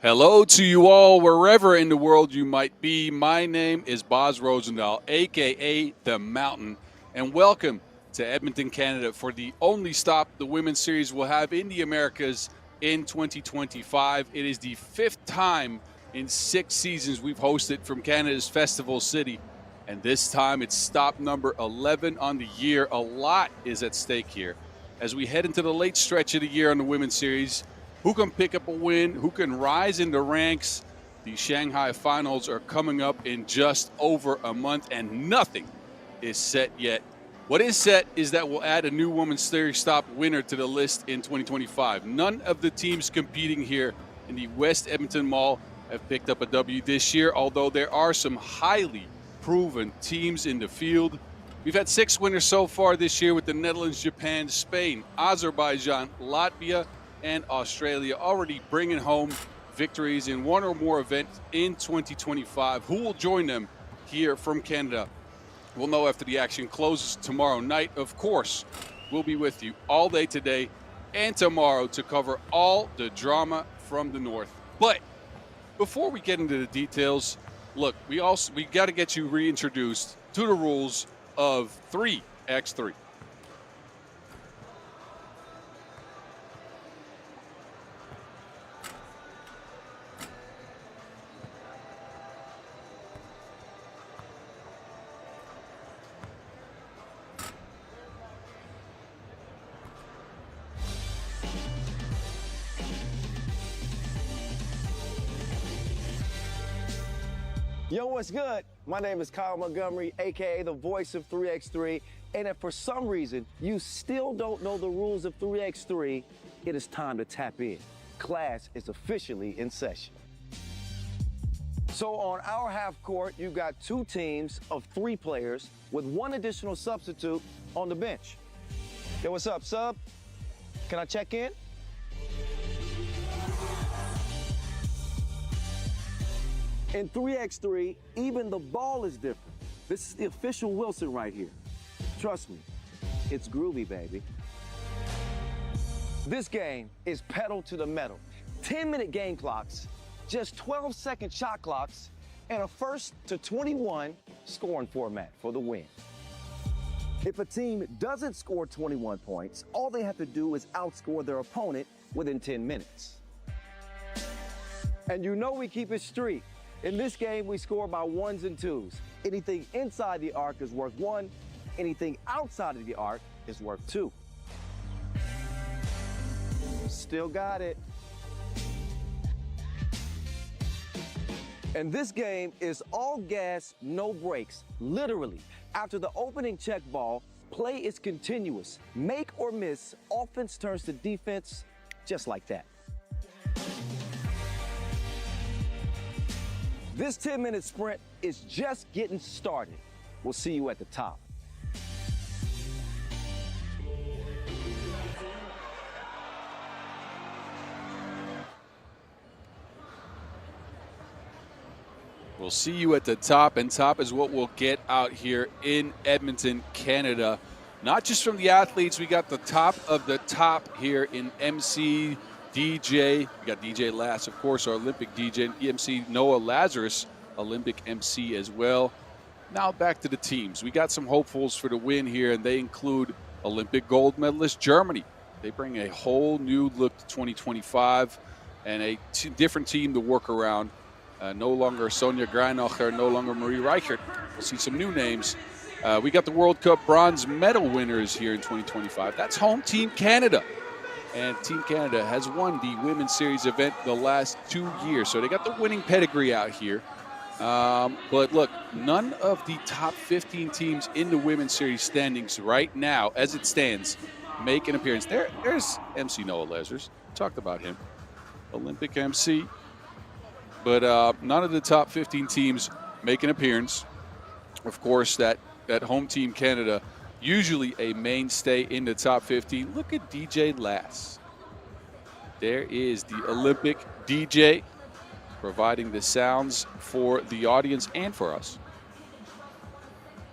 Hello to you all, wherever in the world you might be. My name is Boz Rosendahl, a.k.a. The Mountain, and welcome to Edmonton, Canada for the only stop the Women's Series will have in the Americas in 2025. It is the fifth time in 6 seasons we've hosted from Canada's Festival City, and this time it's stop number 11 on the year. A lot is at stake here. As we head into the late stretch of the year on the Women's Series, who can pick up a win? Who can rise in the ranks? The Shanghai finals are coming up in just over a month, and nothing is set yet. What is set is that we'll add a new Women's Series stop winner to the list in 2025. None of the teams competing here in the West Edmonton Mall have picked up a W this year, although there are some highly proven teams in the field. We've had 6 winners so far this year with the Netherlands, Japan, Spain, Azerbaijan, Latvia, and Australia already bringing home victories in one or more events in 2025. Who will join them here from Canada? We'll know after the action closes tomorrow night. Of course, we'll be with you all day today and tomorrow to cover all the drama from the North. But before we get into the details, look, we got to get you reintroduced to the rules of 3x3. Yo, what's good? My name is Kyle Montgomery, aka the voice of 3x3. And if for some reason you still don't know the rules of 3x3, it is time to tap in. Class is officially in session. So on our half court, you got 2 teams of 3 players with 1 additional substitute on the bench. Yo, what's up, sub? Can I check in? In 3x3, even the ball is different. This is the official Wilson right here. Trust me, it's groovy, baby. This game is pedal to the metal. 10-minute game clocks, just 12-second shot clocks, and a 1st to 21 scoring format for the win. If a team doesn't score 21 points, all they have to do is outscore their opponent within 10 minutes. And you know we keep it street. In this game, we score by 1s and 2s. Anything inside the arc is worth 1. Anything outside of the arc is worth 2. Still got it. And this game is all gas, no brakes. Literally, after the opening check ball, play is continuous. Make or miss, offense turns to defense just like that. This 10-minute sprint is just getting started. We'll see you at the top. We'll see you at the top, and top is what we'll get out here in Edmonton, Canada. Not just from the athletes, we got the top of the top here in MC, DJ. We got DJ Lass, of course, our Olympic DJ, and EMC Noah Lazarus, Olympic MC as well. Now back to the teams. We got some hopefuls for the win here, and they include Olympic gold medalist Germany. They bring a whole new look to 2025 and a different team to work around. No longer Sonja Greinacher, no longer Marie Reichert. We'll see some new names. We got the World Cup bronze medal winners here in 2025. That's home team Canada. And Team Canada has won the Women's Series event the last 2 years. So they got the winning pedigree out here. But look, none of the top 15 teams in the Women's Series standings right now, as it stands, make an appearance. There's MC Noah Lazarus. Talked about him. Olympic MC. But none of the top 15 teams make an appearance. Of course, that home team Canada, usually a mainstay in the top 15. Look at DJ Lass. There is the Olympic DJ providing the sounds for the audience and for us.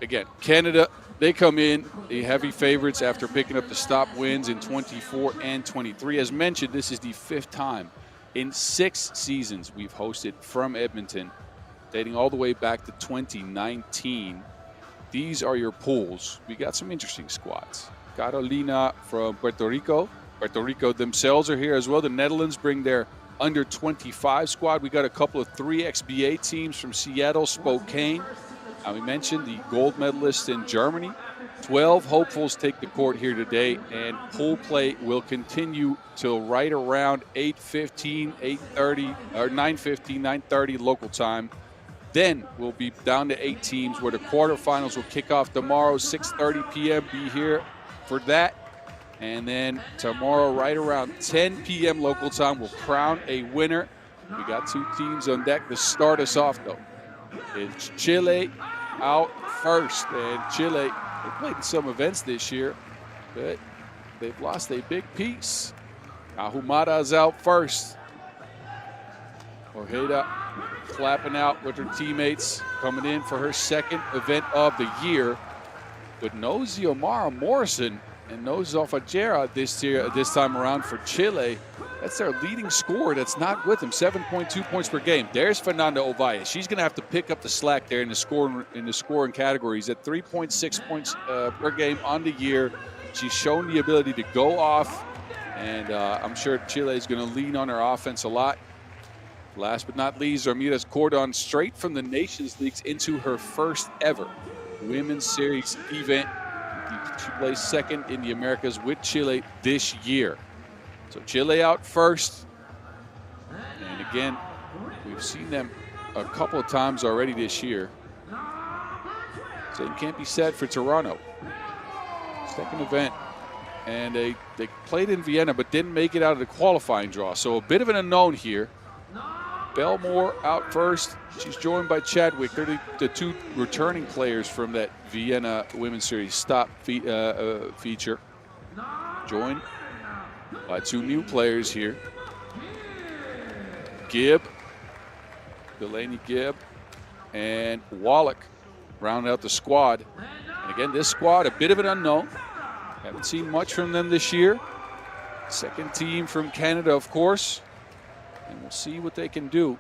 Again, Canada, they come in the heavy favorites after picking up the stop wins in 24 and 23. As mentioned, this is the 5th time In 6 seasons, we've hosted from Edmonton, dating all the way back to 2019. These are your pools. We got some interesting squads. Carolina from Puerto Rico. Puerto Rico themselves are here as well. The Netherlands bring their under 25 squad. We got a couple of 3XBA teams from Seattle, Spokane. We mentioned the gold medalist in Germany. 12 hopefuls take the court here today, and pool play will continue till right around 8:15, 8:30, or 9:15, 9:30 local time. Then we'll be down to 8 teams, where the quarterfinals will kick off tomorrow, 6:30 p.m. Be here for that. And then tomorrow, right around 10 p.m. local time, we'll crown a winner. We got 2 teams on deck to start us off, though. It's Chile out first. And Chile, they played in some events this year, but they've lost a big piece. Ahumada's out first. Ojeda clapping out with her teammates, coming in for her second event of the year. But no Xiomara Morrison and no Zofajera this time around for Chile. That's their leading scorer that's not with them, 7.2 points per game. There's Fernanda Ovalle. She's going to have to pick up the slack there in the scoring categories at 3.6 points per game on the year. She's shown the ability to go off, and I'm sure Chile is going to lean on her offense a lot. Last but not least, Ramirez Cordon, straight from the Nations Leagues into her first ever Women's Series event. She placed second in the Americas with Chile this year. So Chile out first. And again, we've seen them a couple of times already this year. Same can't be said for Toronto. Second event. And they played in Vienna but didn't make it out of the qualifying draw. So a bit of an unknown here. Belmore out first. She's joined by Chadwick. They're the 2 returning players from that Vienna Women's Series stop feature. Joined by 2 new players here. Gibb, Delaney Gibb, and Wallach round out the squad. And again, this squad, a bit of an unknown. Haven't seen much from them this year. Second team from Canada, of course. And we'll see what they can do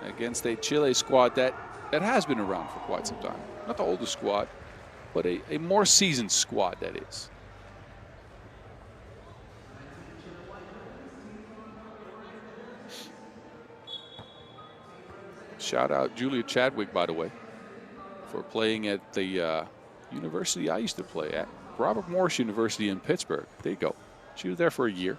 against a Chile squad that has been around for quite some time. Not the oldest squad, but a more seasoned squad, that is. Shout out Julia Chadwick, by the way, for playing at the university I used to play at, Robert Morris University in Pittsburgh. There you go. She was there for a year.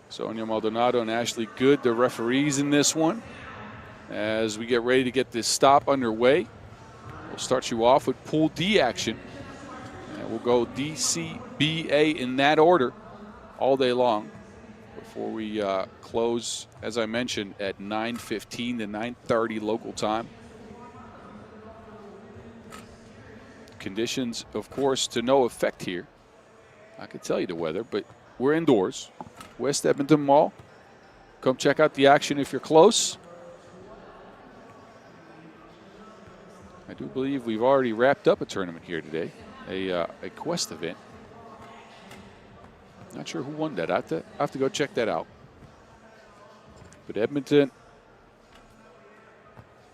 Sonia Maldonado and Ashley Good, the referees in this one. As we get ready to get this stop underway, we'll start you off with Pool D action. And we'll go DCBA in that order all day long before we close, as I mentioned, at 9:15 to 9:30 local time. Conditions, of course, to no effect here. I could tell you the weather, but we're indoors. West Edmonton Mall. Come check out the action if you're close. I do believe we've already wrapped up a tournament here today, a Quest event. Not sure who won that. I have to go check that out. But Edmonton,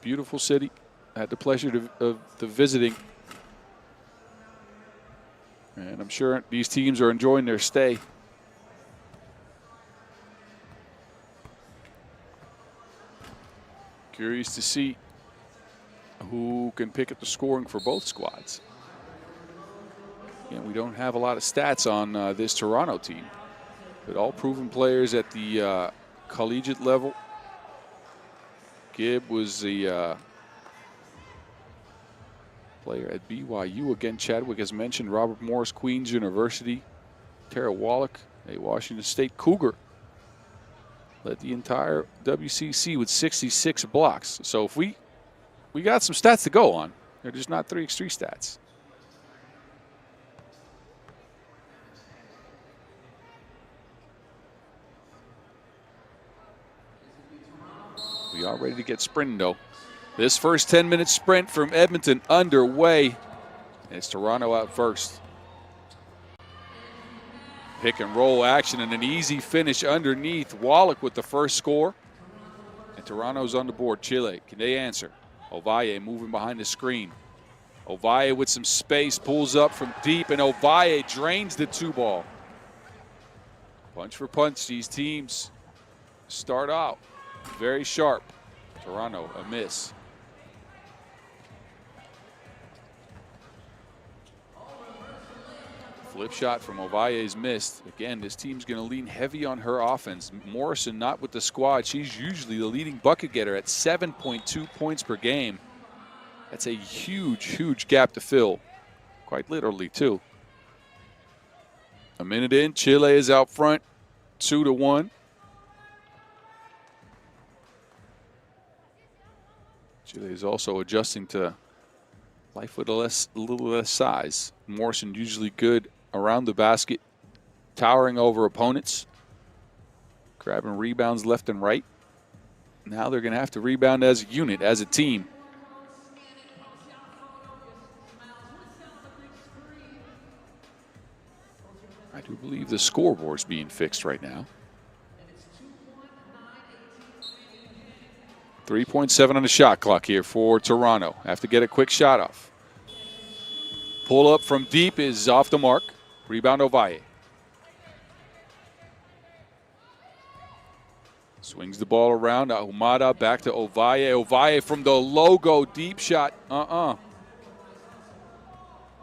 beautiful city. I had the pleasure of visiting. And I'm sure these teams are enjoying their stay. Curious to see who can pick up the scoring for both squads. Again, we don't have a lot of stats on this Toronto team, but all proven players at the collegiate level. Gibb was the player at BYU. Again, Chadwick, as mentioned, Robert Morris, Queen's University. Tara Wallach, a Washington State Cougar. Led the entire WCC with 66 blocks. So if we got some stats to go on. They're just not 3x3 stats. We are ready to get sprinting, though. This first 10-minute sprint from Edmonton underway. It's Toronto out first. Pick and roll action and an easy finish underneath. Wallach with the first score. And Toronto's on the board. Chile, can they answer? Ovalle moving behind the screen. Ovalle with some space, pulls up from deep, and Ovalle drains the 2-ball. Punch for punch, these teams start out very sharp. Toronto, a miss. Flip shot from Ovalle is missed. Again, this team's going to lean heavy on her offense. Morrison not with the squad. She's usually the leading bucket getter at 7.2 points per game. That's a huge, huge gap to fill. Quite literally, too. A minute in, Chile is out front, 2-1. Chile is also adjusting to life with a little less size. Morrison usually good around the basket, towering over opponents, grabbing rebounds left and right. Now they're going to have to rebound as a unit, as a team. I do believe the scoreboard's being fixed right now. 3.7 on the shot clock here for Toronto. Have to get a quick shot off. Pull up from deep is off the mark. Rebound Ovalle. Swings the ball around. Ahumada back to Ovalle. Ovalle from the logo. Deep shot.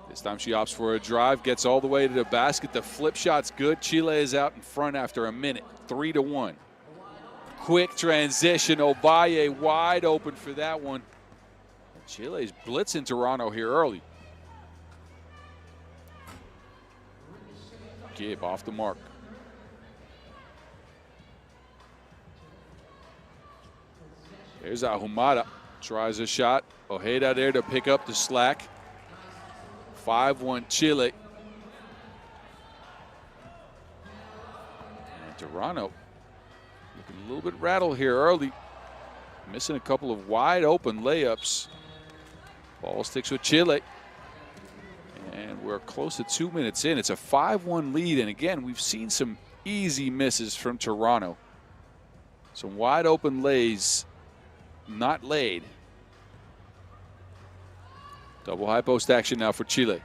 This time she opts for a drive. Gets all the way to the basket. The flip shot's good. Chile is out in front after a minute. 3-1. Quick transition. Ovalle wide open for that one. Chile's blitzing Toronto here early. Gibb off the mark. There's Ahumada. Tries a shot. Ojeda there to pick up the slack. 5-1 Chile. And Toronto looking a little bit rattled here early. Missing a couple of wide open layups. Ball sticks with Chile. And we're close to 2 minutes in. It's a 5-1 lead. And again, we've seen some easy misses from Toronto. Some wide open lays not laid. Double high post action now for Chile.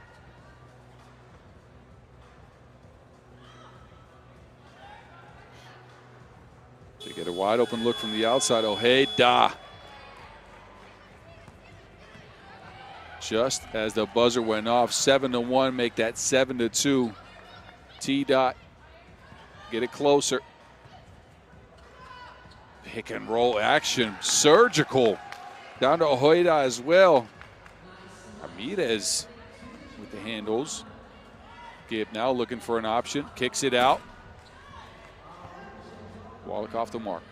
They get a wide open look from the outside. Ojeda. Just as the buzzer went off, 7-1, make that 7-2. T-Dot, get it closer. Pick and roll action, surgical. Down to Ojeda as well. Ramirez with the handles. Gibb now looking for an option, kicks it out. Wallach off the mark.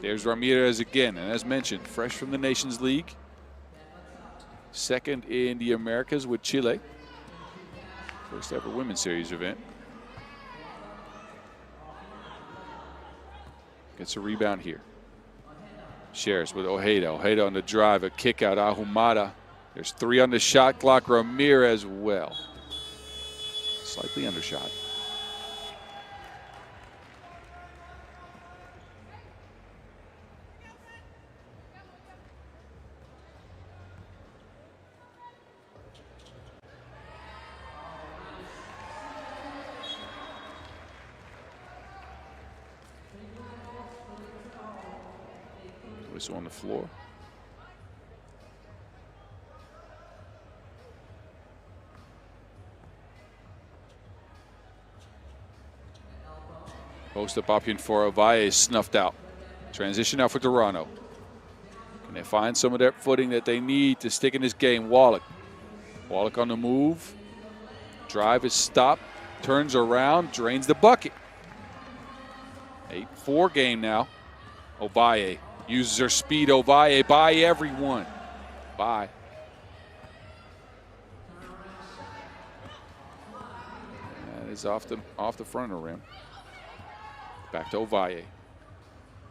There's Ramirez again, and as mentioned, fresh from the Nations League. Second in the Americas with Chile. First ever Women's Series event. Gets a rebound here. Shares with Ojeda. Ojeda on the drive, a kick out, Ahumada. There's 3 on the shot clock, Ramirez well. Slightly undershot. Whistle on the floor. Post-up option for Ovalle is snuffed out. Transition now for Toronto. Can they find some of that footing that they need to stick in this game? Wallach. Wallach on the move. Drive is stopped. Turns around. Drains the bucket. 8-4 game now. Ovalle uses her speed. Ovalle by everyone. Bye. That is off the front of the rim. Back to Ovalle,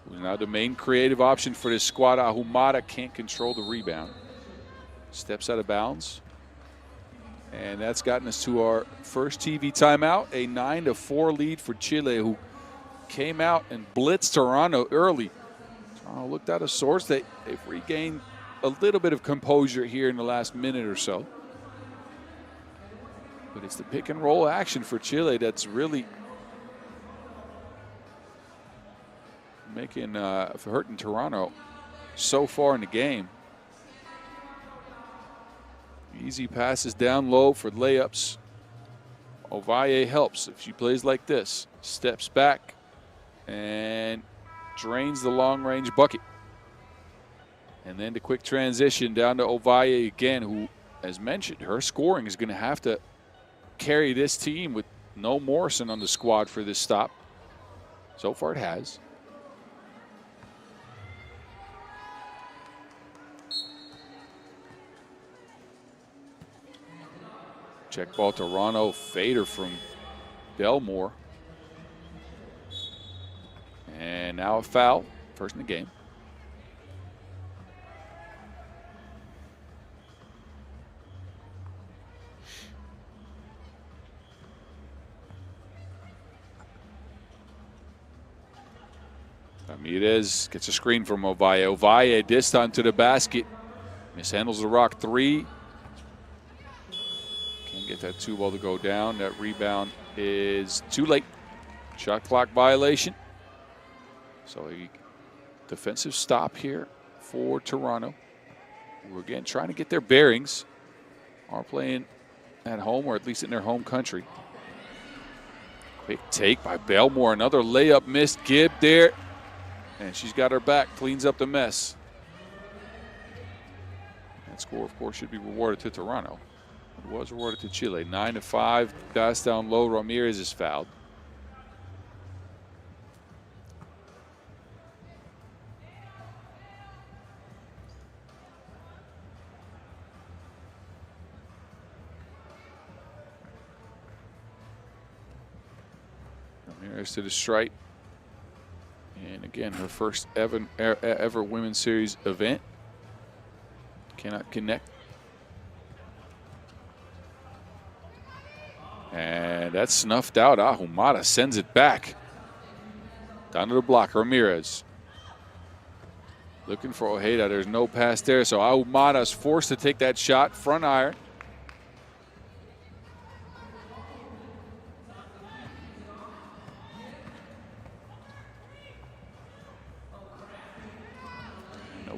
who's now the main creative option for this squad. Ahumada can't control the rebound. Steps out of bounds. And that's gotten us to our first TV timeout, a 9-4 lead for Chile, who came out and blitzed Toronto early. Toronto looked out of sorts. They've regained a little bit of composure here in the last minute or so. But it's the pick and roll action for Chile that's really hurting Toronto so far in the game. Easy passes down low for layups. Ovalle helps if she plays like this. Steps back and drains the long-range bucket. And then the quick transition down to Ovalle again, who, as mentioned, her scoring is going to have to carry this team with no Morrison on the squad for this stop. So far it has. Check ball, Toronto, fader from Belmore. And now a foul, first in the game. Ramirez gets a screen from Ovalle. Ovalle this time to the basket. Mishandles the rock three. Can't get that two ball to go down. That rebound is too late. Shot clock violation. So a defensive stop here for Toronto. We're again trying to get their bearings. Are playing at home, or at least in their home country. Quick take by Belmore. Another layup missed. Gibb there. And she's got her back, cleans up the mess. That score, of course, should be rewarded to Toronto. It was rewarded to Chile. 9-5, pass down low. Ramirez is fouled. Ramirez to the stripe. And again, her first ever Women's Series event. Cannot connect. And that's snuffed out. Ahumada sends it back. Down to the block, Ramirez. Looking for Ojeda. There's no pass there, so Ahumada is forced to take that shot. Front iron.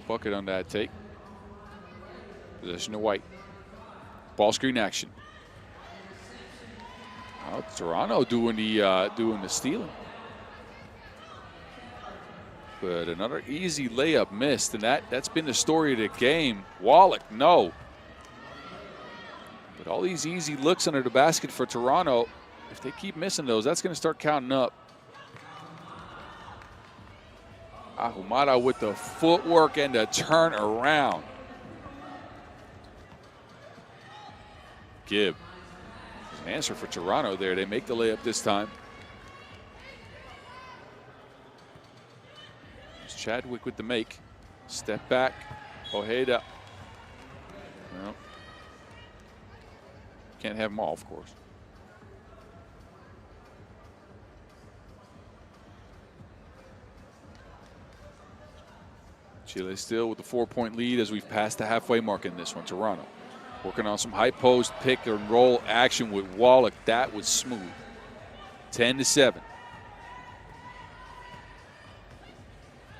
Bucket on that take. Possession of White. Ball screen action. Oh, Toronto doing the stealing. But another easy layup missed, and that's been the story of the game. Wallach, no. But all these easy looks under the basket for Toronto, if they keep missing those, that's going to start counting up. Ahumada with the footwork and the turn around. Gibb. An answer for Toronto there. They make the layup this time. There's Chadwick with the make. Step back. Ojeda. Well, can't have them all, of course. Chile still with the 4-point lead as we've passed the halfway mark in this one. Toronto working on some high post pick and roll action with Wallach. That was smooth. 10-7.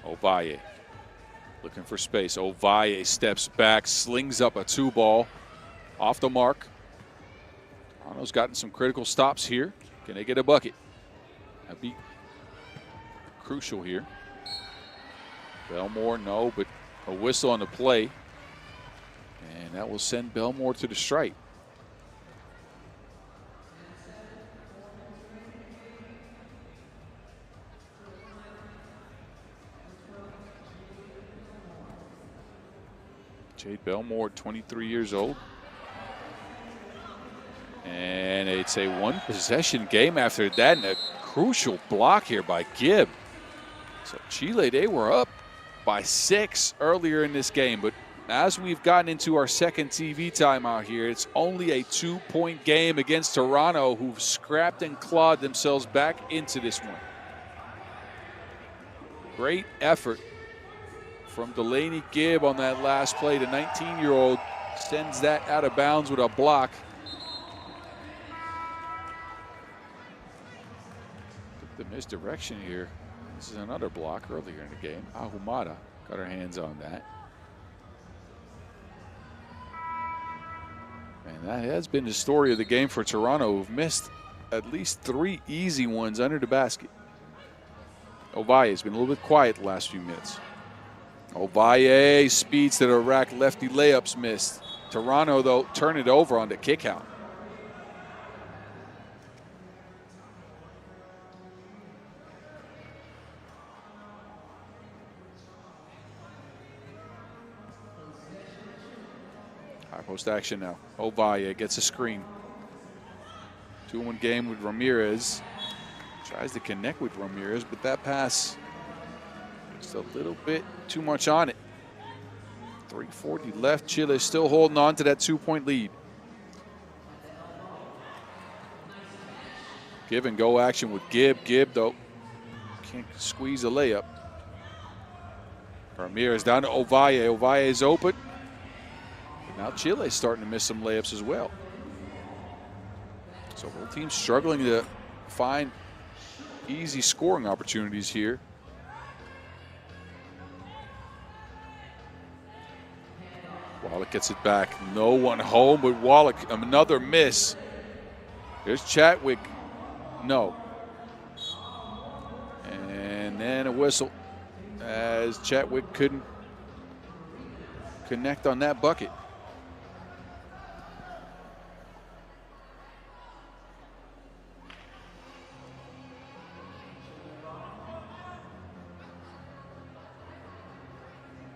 Ovalle looking for space. Ovalle steps back, slings up a two ball off the mark. Toronto's gotten some critical stops here. Can they get a bucket? That'd be crucial here. Belmore, no, but a whistle on the play. And that will send Belmore to the stripe. Jade Belmore, 23 years old. And it's a one-possession game after that, and a crucial block here by Gibb. So Chile, they were up by 6 earlier in this game, but as we've gotten into our second TV timeout here, it's only a 2-point game against Toronto, who've scrapped and clawed themselves back into this one. Great effort from Delaney Gibb on that last play. The 19-year-old sends that out of bounds with a block. Took the misdirection here. This is another block earlier in the game. Ahumada got her hands on that. And that has been the story of the game for Toronto, who've missed at least 3 easy ones under the basket. Ovalle has been a little bit quiet the last few minutes. Ovalle speeds to the rack, lefty layups missed. Toronto, though, turn it over on the kick out. High post action now. Ovalle gets a screen. 2-1 game with Ramirez. Tries to connect with Ramirez, but that pass just a little bit too much on it. 3:40 left. Chile still holding on to that 2-point lead. Give and go action with Gibb. Gibb, though, can't squeeze a layup. Ramirez down to Ovalle. Ovalle is open. But now Chile's starting to miss some layups as well. So both teams struggling to find easy scoring opportunities here. Wallach gets it back. No one home, but Wallach, another miss. There's Chatwick. No. And then a whistle as Chatwick couldn't connect on that bucket.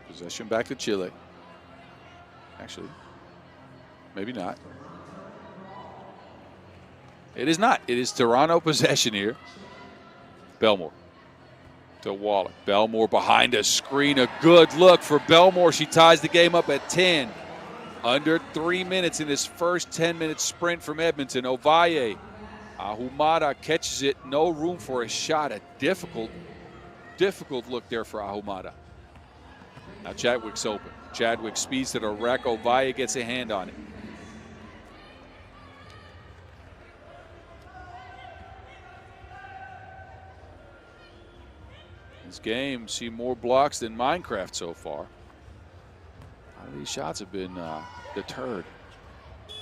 Possession back to Chile. Actually, maybe not. It is not. It is Toronto possession here. Belmore to Wallach. Belmore behind a screen. A good look for Belmore. She ties the game up at 10. Under 3 minutes in this first 10-minute sprint from Edmonton. Ovalle. Ahumada catches it. No room for a shot. A difficult look there for Ahumada. Now Chadwick's open. Chadwick speeds to the rack. Ovalle gets a hand on it. This game see more blocks than Minecraft so far. A lot of these shots have been deterred.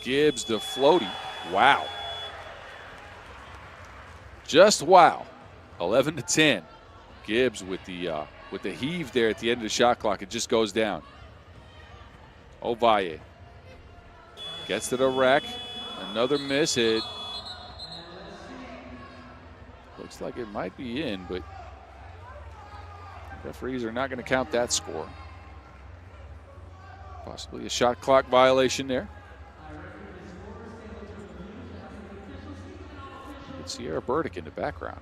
Gibbs the floaty. Wow. Just wow. 11-10. Gibbs with the heave there at the end of the shot clock. It just goes down. Ovalle gets to the rack. Another miss hit. Looks like it might be in, but referees are not going to count that score. Possibly a shot clock violation there. You can see Sierra Burdick in the background.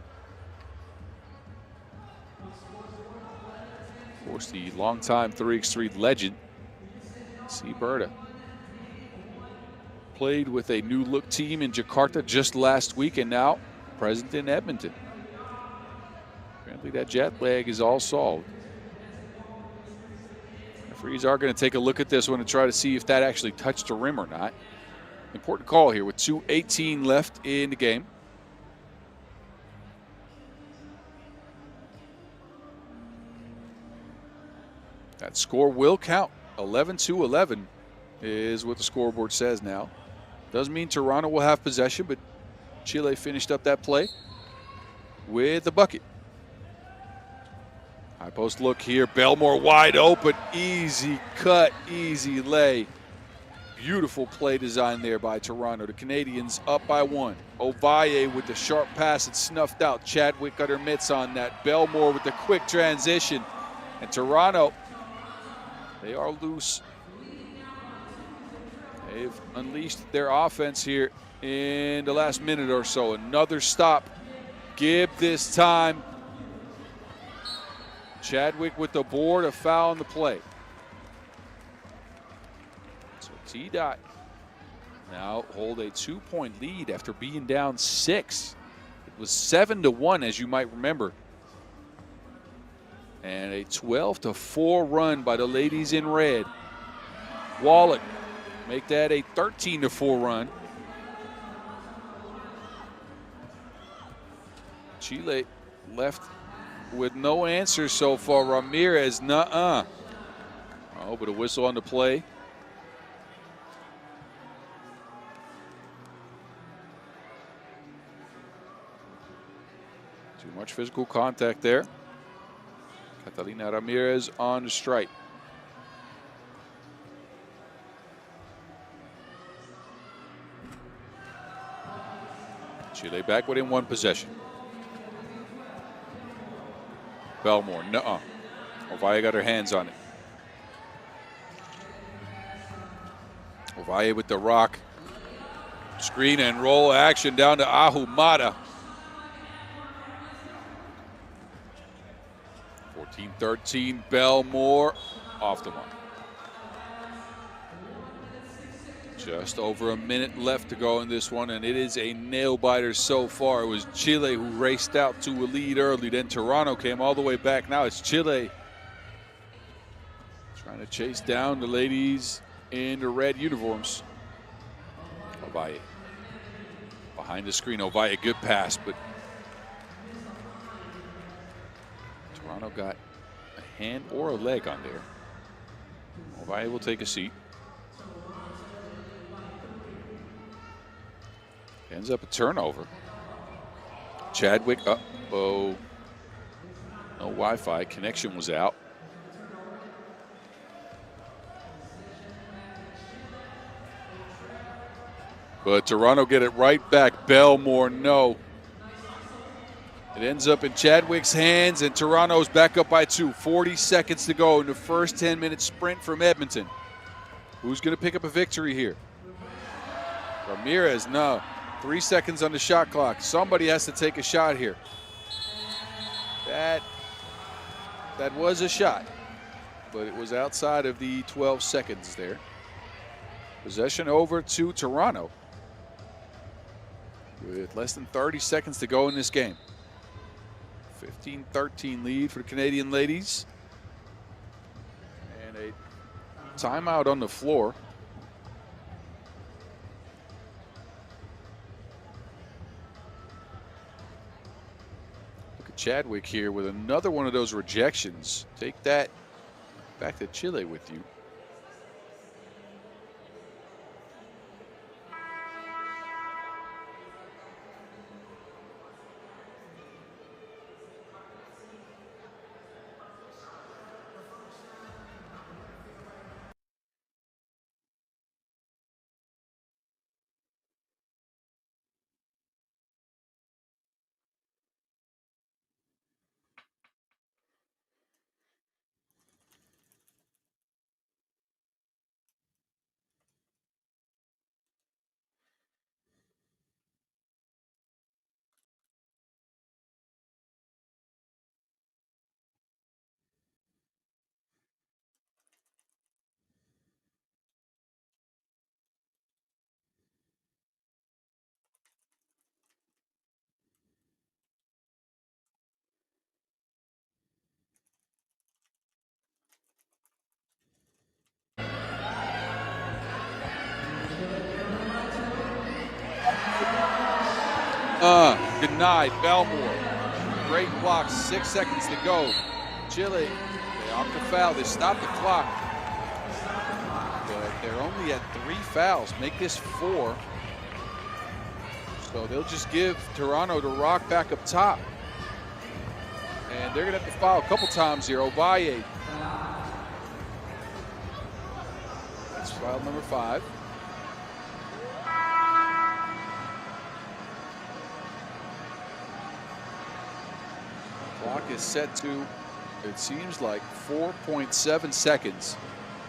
Of course, the longtime 3x3 legend, C. Berta. Played with a new look team in Jakarta just last week and now present in Edmonton. Apparently that jet lag is all solved. Referees are going to take a look at this one and try to see if that actually touched the rim or not. Important call here with 2:18 left in the game. That score will count. 11-11 is what the scoreboard says now. Doesn't mean Toronto will have possession, but Chile finished up that play with a bucket. High post look here. Belmore wide open. Easy cut, easy lay. Beautiful play design there by Toronto. The Canadians up by one. Ovalle with the sharp pass. It snuffed out. Chadwick got her mitts on that. Belmore with the quick transition. And Toronto, they are loose. They've unleashed their offense here in the last minute or so. Another stop. Gibb this time. Chadwick with the board, a foul on the play. T-Dot now hold a 2-point lead after being down 6. It was 7-1, as you might remember. And a 12-4 run by the ladies in red. Wallet make that a 13-4 run. Chile left with no answer so far. Ramirez, nuh-uh. Oh, but a whistle on the play. Too much physical contact there. Catalina Ramirez on the strike. Chile back within 1 possession. Belmore, nuh-uh. Ovalle got her hands on it. Ovalle with the rock. Screen and roll action down to Ahumada. 14-13, Belmore off the mark. Just over a minute left to go in this one, and it is a nail-biter so far. It was Chile who raced out to a lead early. Then Toronto came all the way back. Now it's Chile trying to chase down the ladies in the red uniforms. Ovalle behind the screen. Ovalle, good pass, but Toronto got a hand or a leg on there. Ovalle will take a seat. Ends up a turnover. Chadwick, uh-oh. No Wi-Fi, connection was out. But Toronto get it right back. Belmore, no. It ends up in Chadwick's hands, and Toronto's back up by 2. 40 seconds to go in the first 10-minute sprint from Edmonton. Who's going to pick up a victory here? Ramirez, no. 3 seconds on the shot clock. Somebody has to take a shot here. That was a shot, but it was outside of the 12 seconds there. Possession over to Toronto with less than 30 seconds to go in this game. 15-13 lead for the Canadian ladies. And a timeout on the floor. Look at Chadwick here with another one of those rejections. Take that back to Chile with you. Denied. Belmore. Great block. 6 seconds to go. Chile, they opt to foul. They stop the clock. But they're only at 3 fouls. Make this 4. So they'll just give Toronto the rock back up top. And they're going to have to foul a couple times here. Ovalle. That's foul number 5. Clock is set to, it seems like, 4.7 seconds.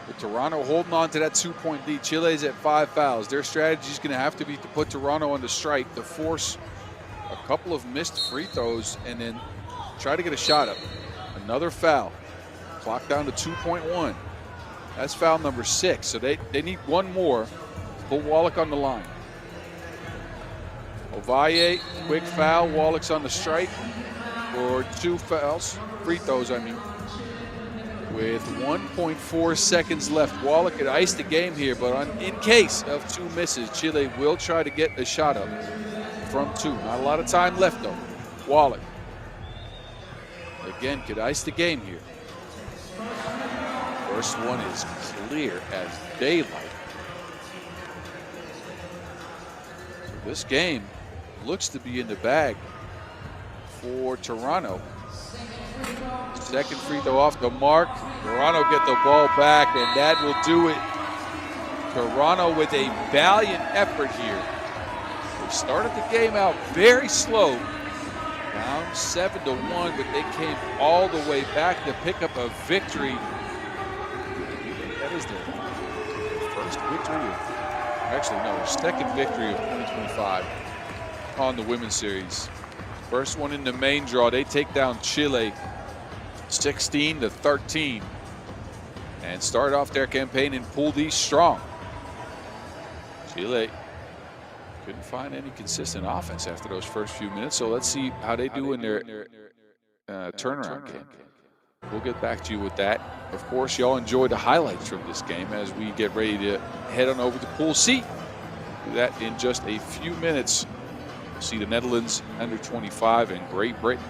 With Toronto holding on to that 2-point lead. Chile's at 5 fouls. Their strategy is going to have to be to put Toronto on the strike, to force a couple of missed free throws, and then try to get a shot up. Another foul. Clock down to 2.1. That's foul number 6. So they need one more. Pull Wallach on the line. Ovalle, quick foul. Wallach's on the strike for 2 fouls. Free throws, I mean. With 1.4 seconds left, Wallach could ice the game here, but in case of 2 misses, Chile will try to get a shot up from 2. Not a lot of time left, though. Wallach, again, could ice the game here. First one is clear as daylight. So this game looks to be in the bag for Toronto. Second free throw off the mark. Toronto get the ball back, and that will do it. Toronto with a valiant effort here. They started the game out very slow, down 7-1, but they came all the way back to pick up a victory. That is their first victory, actually no, their second victory of 2025 on the women's series. First one in the main draw. They take down Chile 16-13 and start off their campaign in Pool D strong. Chile couldn't find any consistent offense after those first few minutes, so let's see how they do in their turnaround game. We'll get back to you with that. Of course, y'all enjoy the highlights from this game as we get ready to head on over to Pool C. Do that in just a few minutes. We'll see the Netherlands under 25 and Great Britain.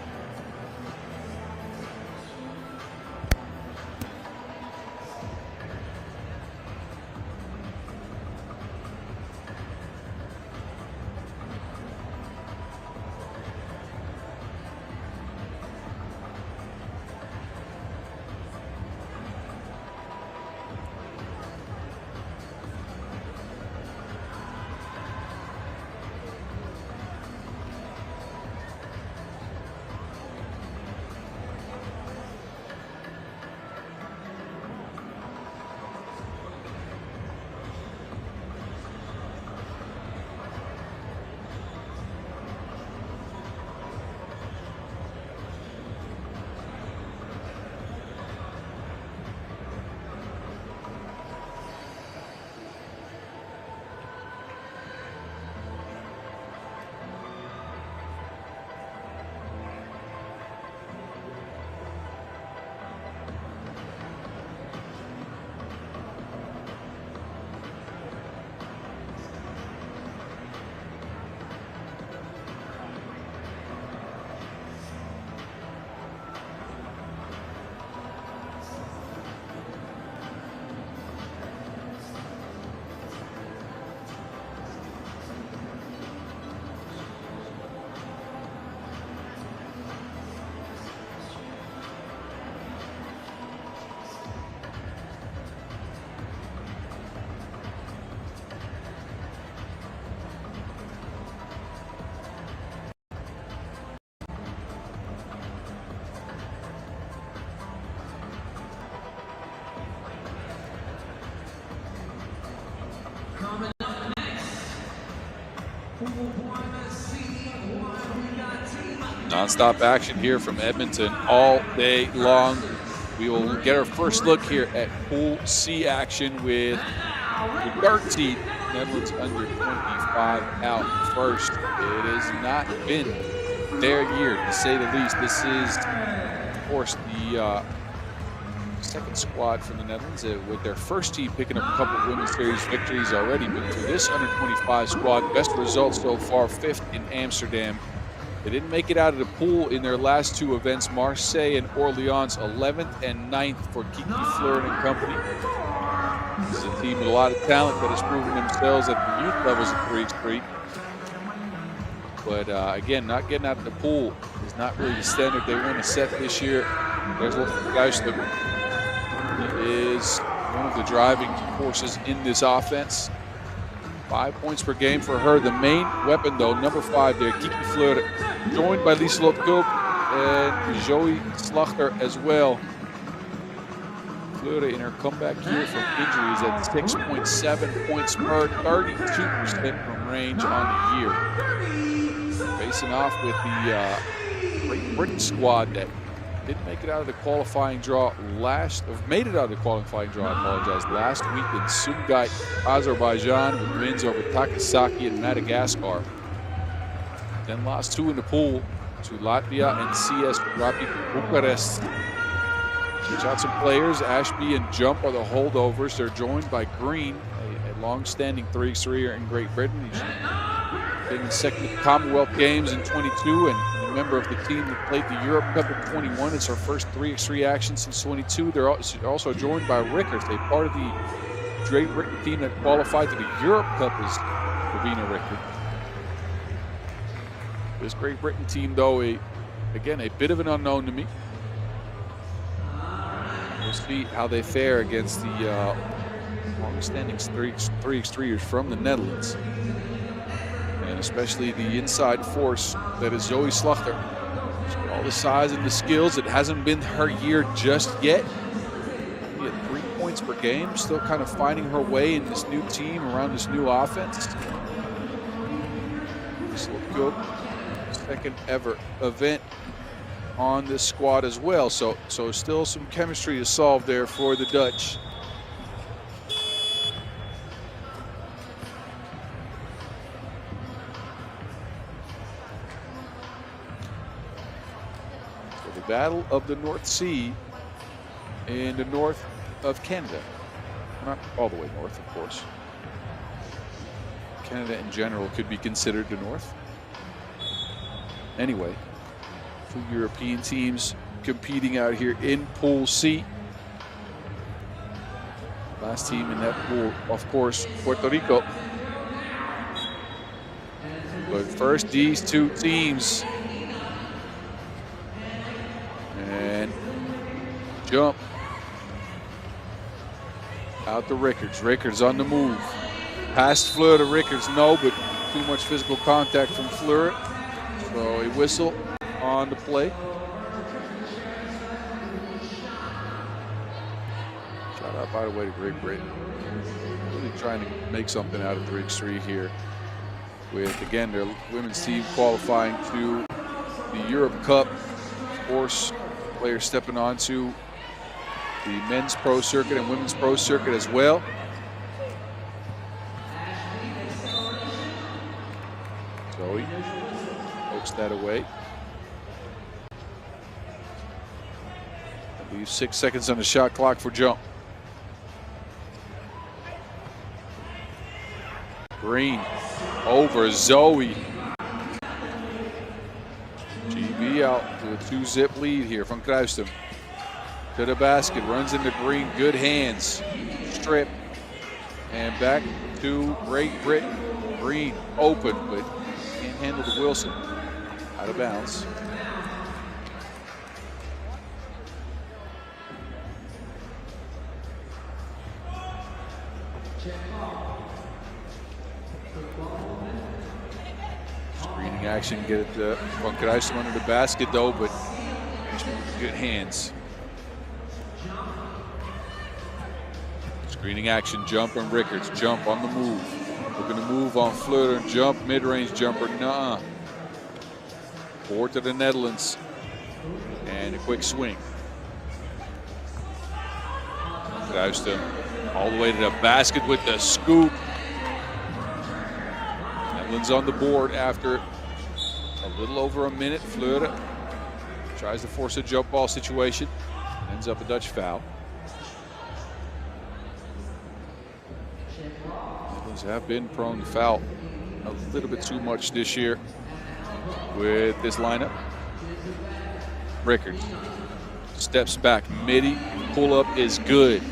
Non-stop action here from Edmonton all day long. We will get our first look here at Pool C action with the third seed, Netherlands under 25 out first. It has not been their year, to say the least. This is, of course, the second squad from the Netherlands with their first team picking up a couple of women's series victories already. But for this under 25 squad, best results so far, 5th in Amsterdam. They didn't make it out of the pool in their last 2 events. Marseille and Orleans, 11th and 9th for Kiki Fleuren and company. This is a team with a lot of talent that has proven themselves at the youth levels of 3x3. But again, not getting out of the pool is not really the standard they want to set this year. There's Luchtgeist. He is one of the driving forces in this offense. 5 points per game for her. The main weapon, though, number 5 there, Kiki Fleuren, joined by Lieselot Kulp and Zoe Slachter as well. Fleuren in her comeback here from injuries at 6.7 points per, 32% from range on the year. Facing off with the Great Britain squad that didn't make it out of the qualifying draw made it out of the qualifying draw, I apologize, last week in Sumgait, Azerbaijan, with wins over Takasaki and Madagascar. Then lost 2 in the pool to Latvia and CS Rapid Bucharest. Switch out some players. Ashby and Jump are the holdovers. They're joined by Green, a long-standing 3x3er in Great Britain. He's been second at the Commonwealth Games in 22 and a member of the team that played the Europe Cup in 21. It's our first 3x3 action since 22. They're also joined by Rickers. They're part of the Great Britain team that qualified to the Europe Cup is Ravina Rickard. This Great Britain team, though, again, a bit of an unknown to me. We'll see how they fare against the long-standing 3x3ers from the Netherlands. And especially the inside force that is Zoe Slachter. All the size and the skills. It hasn't been her year just yet. She had 3 points per game. Still kind of finding her way in this new team around this new offense. This looked good. Second ever event on this squad as well. So still some chemistry to solve there for the Dutch. Battle of the North Sea in the north of Canada. Not all the way north, of course. Canada in general could be considered the north. Anyway, 2 European teams competing out here in Pool C. Last team in that pool, of course, Puerto Rico. But first, these 2 teams. And Jump out to Rickards. Rickards on the move. Past Fleur to Rickards, no, but too much physical contact from Fleur. So a whistle on the play. Shout out, by the way, to Great Britain. Really trying to make something out of 3x3 here. With, again, their women's team qualifying to the Europe Cup. Of course, players stepping onto the men's pro circuit and women's pro circuit as well. Zoe pokes that away. Leaves 6 seconds on the shot clock for Jump. Green over Zoe. GB out to a 2-zip lead here from Kruistum. To the basket, runs into Green, good hands. Strip, and back to Great Britain. Green open, but can't handle the Wilson. Out of bounds. Screening action, get it from Kruistum under the basket though, but good hands. Screening action, Jump and Rickards. Jump on the move. Looking to move on Fleur and Jump. Mid-range jumper, nuh-uh. 4 to the Netherlands. And a quick swing. Kruistum all the way to the basket with the scoop. Netherlands on the board after a little over a minute. Fleur tries to force a jump ball situation. Ends up a Dutch foul. Netherlands have been prone to foul a little bit too much this year with this lineup. Rickards steps back, midi, pull-up is good.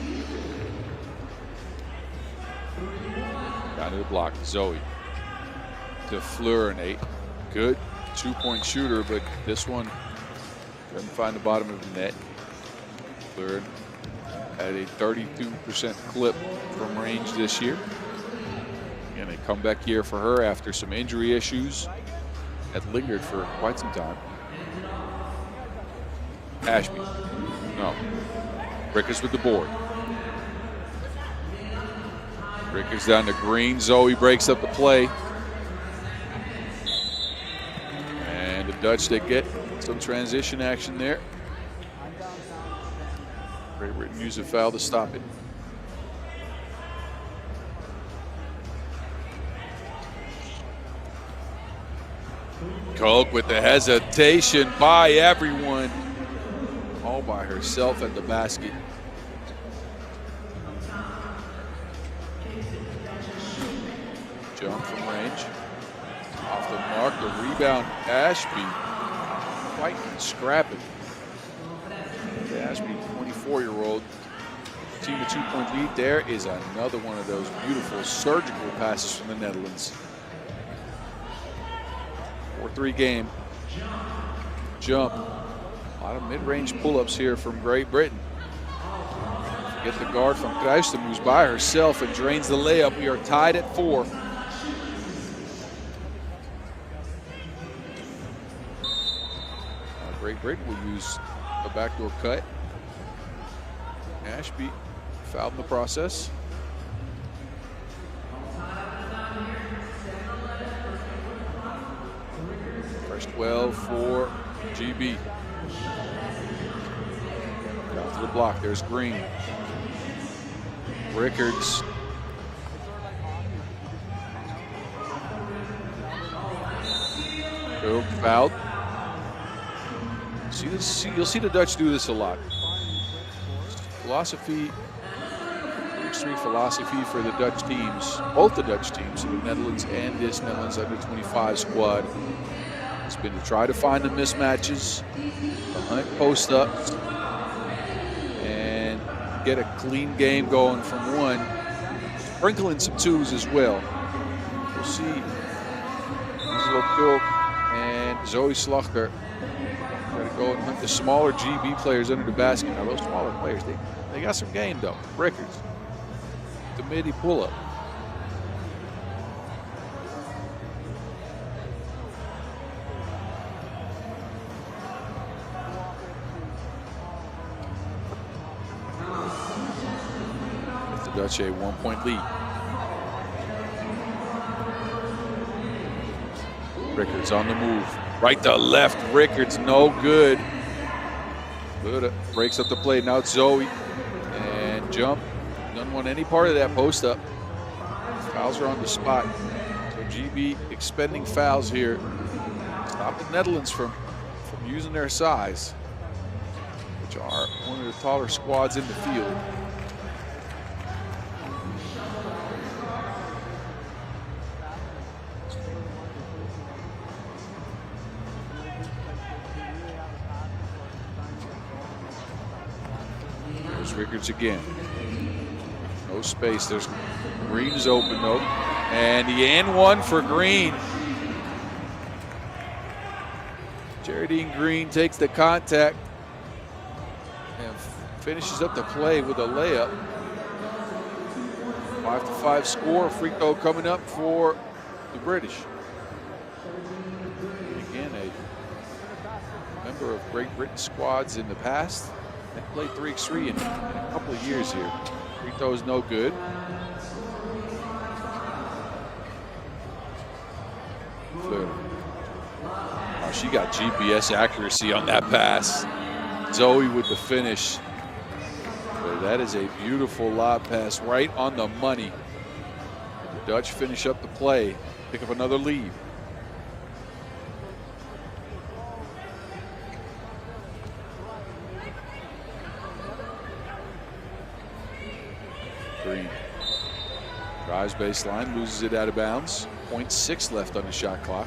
Down to the block, Zoe. To Fleur, and a good two-point shooter, but this one doesn't find the bottom of the net. Fleur at a 32% clip from range this year. Again, a comeback year for her after some injury issues that lingered for quite some time. Ashby, no. Rickards with the board. Rickards down to Green. Zoe breaks up the play. And the Dutch, they get some transition action there. Great Britain use a foul to stop it. Koch with the hesitation by everyone. All by herself at the basket. Jump from range. Off the mark, the rebound, Ashby. Fighting, scrapping. Ashby, 24-year-old. Team a 2-point lead. There is another one of those beautiful surgical passes from the Netherlands. 4-3 game. Jump. A lot of mid-range pull-ups here from Great Britain. Get the guard from Kruistum, who's by herself and drains the layup. We are tied at 4. Great Britain will use a backdoor cut. Ashby fouled in the process. Fresh 12 for GB. Down to the block, there's Green. Rickards. Boom, fouled. You'll see the Dutch do this a lot. Philosophy, 3x3 philosophy for the Dutch teams, both the Dutch teams, the Netherlands and this Netherlands under-25 squad, has been to try to find the mismatches, the hunt post-ups, and get a clean game going from one, sprinkle in some twos as well. We'll see Liesl Kulk and Zoe Slachter try to go and hunt the smaller GB players under the basket. Now those smaller players, they got some game though. Rickards, the midi pull-up. With the Dutch a 1-point lead. Rickards on the move. Right to left, Rickards, no good. Good, breaks up the play. Now it's Zoe. And jump. Doesn't want any part of that post up. Fouls are on the spot. So GB expending fouls here. Stop the Netherlands from using their size, which are one of the taller squads in the field. Rickards again. No space. There's Green's open though. And the and one for Green. Geraldine Green takes the contact and finishes up the play with a layup. 5-5 score. Free throw coming up for the British. Again, a member of Great Britain squads in the past. They played 3x3 in a couple of years here. Free throw is no good. Oh, she got GPS accuracy on that pass. Zoe with the finish. But that is a beautiful lob pass right on the money. The Dutch finish up the play, pick up another lead. Green drives baseline, loses it out of bounds. 0.6 left on the shot clock.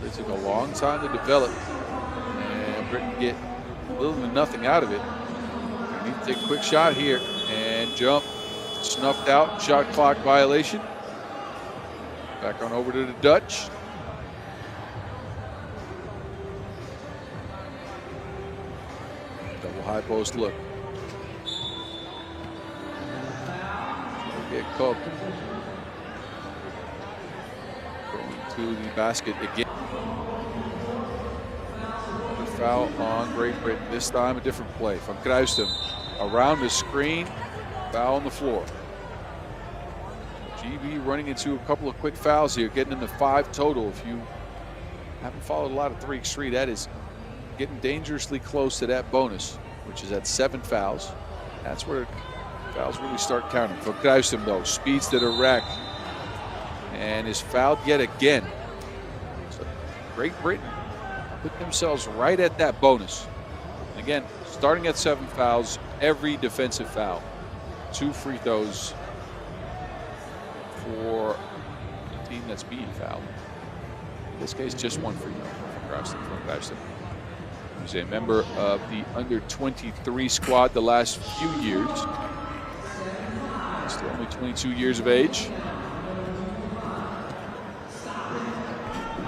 They took a long time to develop, and Britain get little to nothing out of it. They need to take a quick shot here and jump. Snuffed out, shot clock violation. Back on over to the Dutch. Double high post look. Get Koch going to the basket again. Another foul on Great Britain. This time a different play from Kruistum. Around the screen, foul on the floor. GB running into a couple of quick fouls here, getting into 5 total. If you haven't followed a lot of 3x3, that is getting dangerously close to that bonus. which is at 7 fouls. That's where fouls really start counting. For Kruijstum, though, speeds to the rack and is fouled yet again. So Great Britain put themselves right at that bonus. And again, starting at 7 fouls, every defensive foul. 2 free throws for the team that's being fouled. In this case, just 1 free throw from Kruijstum. He's a member of the under-23 squad the last few years. Still only 22 years of age.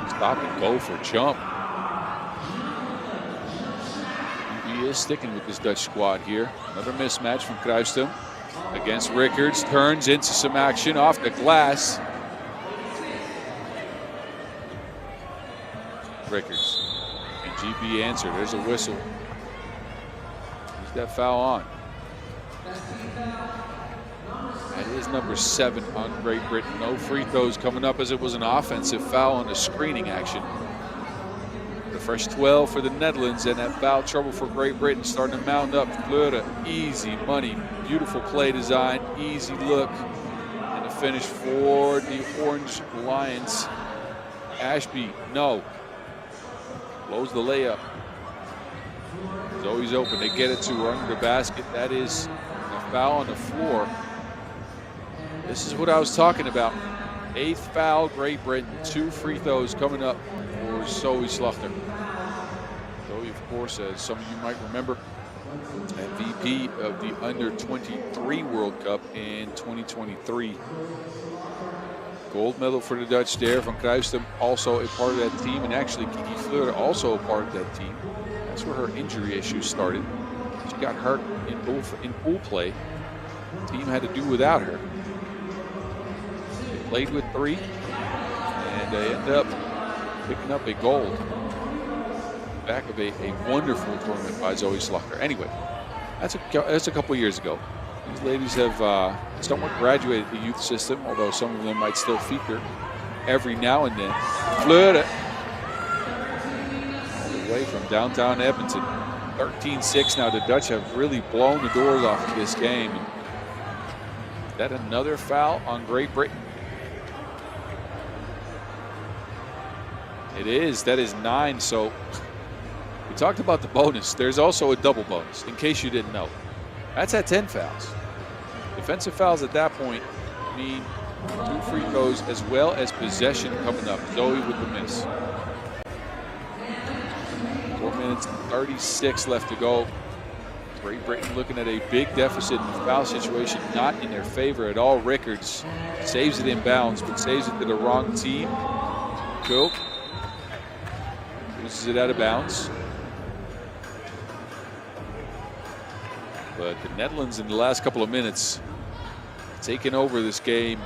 Stop and go for jump. He is sticking with this Dutch squad here. Another mismatch from Kruijstum against Rickards. Turns into some action off the glass. Rickards. And GB answered. There's a whistle. Who's that foul on? That is number 7 on Great Britain. No free throws coming up as it was an offensive foul on the screening action. The first 12 for the Netherlands, and that foul trouble for Great Britain starting to mount up. Fleur, easy money, beautiful play design, easy look. And the finish for the Orange Lions. Ashby, no. Blows the layup. Zoe's open. They get it to her under the basket. That is a foul on the floor. This is what I was talking about. 8th foul, Great Britain. 2 free throws coming up for Zoe Slachter. Zoe, of course, as some of you might remember, MVP of the Under-23 World Cup in 2023. Gold medal for the Dutch there. Van Kruijstum also a part of that team, and actually Kiki Fleur also a part of that team. That's where her injury issues started. She got hurt in pool play. The team had to do without her. They played with 3, and they ended up picking up a gold. Back of a wonderful tournament by Zoe Slachter. Anyway, that's a couple years ago. These ladies have somewhat graduated the youth system, although some of them might still feature every now and then. Fleur, all the way from downtown Edmonton. 13-6 now. The Dutch have really blown the doors off of this game. Is that another foul on Great Britain? It is. That is 9. So we talked about the bonus. There's also a double bonus, in case you didn't know. That's at 10 fouls. Defensive fouls at that point mean 2 free throws as well as possession coming up. Zoe with the miss. 4 minutes and 36 left to go. Great Britain looking at a big deficit in the foul situation, not in their favor at all. Rickards saves it in bounds, but saves it to the wrong team. Cool. Loses it out of bounds. But the Netherlands in the last couple of minutes taking over this game.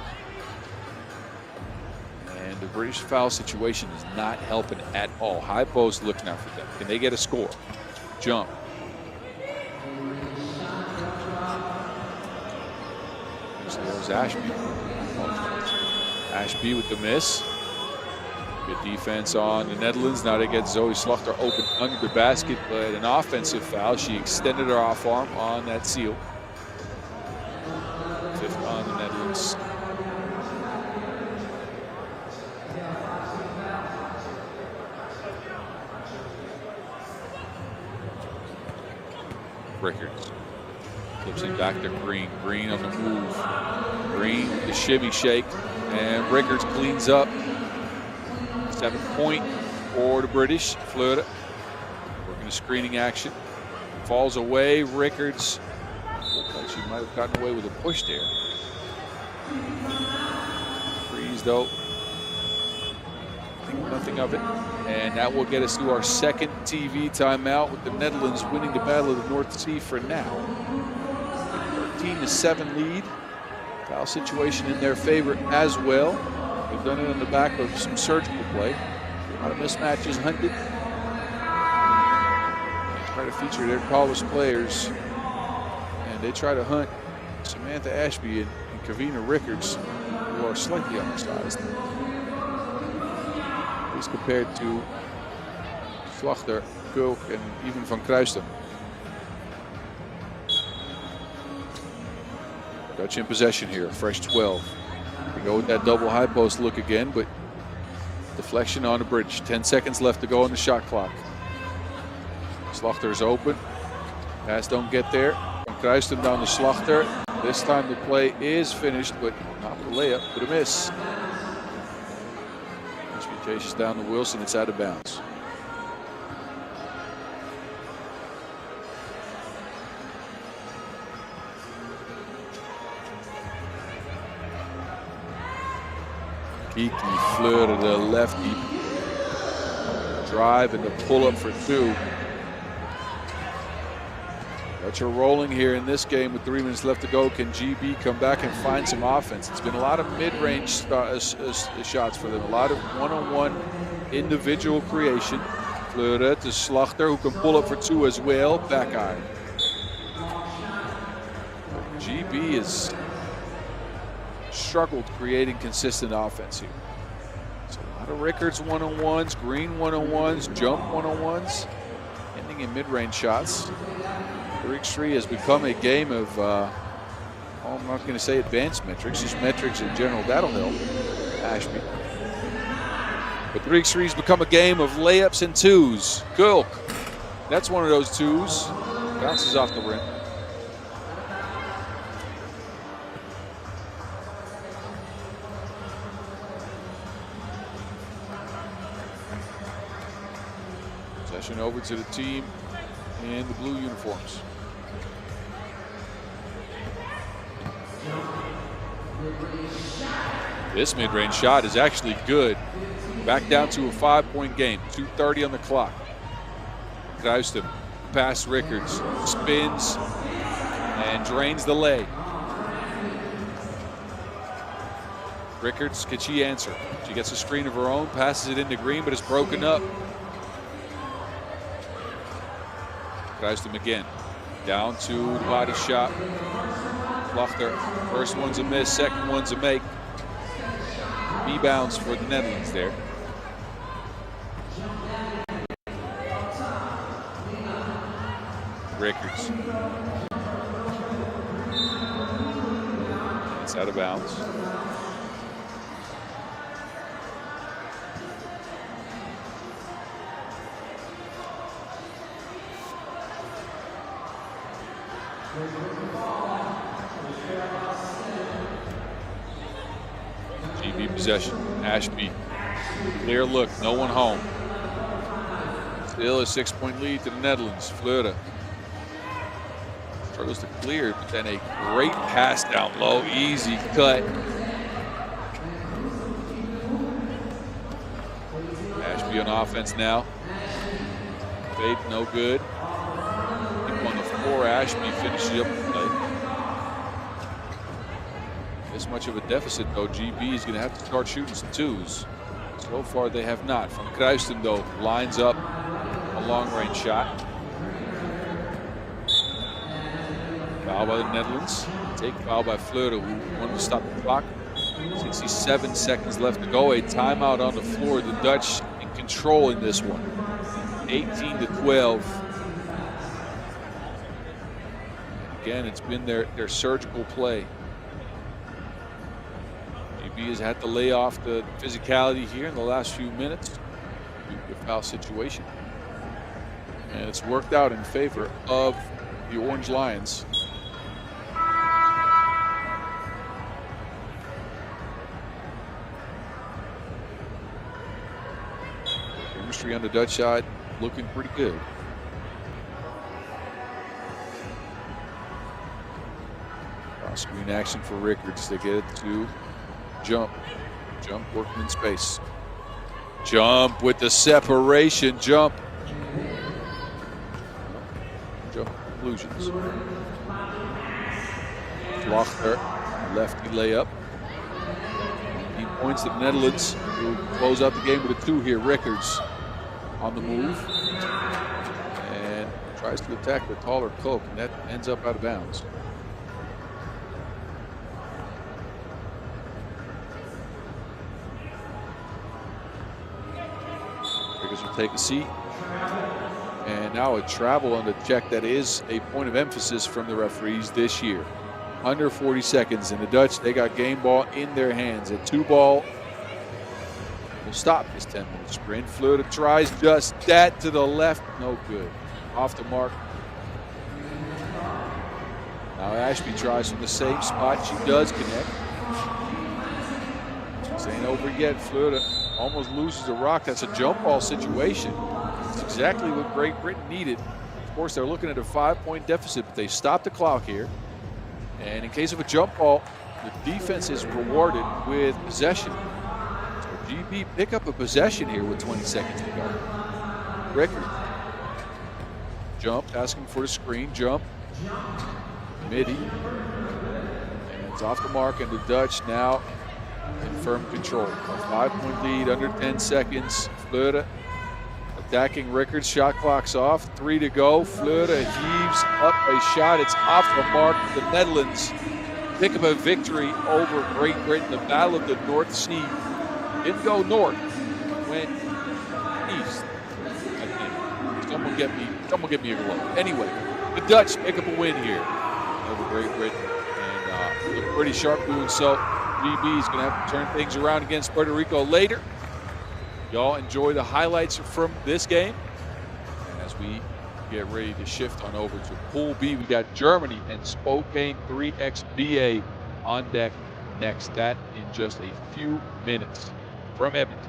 And the British foul situation is not helping at all. High post looking out for them. Can they get a score? Jump. There's Ashby. Ashby with the miss. Good defense on the Netherlands. Now they get Zoe Slachter open under the basket, but an offensive foul. She extended her off arm on that seal. 5th on the Netherlands. Rickards flips it back to Green. Green on the move. Green with the shimmy shake, and Rickards cleans up. 7-point for the British. Fleur working the screening action. Falls away. Rickards. Looked like she might have gotten away with a push there. Freeze though. Think nothing of it. And that will get us to our second TV timeout, with the Netherlands winning the Battle of the North Sea for now. 13-7 lead. Foul situation in their favor as well. They've done it on the back of some surgical play. A lot of mismatches hunted. They try to feature their tallest players, and they try to hunt Samantha Ashby and Kavina Rickards, who are slightly undersized, at least compared to Slachter, Kulk, and even Van Kruijstum. Dutch in possession here, fresh 12. We go with that double high post look again, but deflection on the bridge. 10 seconds left to go on the shot clock. Slachter's open. Pass don't get there. Van Kruisten down to Slachter. This time the play is finished, but not the layup, but a miss. Ashby chases down to Wilson. It's out of bounds. Kiki Fleur to the lefty. Drive and the pull up for 2. Dutch are rolling here in this game with 3 minutes left to go. Can GB come back and find some offense? It's been a lot of mid-range shots for them. A lot of one-on-one individual creation. Fleur to Slachter, who can pull up for 2 as well. Back iron. GB is struggled creating consistent offense here. So a lot of Rickards one-on-ones, Green one-on-ones, jump one-on-ones, ending in mid-range shots. 3x3 has become a game of, I'm not going to say advanced metrics, just metrics in general. That'll help Ashby. But 3x3 has become a game of layups and 2s. Gulk, that's one of those 2s. Bounces off the rim. Possession over to the team in the blue uniforms. This mid-range shot is actually good. Back down to a 5-point game. 2:30 on the clock. Kruisten past Rickards, spins and drains the lay. Rickards, can she answer? She gets a screen of her own, passes it into Green, but it's broken up. Kruisten again, down to the body shot. Slachter, first one's a miss, second one's a make. Rebounds for the Netherlands there. Rickards. It's out of bounds. GB possession. Ashby. Clear look. No one home. Still a 6-point lead to the Netherlands. Fleur struggles to clear, but then a great pass down low. Easy cut. Ashby on offense now. Fade no good. Keep on the floor. Ashby finishes up the play. This much of a deficit, though, GB is going to have to start shooting some 2s. So far, they have not. From Kruisten, though, lines up a long-range shot. Foul by the Netherlands. Take foul by Fleur, who wanted to stop the clock. 67 seconds left to go. A timeout on the floor. The Dutch in control in this one. 18-12. Again, it's been their surgical play. GB has had to lay off the physicality here in the last few minutes due to the foul situation. And it's worked out in favor of the Orange Lions. Chemistry on the Dutch side looking pretty good. Screen action for Rickards. They get it to Jump working in space. Jump with the separation. Jump conclusions. Slachter, lefty layup. He points to the Netherlands, who close out the game with a 2 here. Rickards on the move and tries to attack the taller Koch, and that ends up out of bounds. Rickards will take a seat. And now a travel on the check that is a point of emphasis from the referees this year. under 40 seconds. And the Dutch, they got game ball in their hands. A 2-ball will stop this 10-minute sprint. Fleur tries just that to the left. No good. Off the mark. Now Ashby tries from the same spot. She does connect. This ain't over yet. Fleur almost loses the rock. That's a jump ball situation. It's exactly what Great Britain needed. Of course, they're looking at a 5-point deficit, but they stopped the clock here. And in case of a jump ball, the defense is rewarded with possession. So GB pick up a possession here with 20 seconds to go. Rickard. Jump, asking for the screen. Jump. Midi. And it's off the mark, and the Dutch now in firm control. A 5-point lead, under 10 seconds. Fleur attacking Rickard. Shot clock's off. 3 to go. Fleur heaves up a shot. It's off the mark. The Netherlands pick up a victory over Great Britain. The Battle of the North Sea didn't go north. It went east. Someone get me a glow. Anyway, the Dutch pick up a win here over Great Britain, and look pretty sharp doing so. GB is going to have to turn things around against Puerto Rico later. Y'all enjoy the highlights from this game. And as we get ready to shift on over to Pool B, we got Germany and Spokane 3xBA on deck next. That in just a few minutes from Edmonton.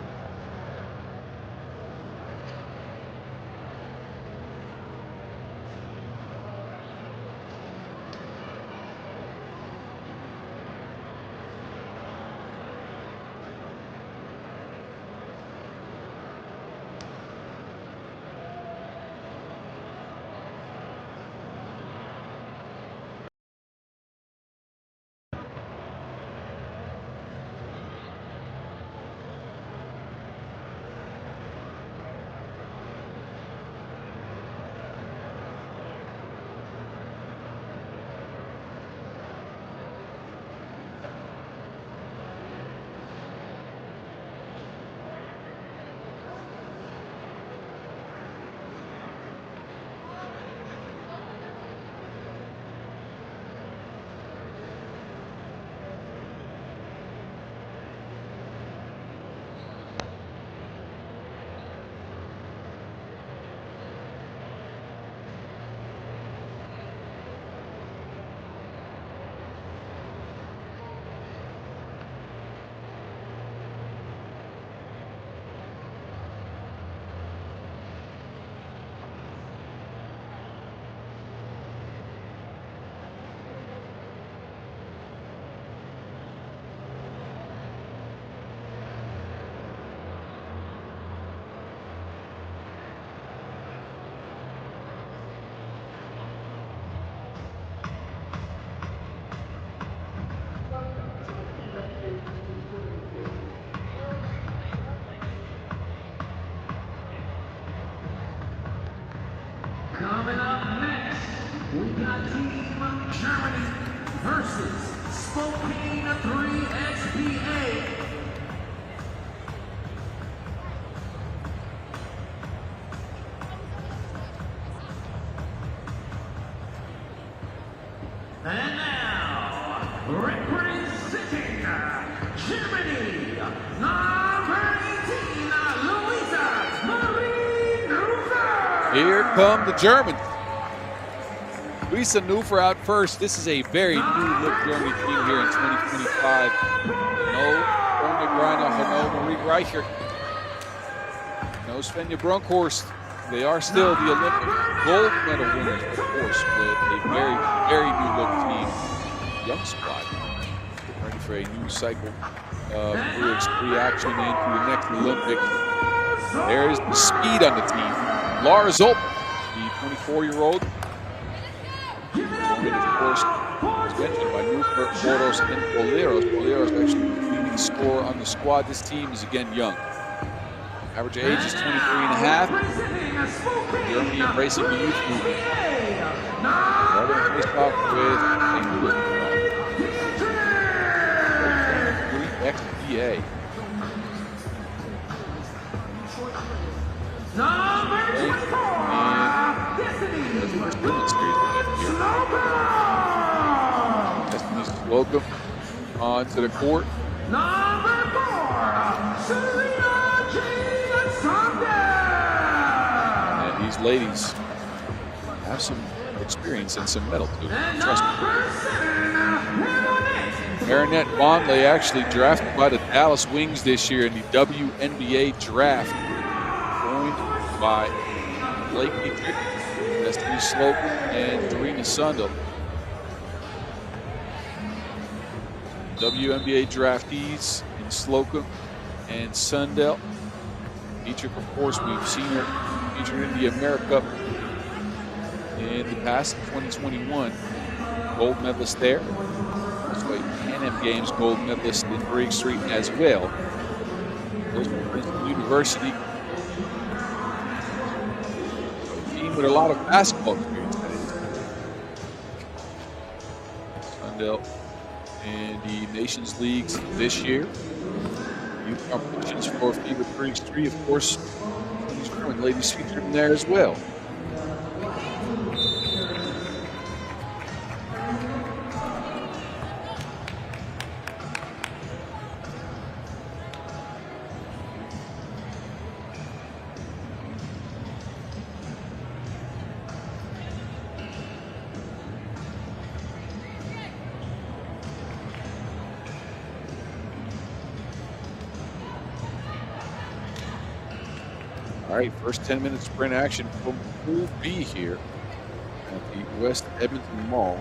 Coming up next, we got Team Germany versus Spokane 3xBA. And now, representing Germany, number 18, Louisa Marie. Here come the Germans. Lisa Neufer out first. This is a very new-look Germany team here in 2025. No Ronja Greiner, no Marie Reichert, no Svenja Brunkhorst. They are still the Olympic gold medal winners, of course, with a very, very new-look team. Young squad. Ready for a new cycle of reaction into the next Olympics. There's the speed on the team. Lara Zolp, the 24-year-old. Joined, of course, as mentioned by Neufer, Moros, and Boleros. Boleros actually the leading scorer on the squad. This team is, again, young. Average age is 23 and a half. Germany embracing the youth movement. They're going to face off with a new XBA. onto the court. Number 4, Serena Jean Saunders. And these ladies have some experience and some mettle to them. And Trust me. number 7, Marinette Bonley actually drafted by the Dallas Wings this year in the WNBA draft, joined by Blake Dietrich, Destiny Slocum, and Serena Sundell. WNBA draftees in Slocum and Sundell. Dietrich, of course, we've seen her featured in the America in the past, 2021. Gold medalist there. Also a Pan Am Games gold medalist in 3x3 as well. Goes from Princeton University. A team with a lot of basketball experience, that is. Sundell in the Nations Leagues this year. Youth competitions for FIBA 3x3, of course. These German ladies featured in there as well. All right, first 10-minute sprint action from Pool B here at the West Edmonton Mall.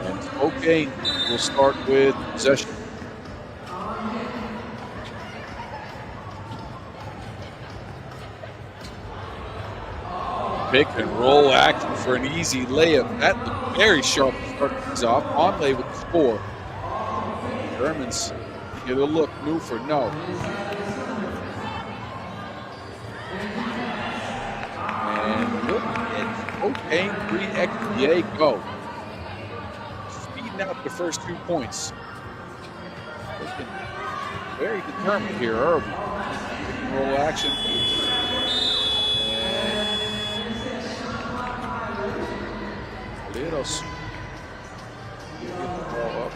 And Spokane will start with possession. Pick and roll action for an easy layup. That looked very sharp to start things off. Onley with the score. Germans get a look. Newford, no. And look at Spokane 3xBA go. Speeding out the first 2 points. Looking very determined here early. Pick and roll action. Get the ball up.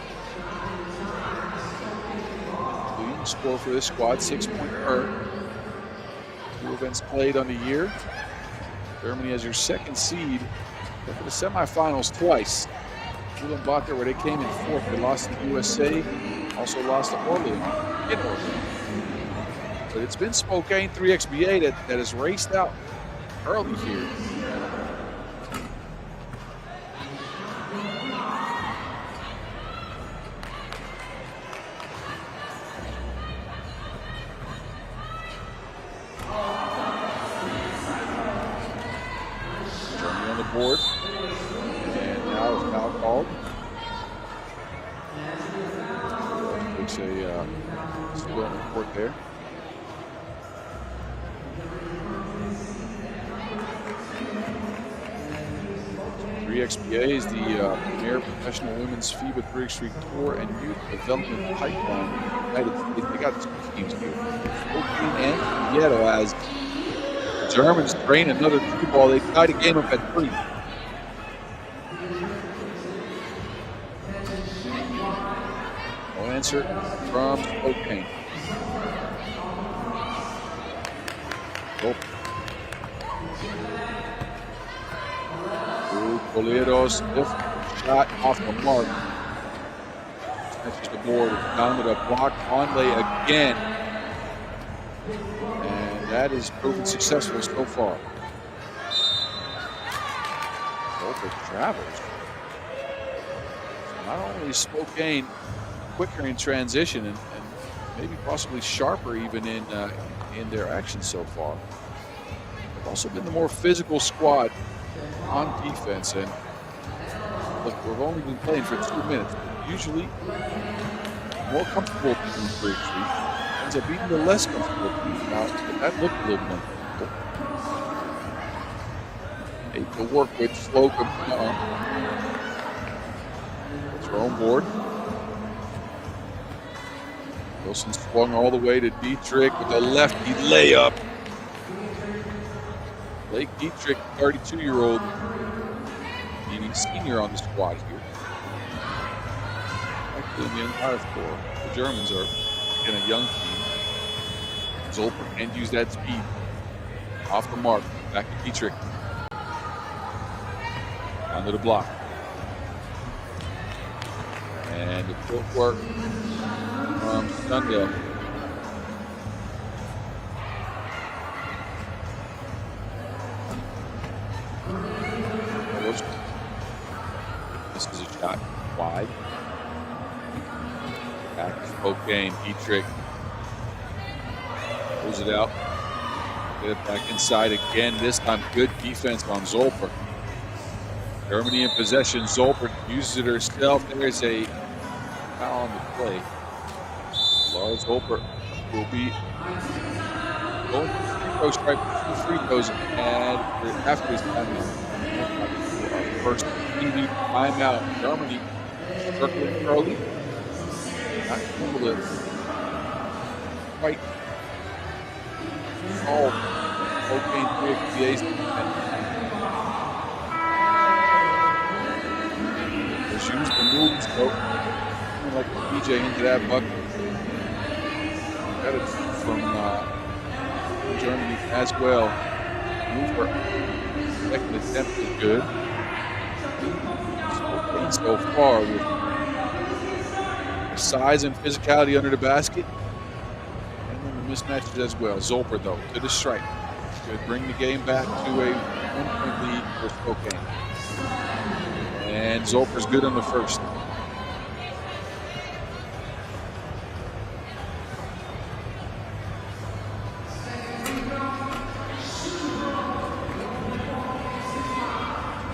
Leading score for this squad, 6-point earn. 2 events played on the year. Germany has your second seed. Got to the semifinals twice. Ulaanbaatar, where they came in 4th, they lost to USA. Also lost to Orleans in Orleans. But it's been Spokane 3xBA that has raced out early here. Board. And now it's foul called. Looks a still on the court there. Three XBA is the premier professional women's FIBA 3x3 tour and youth development pipeline. They got two teams here. Spokane and Puerto as the Germans drain another 2 ball. They tied the game up at 3. No answer from Spokane. Go. Boleros, shot off the mark. Snatches the board. Down with a block. Onley again. That is proven successful so far. Both travels. So not only is Spokane quicker in transition and maybe possibly sharper even in their action so far, they've also been the more physical squad on defense. And look, we've only been playing for 2 minutes. Usually more comfortable than 3-3. Ends up being the less comfortable team now, but that looked a little uncomfortable. Able to work with Slocum. Throw on board. Wilson swung all the way to Dietrich with a lefty layup. Blake Dietrich, 32-year-old, the senior on the squad here. Actually, in the entire floor, the Germans are in a young team. Zolper can't use that speed. Off the mark, back to Dietrich. Down to the block. And the footwork from Sundell. This is a shot wide. Back to Spokane. Dietrich pulls it out. Get it back inside again. This time, good defense on Zolper. Germany in possession. Zolper uses it herself. There's a foul on the play. Lars Zolper will be going for free throw strike for 2 free throws. And after his timeout, our first TV timeout. Germany circling early. Not able to quite solve Spokane 3x's defense. Use the moves, though. Like the DJ into that bucket. Got it from Germany as well. Mover. Second attempt is good. So far with size and physicality under the basket. And then the mismatches as well. Zolper, though, to the stripe. Could bring the game back to a 1-point lead for Spokane. And Zolper's good on the first.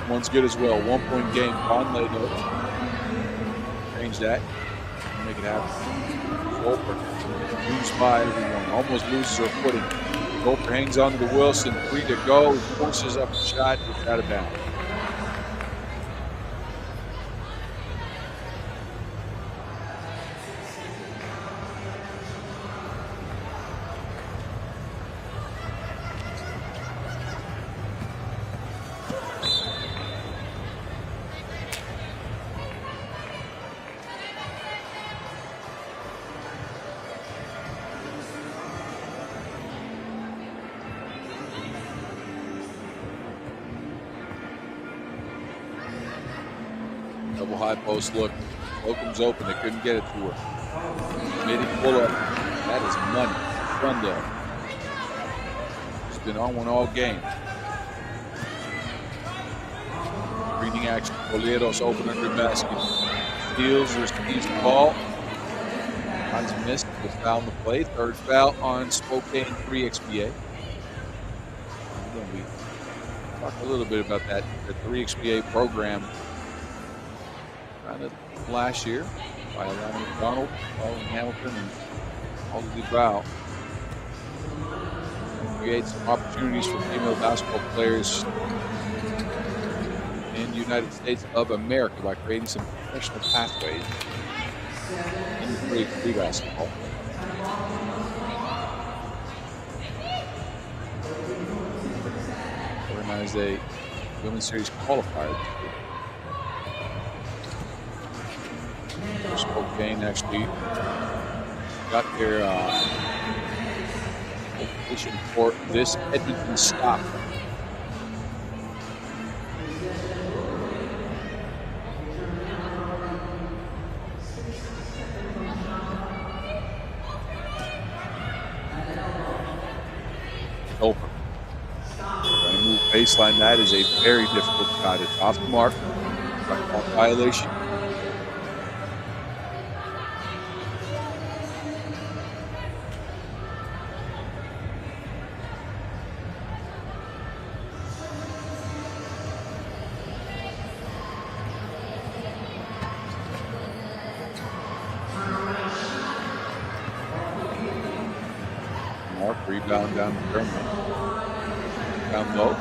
One's good as well. 1-point game. Conley knows. Change that. Make it happen. Zolper moves by everyone. Almost loses her footing. Zolper hangs on to the Wilson. 3 to go. Forces up a shot. It's out of bounds. Double high post look. Slocum's open. They couldn't get it to her. Midi pull up. That is money. Sundell. She's been on one all game. Screening action. Polieros open under basket. Steals, receives the ball. Has missed the foul on the play. Third foul on Spokane 3xBA. Again, we talked a little bit about that. The 3xBA program last year by Alana McDonald, Colin Hamilton, and Aldi Duval. Create some opportunities for female basketball players in the United States of America by creating some professional pathways in Grade 3 basketball. Organized a women's series qualifier. Spokane actually got their position for this Edmonton stop. Over. Trying to move baseline. That is a very difficult shot. It's off the mark. Violation. Rebound down to Germany. Down low.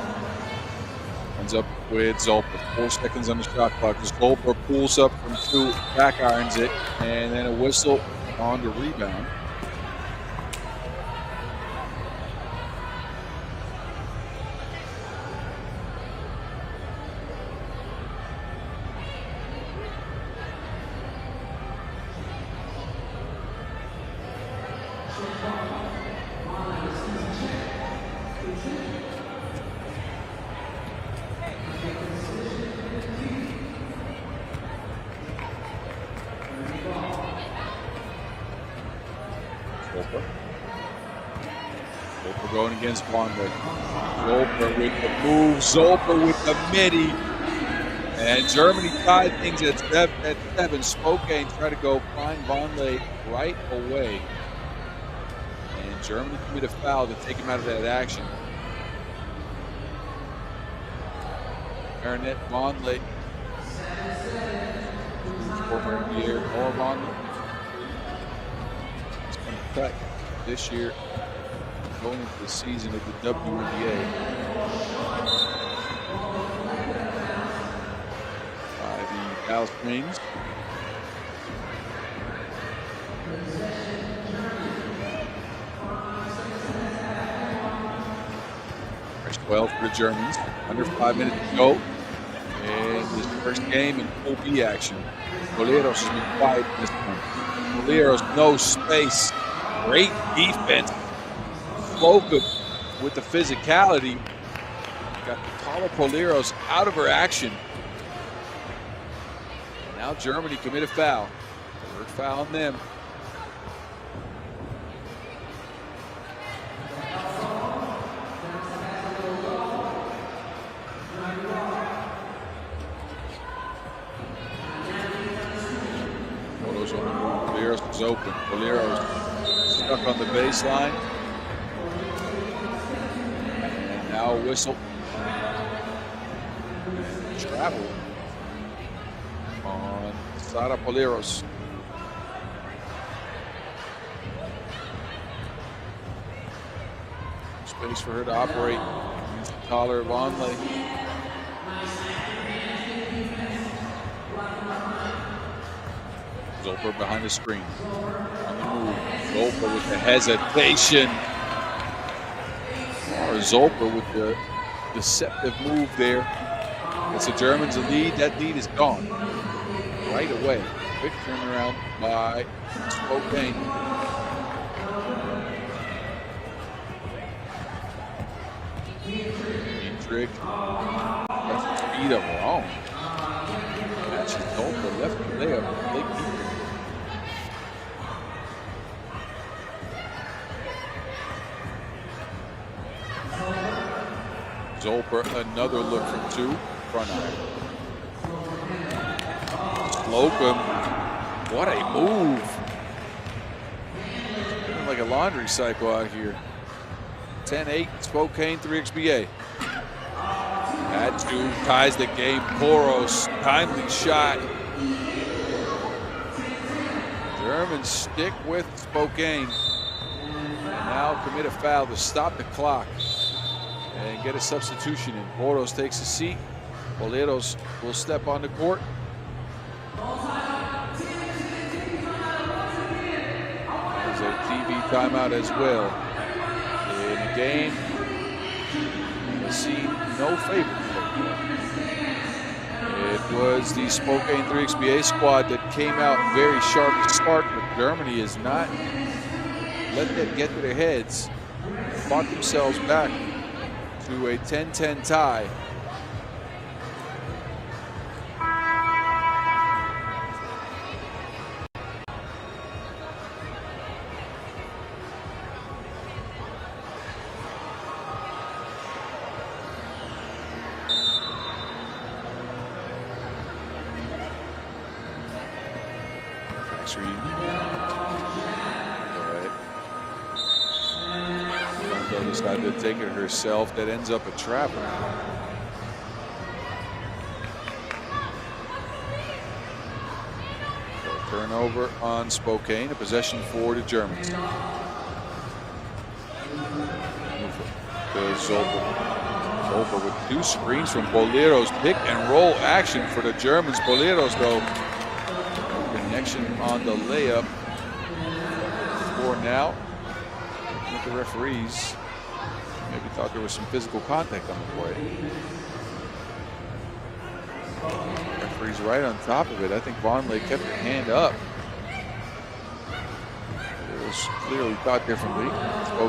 Ends up with Zolper. 4 seconds on the shot clock. Zolper pulls up from 2, back irons it, and then a whistle on the rebound. Zolper. Zolper going against Vonleh. Zolper with the move. Zolper with the midi. And Germany tied things at 7. Spokane tried to go find Vonleh right away. And Germany committed a foul to take him out of that action. Aaronette Vonleh. Former NBA Noah Vonleh. He's been cut this year going into the season of the WNBA. 5 Dallas Wings. There's 12 for the Germans. Under 5 minutes to go. And his first game in full B action. Boleros has been quiet this one. Boleros, no space. Great defense. Slocum with the physicality. Got Paula Boleros out of her action. And now Germany commit a foul. Third foul on them. Boleros was open. Boleros stuck on the baseline. And now a whistle. Travel on Sara Boleros. Space for her to operate. Taller Vonleh. Zolper behind the screen. On the move. Zolper with the hesitation. Or Zolper with the deceptive move there. It's the Germans' lead. That lead is gone right away. Quick turnaround by Spokane. Dietrich left his feet up wrong. Matches Zolper left the layup. Blake Dietrich. Zolper, another look from 2. Front iron. Slocum, what a move. Like a laundry cycle out here. 10-8, Spokane 3XBA. That 2 ties the game. Poros, timely shot. Germans stick with Spokane. And now commit a foul to stop the clock and get a substitution in. Poros takes a seat. Boleros will step on the court. There's a TV timeout as well. In the game, we see no favorite. It was the Spokane 3XBA squad that came out very sharp to start, but Germany has not let that get to their heads. Fought themselves back to a 10-10 tie. Decided to take it herself. That ends up a travel. So turnover on Spokane. A possession for the Germans. Zolper. Zolper with 2 screens from Boleros. Pick and roll action for the Germans. Boleros though. Connection on the layup. For now. With the referees. Maybe thought there was some physical contact on the play. Referee's right on top of it. I think Vonleh kept her hand up. It was clearly thought differently.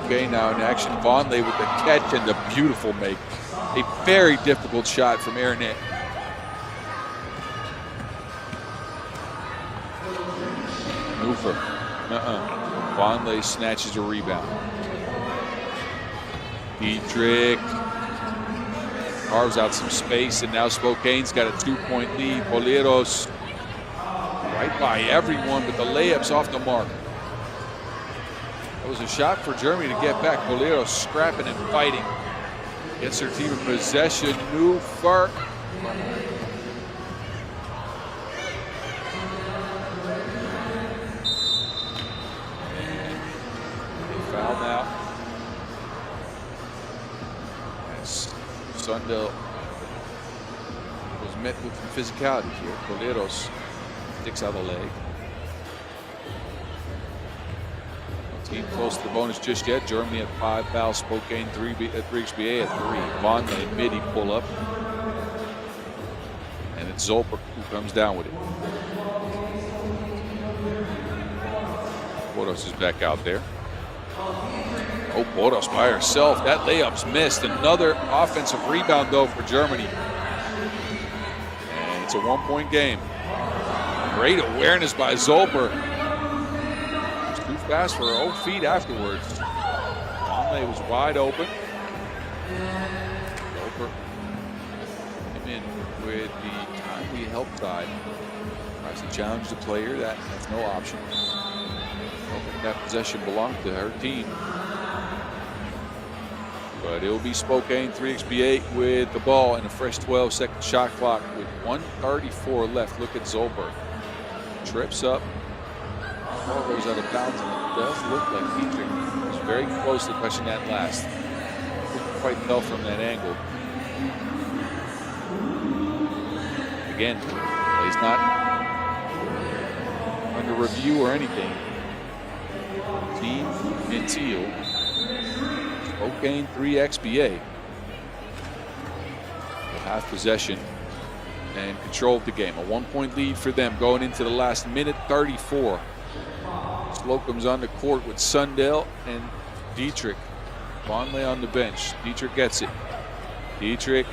Okay, now in action. Vonleh with the catch and the beautiful make. A very difficult shot from Aaronette. Move her. Vonleh snatches a rebound. Dietrich carves out some space, and now Spokane's got a 2-point lead. Boleros right by everyone, but the layup's off the mark. That was a shot for Germany to get back. Boleros scrapping and fighting. Gets her team in possession. Newfer. And they foul now. As Sundell was met with some physicality here. Boleros sticks out the leg. Team close to the bonus just yet. Germany at 5 fouls. Spokane 3XBA at 3. Vonleh midi pull up. And it's Zolper who comes down with it. Boros is back out there. Oh, Boros by herself. That layup's missed. Another offensive rebound though for Germany. And it's a 1-point game. Great awareness by Zolper. Fast for her own feet afterwards. Vonleh was wide open. Zolper came in with the timely help side. Tries to challenge the player. That's no option. That possession belonged to her team. But it will be Spokane 3XBA with the ball and a fresh 12-second shot clock with 1:34 left. Look at Zolper. Trips up. Ball goes out of bounds, and it does look like Dietrich was very close to touching that last. Couldn't quite tell from that angle. Again, he's not under review or anything. Team in teal. Spokane 3XBA will have possession and control of the game. A 1-point lead for them going into the last minute 34. Slocum's on the court with Sundell and Dietrich. Vonleh on the bench. Dietrich gets it. Dietrich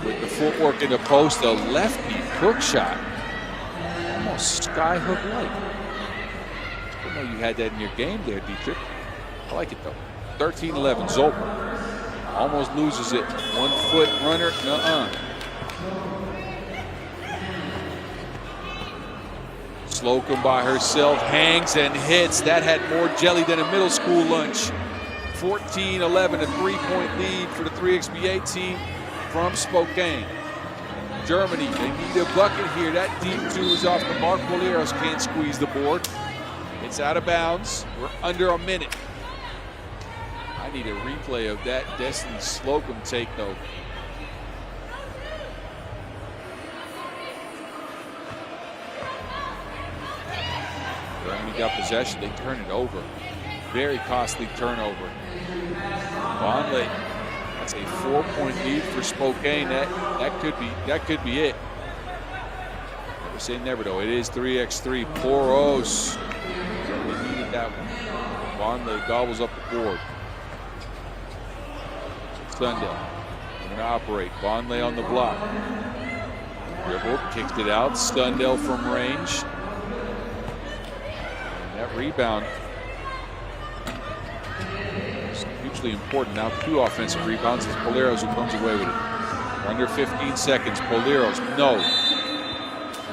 with the footwork in the post. A lefty hook shot. Almost sky hook like. Didn't know you had that in your game there, Dietrich. I like it though. 13-11. Zolper almost loses it. 1-foot runner. Nuh-uh. Slocum by herself hangs and hits. That had more jelly than a middle school lunch. 14-11, a 3-point lead for the 3XBA team from Spokane. Germany, they need a bucket here. That deep 2 is off the mark. Boleros can't squeeze the board. It's out of bounds. We're under a minute. I need a replay of that Destiny Slocum take though. Germany got possession, they turn it over. Very costly turnover. Vonleh, that's a 4-point lead for Spokane. That could be it. Never say never though. It is 3x3. Poros. They needed that one. Vonleh gobbles up the board. Sundell going to operate. Vonleh on the block. Dribble, kicked it out. Sundell from range. That rebound is hugely important. Now 2 offensive rebounds. It's Boleros who comes away with it. We're under 15 seconds. Boleros, no.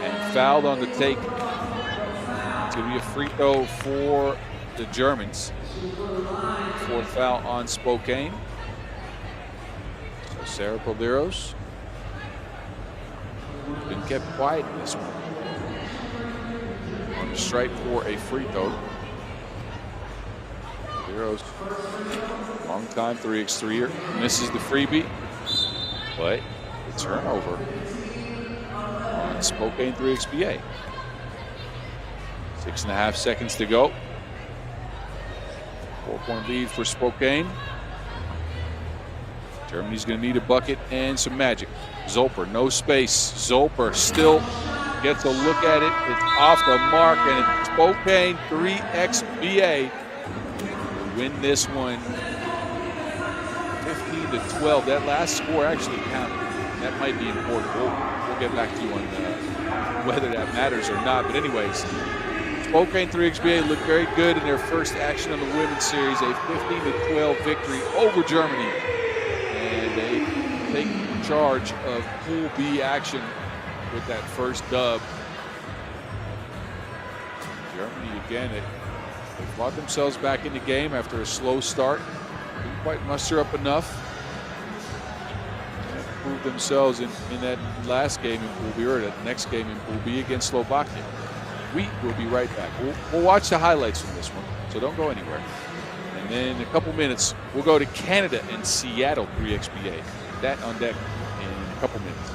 And fouled on the take. It's going to be a free throw for the Germans. 4th foul on Spokane. So Sarah Boleros been kept quiet in this one. On the stripe for a free throw. Boleros, long time 3x3er, misses the freebie, but the turnover on Spokane 3XBA. 6.5 seconds to go. 4-point lead for Spokane. Germany's going to need a bucket and some magic. Zolper, no space. Zolper still gets a look at it. It's off the mark, and it's Spokane 3XBA win this one 15-12. That last score actually counted. That might be important. We'll get back to you on whether that matters or not. But anyways, Spokane 3XBA looked very good in their first action on the women's series, a 15-12 victory over Germany. And they take charge of Pool B action with that first dub. Germany again, they brought themselves back in the game after a slow start. Didn't quite muster up enough. And proved themselves in that last game in Pool B, or that next game in Pool B against Slovakia. We will be right back. We'll watch the highlights from this one, so don't go anywhere. And then in a couple minutes, we'll go to Canada and Seattle 3XBA. That on deck in a couple minutes.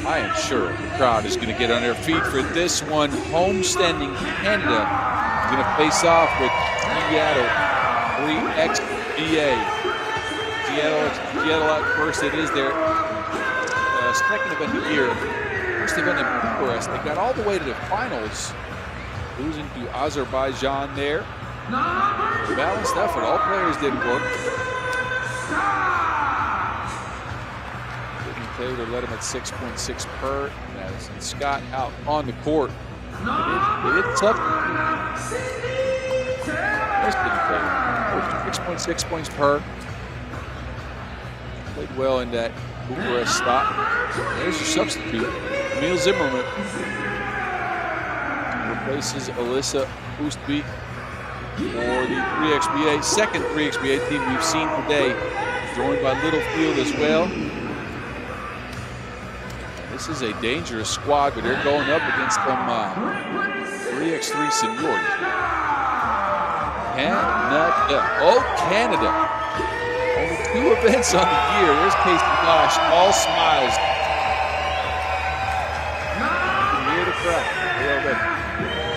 I am sure the crowd is going to get on their feet for this one. Homestanding Canada is going to face off with Seattle 3XBA. Seattle out first. It is their second event of the year. First event in Bucharest. They got all the way to the finals, losing to Azerbaijan there. Balanced effort. All players didn't work. Taylor led him at 6.6 per. Madison Scott out on the court. They did tough. 6.6 points per. Played well in that Bucharest stop. There's your substitute, Emil Zimmerman. Replaces Alyssa Oostbeek for the 3XBA. Second 3XBA team we've seen today. Joined by Littlefield as well. This is a dangerous squad, but they're going up against them 3x3 seniors. Canada. Oh, Canada. Only 2 events on the year. There's Casey Bosch, all smiles. You can hear the crowd.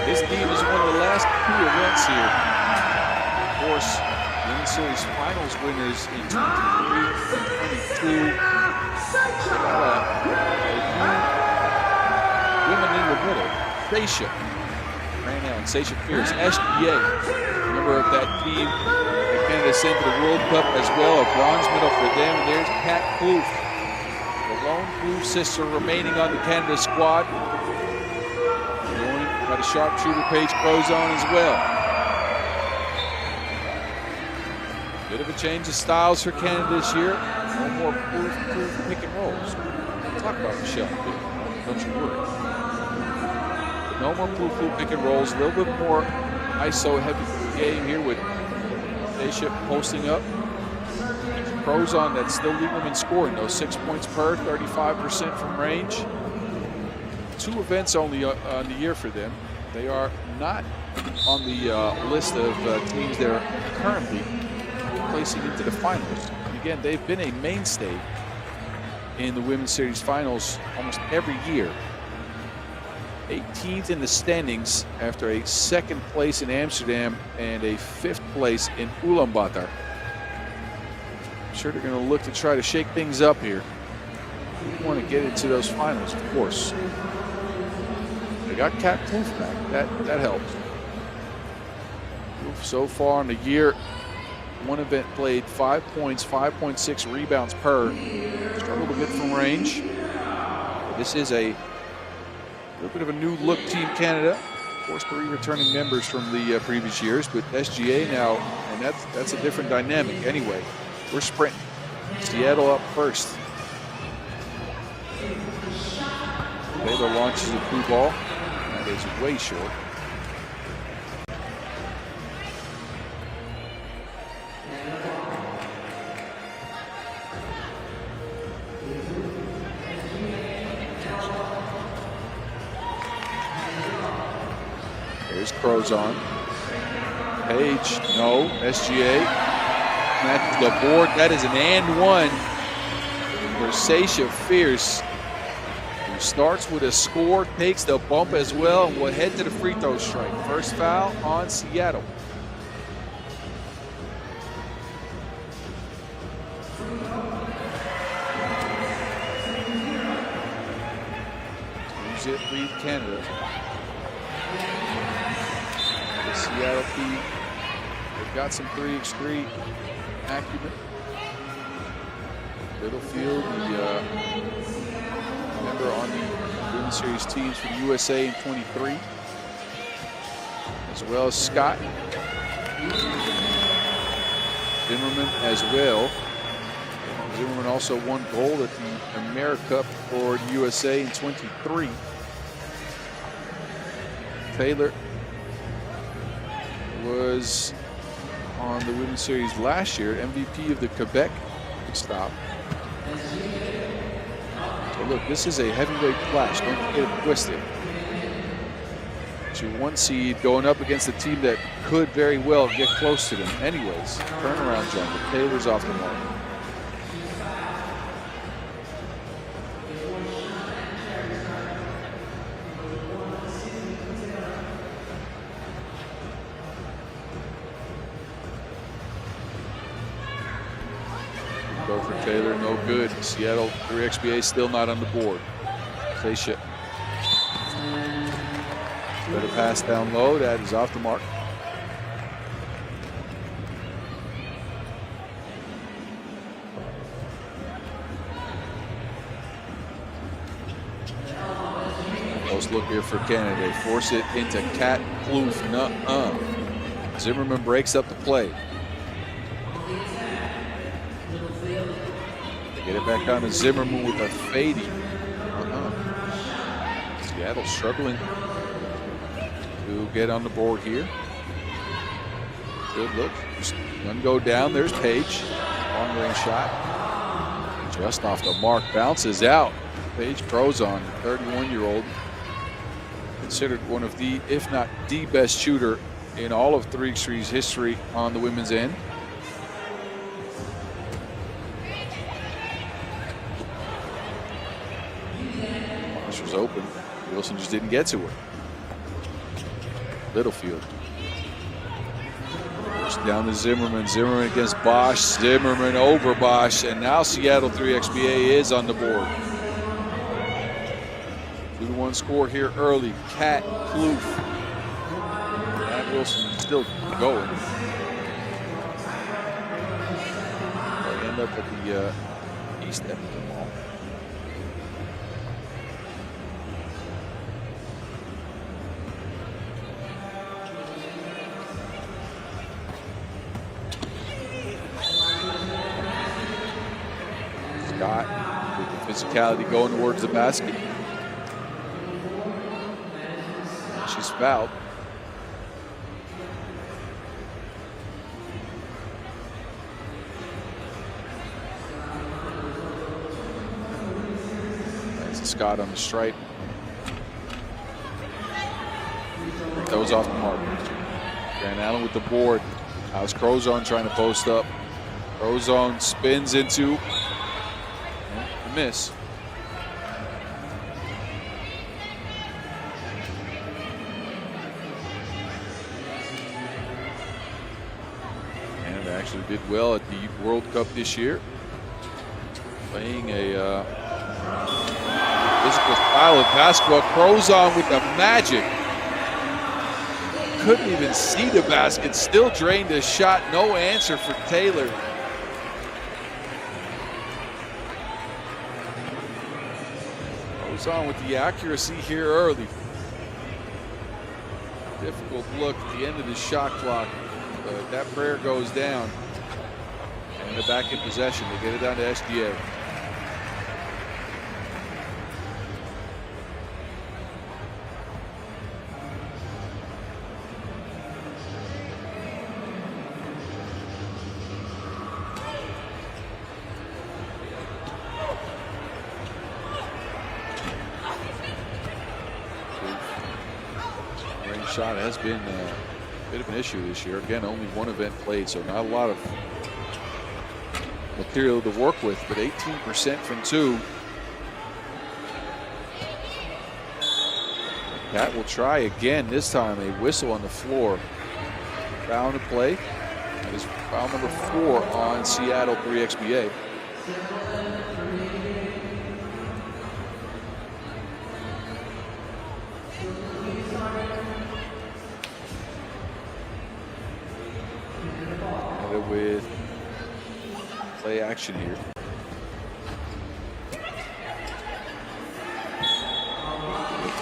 This team is one of the last 2 events here. Of course, Women's Series Finals winners in 23 and 22. Women in the middle, Sasha ran out, and Sasha Pierce, SBA, member of that team that Canada sent to the World Cup as well, a bronze medal for them. And there's Kat Kloof, the lone Kloof sister remaining on the Canada squad, joined by the sharpshooter Paige Crozon as well. Bit of a change of styles for Canada this year. No more Kloof pick and rolls. Talk about Michelle, don't you worry. But no more Kloof pick and rolls. A little bit more ISO heavy game here with Sasha posting up. Crozon that's still leading them in scoring, though. 6 points per, 35% from range. 2 events only on the year for them. They are not on the list of teams that are currently placing into the finals. And again, they've been a mainstay in the Women's Series Finals almost every year. 18th in the standings after a 2nd place in Amsterdam and a 5th place in Ulaanbaatar. I'm sure they're going to look to try to shake things up here. We want to get into those finals, of course. They got Cat Kloof back. That helps. Kloof so far in the year, one event played, 5 points, 5.6 rebounds per. Struggled a bit from range. This is a little bit of a new look Team Canada. Of course, 3 returning members from the previous years, but SGA now, and that's a different dynamic. Anyway, we're sprinting. Seattle up first. Taylor launches a blue ball. That is way short. There's Crozon. Page, no. SGA matches the board. That is an and one for Sasha Fierce, who starts with a score, takes the bump as well, and will head to the free throw strike. First foul on Seattle. Zip lead Canada. The Seattle team, they've got some 3x3 acumen. Littlefield, the member on the Women's Series teams for the USA in 23, as well as Scott. Zimmerman as well. Zimmerman also won gold at the AmeriCup for the USA in 23. Taylor was on the Women's Series last year, MVP of the Quebec stop. So look, this is a heavyweight clash. Don't get it twisted. It's your 1 seed going up against a team that could very well get close to them. Anyways, turnaround jumper. Taylor's off the mark. For Taylor, no good. Seattle 3xBA still not on the board. Sasha. Better pass down low. That is off the mark. Close look here for Canada. They force it into Cat Kloof. Nuh-uh. Zimmerman breaks up the play. Get it back on to Zimmerman with a fading. Seattle struggling to get on the board here. Good look. None go down. There's Page. Long range shot. Just off the mark. Bounces out. Page Crozon, 31-year-old. Considered one of the, if not the best shooter in all of 3x3's history on the women's end. Was open. Wilson just didn't get to her. Littlefield. Down to Zimmerman. Zimmerman against Bosch. Zimmerman over Bosch. And now Seattle 3xBA is on the board. 2-1 score here early. Cat Kloof. Matt Wilson still going. They end up at the East Edmonton Mall. Scott with the physicality going towards the basket. She's fouled. That's Scott on the stripe. Throws off the mark. Grant Allen with the board. How's Crozon trying to post up? Crozon spins into a miss. Canada actually did well at the World Cup this year. Playing a Physical style of basketball. Crozon with the magic. Couldn't even see the basket. Still drained the shot. No answer for Taylor. Crozon with the accuracy here early. Difficult look at the end of the shot clock. But that prayer goes down. And they're back in possession. They get it down to SGA. Shot has been a bit of an issue this year. Again, only one event played, so not a lot of material to work with, but 18% from 2. Cat will try again. This time a whistle on the floor. Foul to play. That is foul number 4 on Seattle 3XBA. With play action here.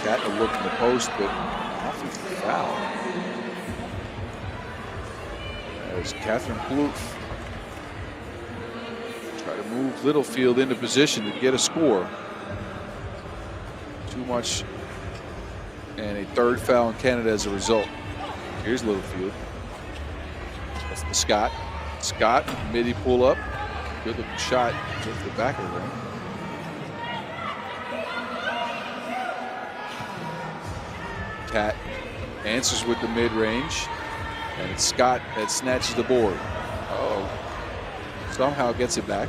Cat a look in the post, but offensive foul. As Catherine Plouffe try to move Littlefield into position to get a score. Too much, and a 3rd foul in Canada as a result. Here's Littlefield. That's the Scott. Scott, midi pull up. Good looking shot just the back of the ring. Cat answers with the mid range. And it's Scott that snatches the board. Uh-oh. Somehow gets it back.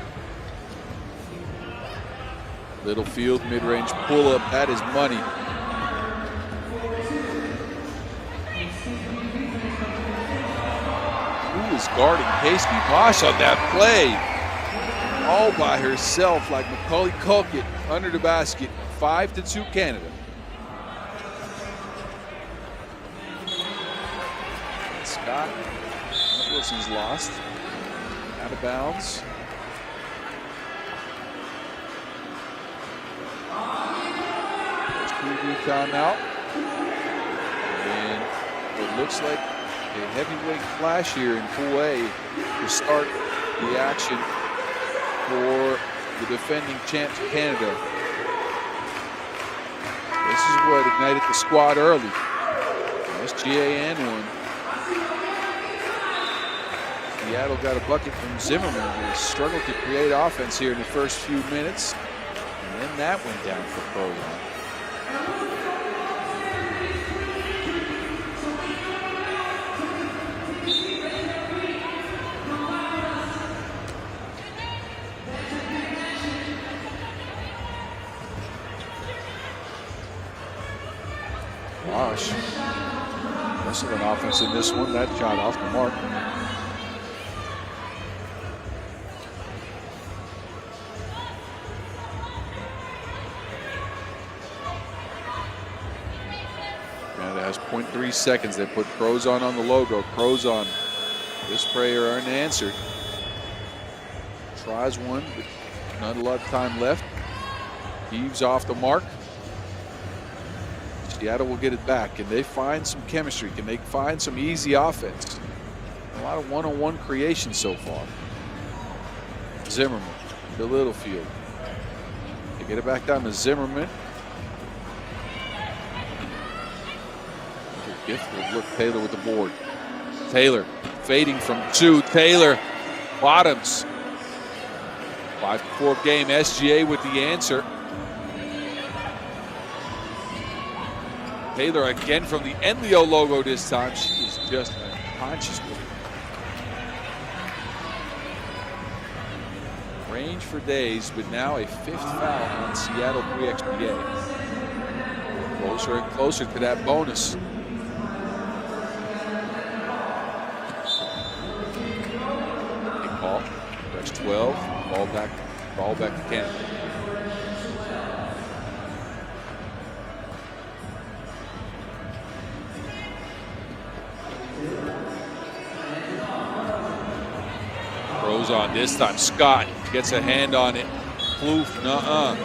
Littlefield mid range pull up. That is money. Guarding Casey Bosch on that play. All by herself like Macaulay Culkin under the basket. 5-2 Canada. Scott Wilson's lost. Out of bounds. First preview timeout. And it looks like a heavyweight clash here in Pool A to start the action for the defending champs Canada. This is what ignited the squad early. SGA and 1. Seattle got a bucket from Zimmerman, who struggled to create offense here in the first few minutes. And then that went down for Crozon. Bosch, most of an offense in this one. That shot off the mark. Canada has 0.3 seconds. They put Crozon on the logo. Crozon, this prayer unanswered. Tries one, but not a lot of time left. Heaves off the mark. Seattle will get it back. Can they find some chemistry? Can they find some easy offense? A lot of one-on-one creation so far. Zimmerman to Littlefield. They get it back down to Zimmerman. Difficult look. Taylor with the board. Taylor fading from 2. Taylor bottoms. 5-4 game. SGA with the answer. Taylor again from the Enlio logo this time. She is just unconscious with it. Range for days, but now a 5th foul on Seattle 3XBA. Closer and closer to that bonus. Big ball. That's 12. Ball back to Canada. on this time. Scott gets a hand on it. Kloof, nuh-uh.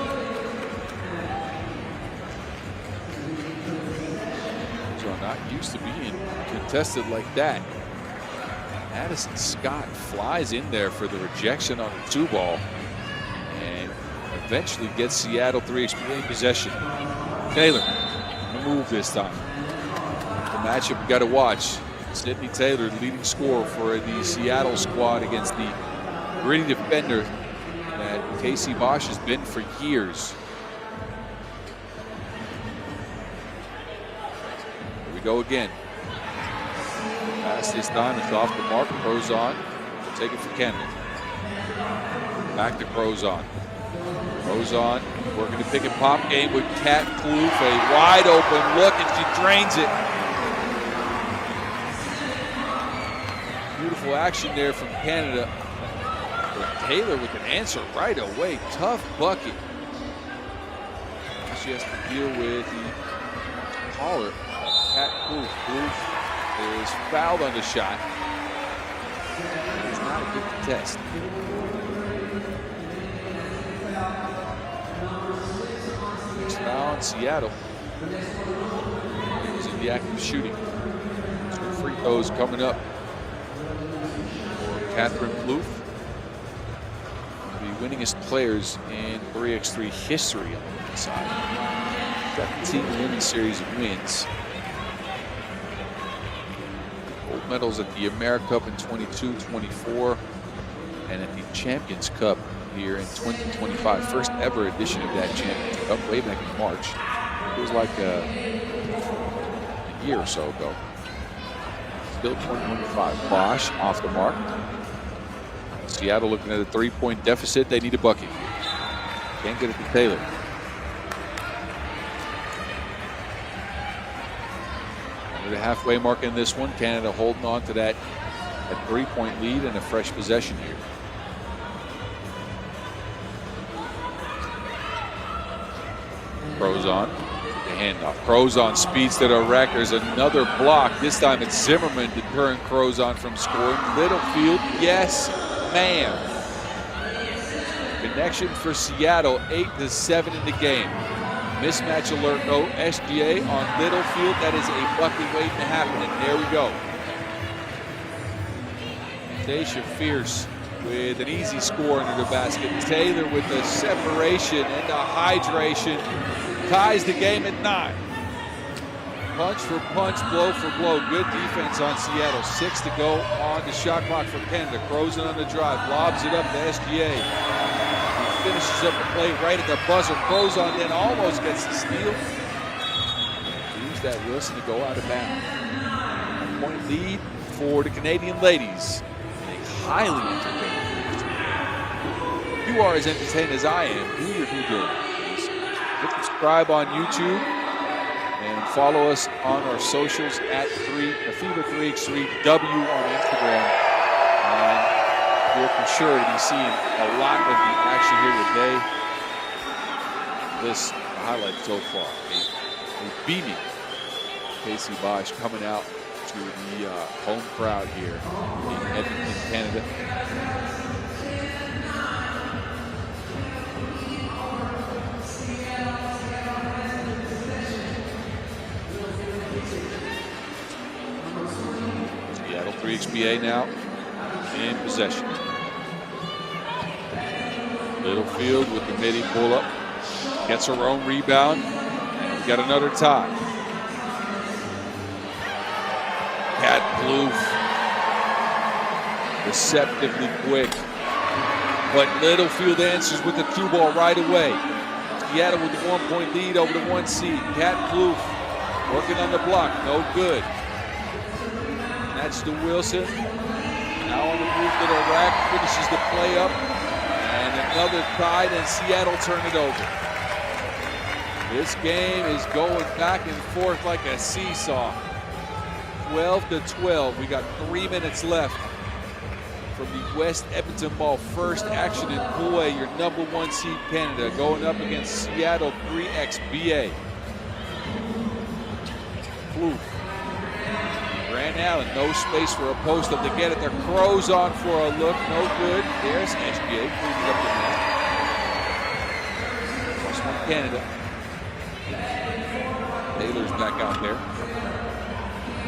So not used to being contested like that. Addison Scott flies in there for the rejection on the 2-ball and eventually gets Seattle 3xPA possession. Taylor, move this time. The matchup you got to watch. Sydney Taylor, leading scorer for the Seattle squad against the gritty defender that Casey Bosch has been for years. Here we go again. Pass this time, it's off the mark. Crozon will take it for Canada. Back to Crozon. Crozon working the pick and pop game with Kat Kloof. A wide open look and she drains it. Beautiful action there from Canada. But Taylor with an answer right away. Tough bucket. She has to deal with the caller, Kat Kloof. Kloof is fouled on the shot. It's not a good contest. Next foul on Seattle. It was in the act of shooting. Two free throws coming up for Catherine Kloof. One of the winningest players in 3x3 history on the women's side. 17 women's series of wins. Gold medals at the AmeriCup in 22-24 and at the Champions Cup here in 2025. First ever edition of that Champions Cup way back in March. It was like a year or so ago. Still 2025. Bosch off the mark. Seattle looking at a 3-point deficit. They need a bucket. Can't get it to Taylor. Under the halfway mark in this one. Canada holding on to that 3-point lead and a fresh possession here. Crozon, the handoff. Crozon speeds to the rack. There's another block. This time it's Zimmerman deterring Crozon from scoring. Littlefield, yes, ma'am. Connection for Seattle, 8-7 in the game. Mismatch alert, no SGA on Littlefield. That is a bucket waiting to happen, and there we go. Dacia Fierce with an easy score under the basket. Taylor with the separation and the hydration ties the game at 9. Punch for punch, blow for blow. Good defense on Seattle. 6 to go on the shot clock for Canada. Crozon on the drive, lobs it up to SGA. He finishes up the play right at the buzzer. Crozon then almost gets the steal. Use that Wilson to go out of bounds. Point lead for the Canadian ladies. Highly entertaining. If you are as entertained as I am, do your due diligence. Hit subscribe on YouTube and follow us on our socials at FIBA 3x3W on Instagram. And you're for sure to be seeing a lot of the action here today. This highlight so far. A beaming Casey Bosch coming out to the home crowd here in Edmonton, Canada. Seattle 3xPA now in possession. Littlefield with the midi pull up. Gets her own rebound. And we got another tie. Kat Kloof, deceptively quick, but Littlefield answers with the 2-ball right away. Seattle with the 1-point lead over the 1 seed. Kat Kloof working on the block, no good. That's to Wilson. Now on the move to the rack, finishes the play up, and another tie, and Seattle turn it over. This game is going back and forth like a seesaw. 12-12. We got 3 minutes left from the West Edmonton Ball. First action in Pool A, your number 1 seed Canada going up against Seattle 3xPA. Kloof. Grant Allen, no space for a post up to get it. Their Crozon for a look, no good. there. It's SGA cleans up the net. +1 Canada. Taylor's back out there.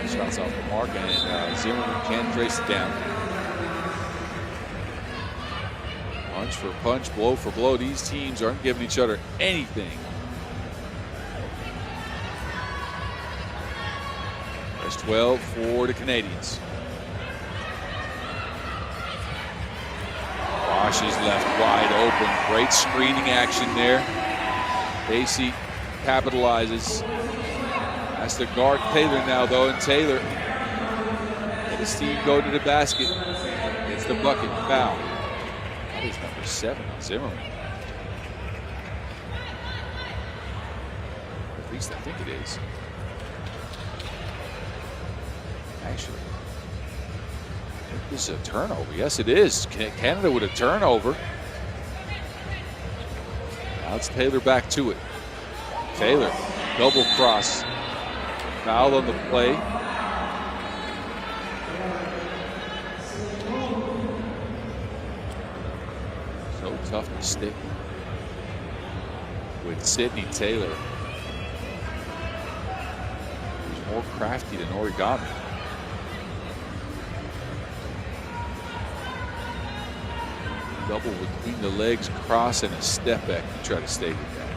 Shots off the mark, and Zimmerman can't trace it down. Punch for punch, blow for blow. These teams aren't giving each other anything. There's 12 for the Canadians. Bosch is left wide open. Great screening action there. Casey capitalizes. Has to guard Taylor now, though, and Taylor let his team go to the basket. It's the bucket foul. That is number 7, Zimmerman. At least I think it is. Actually, I think this is a turnover. Yes, it is. Canada with a turnover. Now it's Taylor back to it. Taylor, double cross. Foul on the play. So tough to stick with Sydney Taylor. He's more crafty than origami. Double between the legs, cross, and a step back to try to stay with that.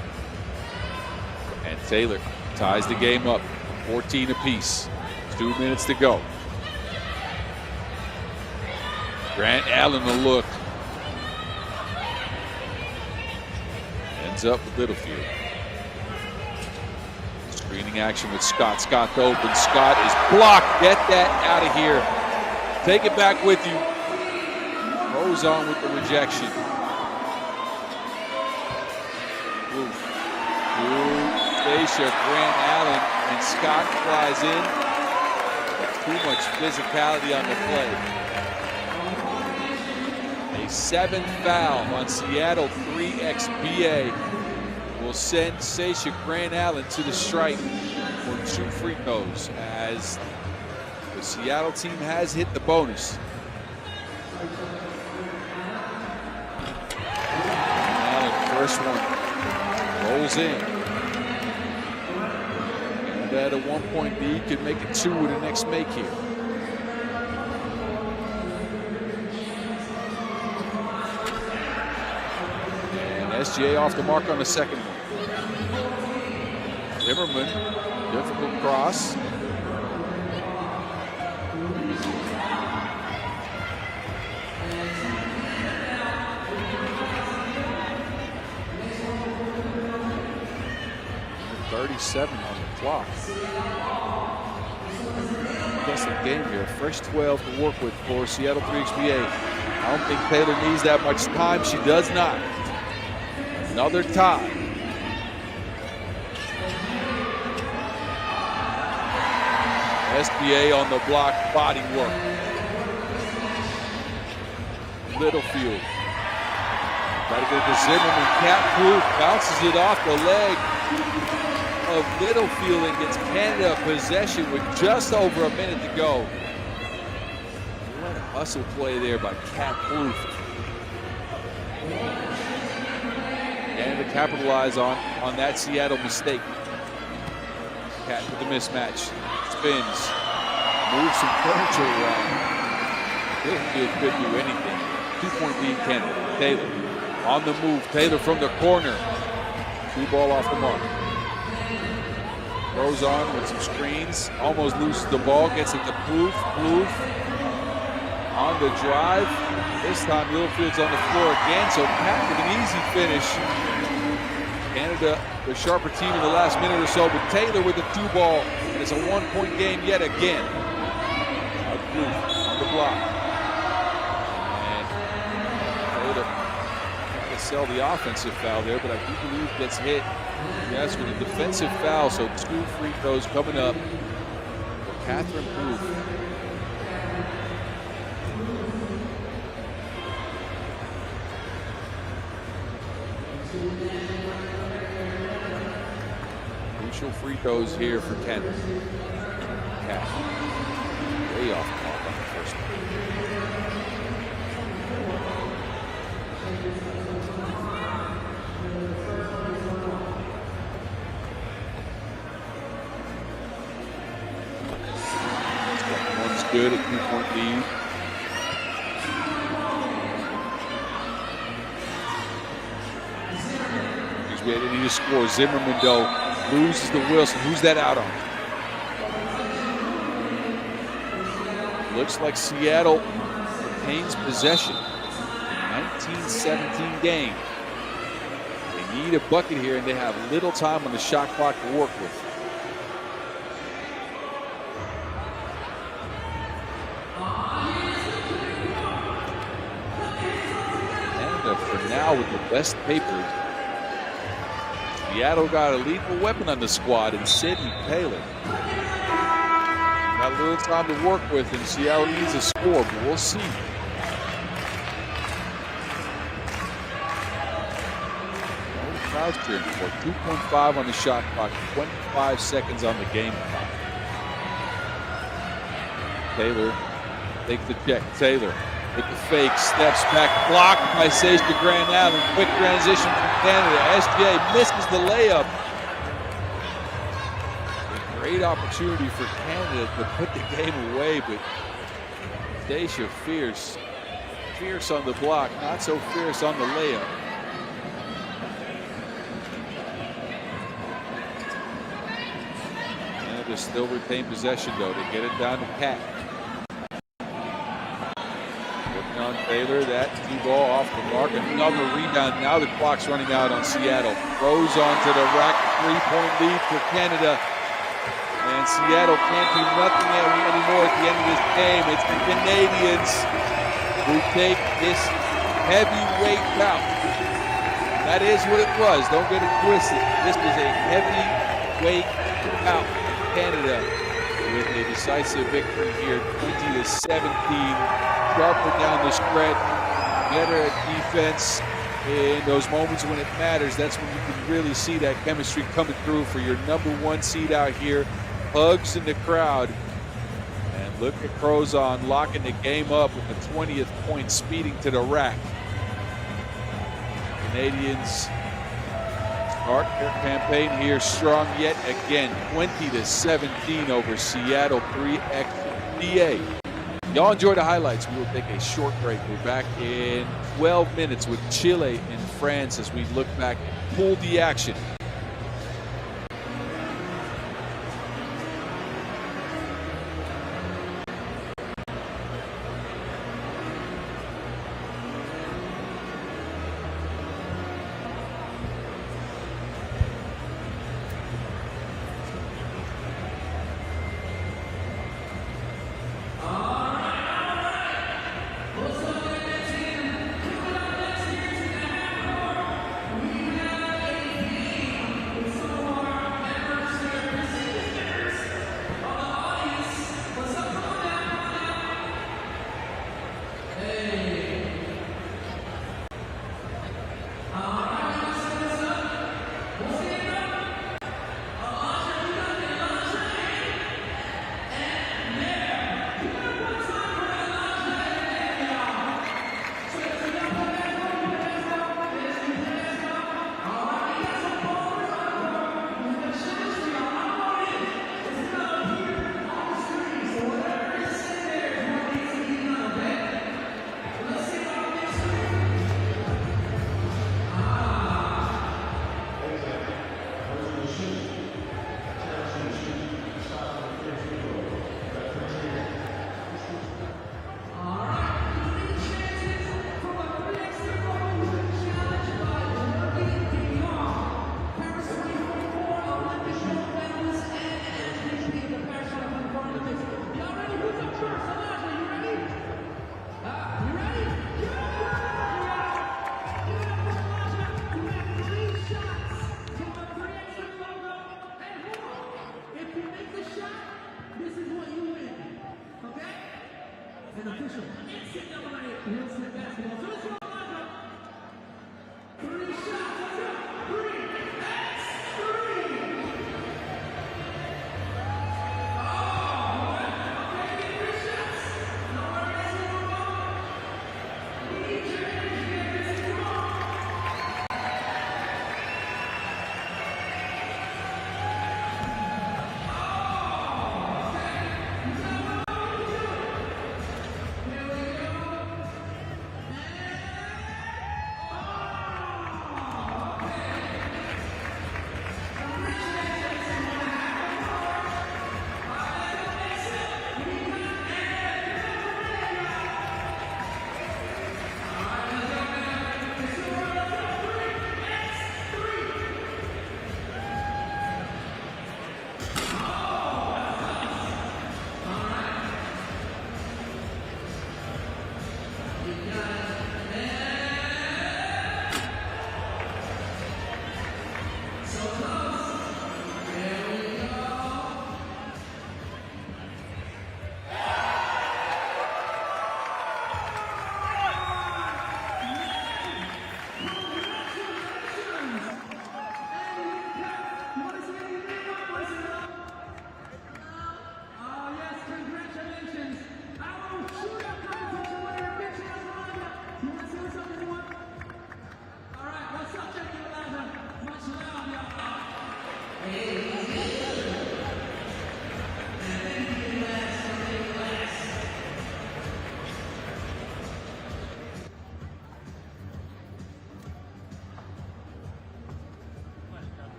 And Taylor ties the game up. 14 apiece. 2 minutes to go. Grant Allen the look. Ends up with Littlefield. Screening action with Scott. Scott open. Scott is blocked. Get that out of here. Take it back with you. Goes on with the rejection. Stacia, Grant Allen, and Scott flies in. Too much physicality on the play. A 7th foul on Seattle 3xBA will send Stacia Grant Allen to the stripe for 2 free throws as the Seattle team has hit the bonus. Allen, first one, rolls in. At a 1-point lead, could make it 2 with the next make here. And SGA off the mark on the second one. Zimmerman, difficult cross. .37 on the clock. That's the game here. Fresh 12 to work with for Seattle 3xBA. I don't think Taylor needs that much time. She does not. Another tie. SBA on the block, body work. Littlefield. Try to get to Zimmerman. Cat proof, bounces it off the leg of Littlefield and gets Canada possession with just over a minute to go. What a hustle play there by Cat Kloof. Canada capitalize on that Seattle mistake. Cat with the mismatch. Spins. Moves some furniture around. Littlefield could do anything. 2-point lead Canada. Taylor on the move. Taylor from the corner. 2 ball off the mark. Goes on with some screens, almost loses the ball, gets it to Kloof. Kloof on the drive. This time Littlefield's on the floor again, so Pat with an easy finish. Canada, the sharper team in the last minute or so, but Taylor with the 2 ball, and it's a 1-point game yet again. Kloof on the block. And Taylor trying to sell the offensive foul there, but I do believe gets hit. Yes, with a defensive foul, so 2 free throws coming up for Catherine Kloof. Crucial free throws here for Canada. Cat way off the mark on the first one. One's good, a 2-point lead. He's ready to score. Zimmerman, though, loses to Wilson. Who's that out on? Looks like Seattle retains possession. 19-17 game. They need a bucket here, and they have little time on the shot clock to work with. And for now, with the best papers, Seattle got a lethal weapon on the squad in Sidney Taylor. Got a little time to work with, and Seattle needs a score, but we'll see. Crowd's cheering for 2.5 on the shot clock, 25 seconds on the game clock. Taylor takes the check. Taylor with the fake, steps back, blocked by Sage de Grand Island. Quick transition from Canada. SJ misses the layup. A great opportunity for Canada to put the game away, but Dacia fierce on the block, not so fierce on the layup. Canada still retain possession, though, to get it down to Cat. Working on Taylor, that two ball off the mark, another rebound. Now the clock's running out on Seattle. Throws onto the rack, 3-point lead for Canada. And Seattle can't do nothing anymore at the end of this game. It's the Canadians who take this heavyweight bout. That is what it was. Don't get it twisted. This was a heavyweight bout. Canada with a decisive victory here, 20-17. Sharper down the stretch, better at defense. In those moments when it matters, that's when you can really see that chemistry coming through for your #1 seed out here. Hugs in the crowd. And look at Crozon locking the game up with the 20th point, speeding to the rack. Canadians start their campaign here strong yet again, 20-17 over Seattle 3x3. Y'all enjoy the highlights. We will take a short break. We're back in 12 minutes with Chile and France as we look back at Pool D action.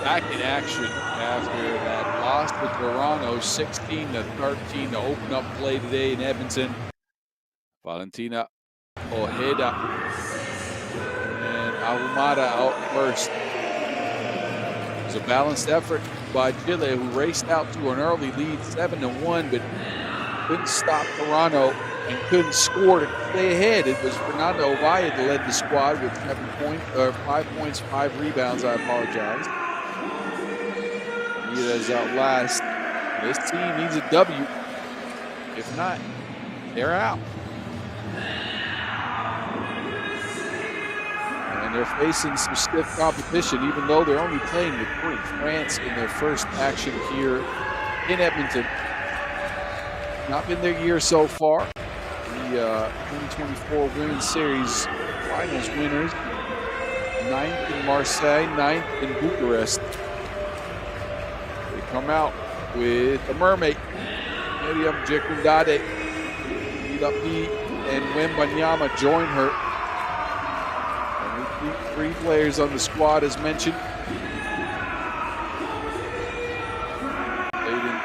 back in action after that loss to Toronto, 16-13 to open up play today in Edmonton. Valentina Ojeda and Ahumada out first. It was a balanced effort by Chile, who raced out to an early lead, 7-1, but couldn't stop Toronto and couldn't score to stay ahead. It was Fernando Ovalle that led the squad with 5 points, 5 rebounds. I apologize. Is out last. This team needs a W. If not, they're out. And they're facing some stiff competition, even though they're only playing with 3. France in their first action here in Edmonton. Not been their year so far. The 2024 Women's Series Finals winners. 9th in Marseille, 9th in Bucharest. They come out with a mermaid. Miriam Jekundade, Ilapi, and Wembanyama join her. And we keep 3 players on the squad as mentioned. Played in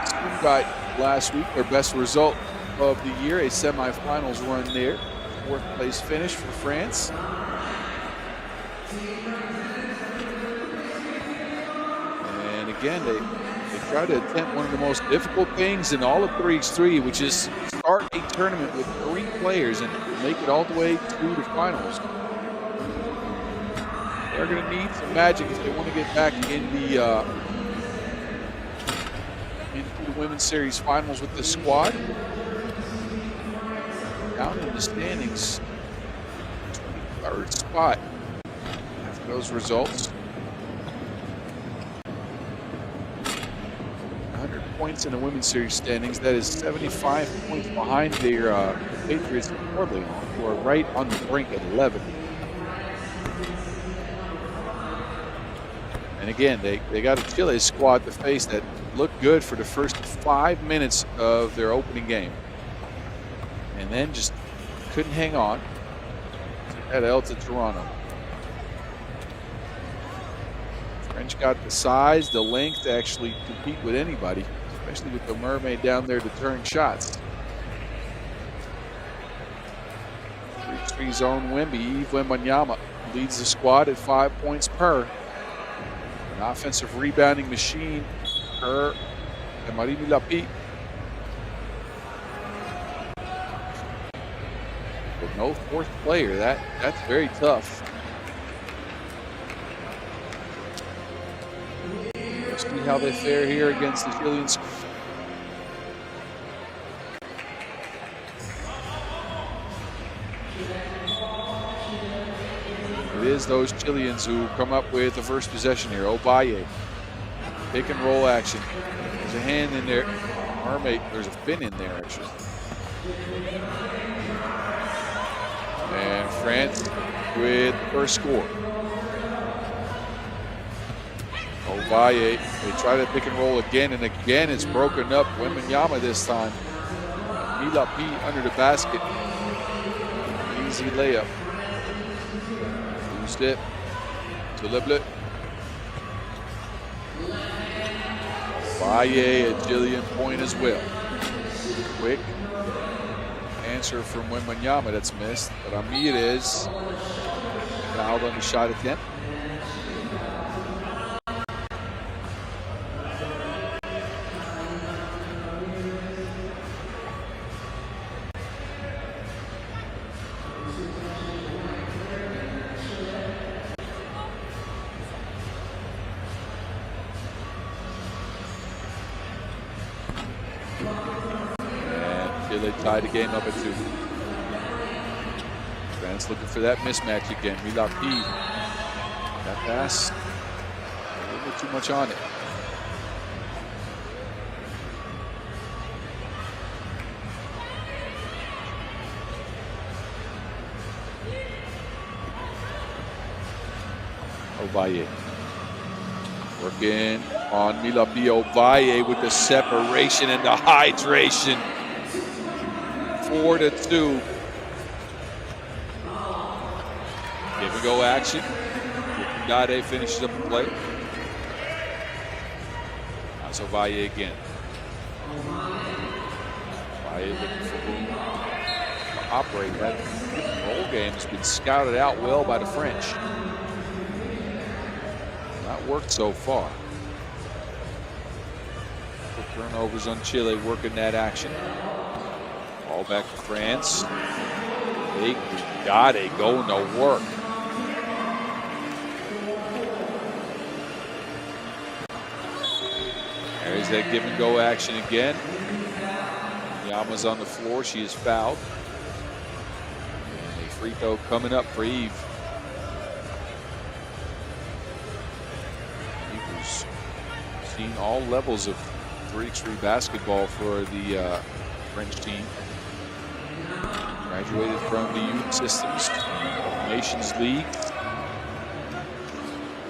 Spokane last week, their best result of the year, a semifinals run there. 4th place finish for France. And again, they try to attempt one of the most difficult things in all of 3x3, which is start a tournament with 3 players and make it all the way to the finals. They're going to need some magic if they want to get back in the into the Women's Series Finals with this squad. Down in the standings, 23rd spot after those results. 100 points in the Women's Series standings. That is 75 points behind their Patriots and Orleans, who are right on the brink at 11. And again, they got a Chile squad to face that looked good for the first 5 minutes of their opening game. And then just couldn't hang on. Took that L to Toronto. French got the size, the length to actually compete with anybody, especially with the mermaid down there deterring shots. 3-3 zone Wemby, Yves Wembanyama leads the squad at 5 points per. An offensive rebounding machine, her and Marini Lapi. With no 4th player, that's very tough. Let's see how they fare here against the Chileans. It is those Chileans who come up with the first possession here. Ovalle, pick and roll action. There's a hand in there. Mermaid, there's a fin in there actually. And France with the first score. Ovalle, they try to pick and roll again, and again it's broken up. Wembanyama this time. Milapi under the basket. Easy layup. Two-step to Leblet. Ovalle, a Chilean point as well. Quick answer from Wembanyama that's missed, but Ramirez fouled on the shot attempt. Chile tied the game up at 2. France looking for that mismatch again. Milapi. That pass, a little bit too much on it. Ovalle. Working on Milapi. Ovalle with the separation and the hydration. 4-2. Give and go action. Dade finishes up the play. That's Ovalle again. Ovalle looking for room to operate. That roll game has been scouted out well by the French. Not worked so far. Turnovers on Chile working that action. Ball back to France. They got it going to work. There's that give and go action again. Yama's on the floor. She is fouled. And a free throw coming up for Eve. Eve's seen all levels of 3x3 basketball for the French team. Graduated from the youth systems, Nations League.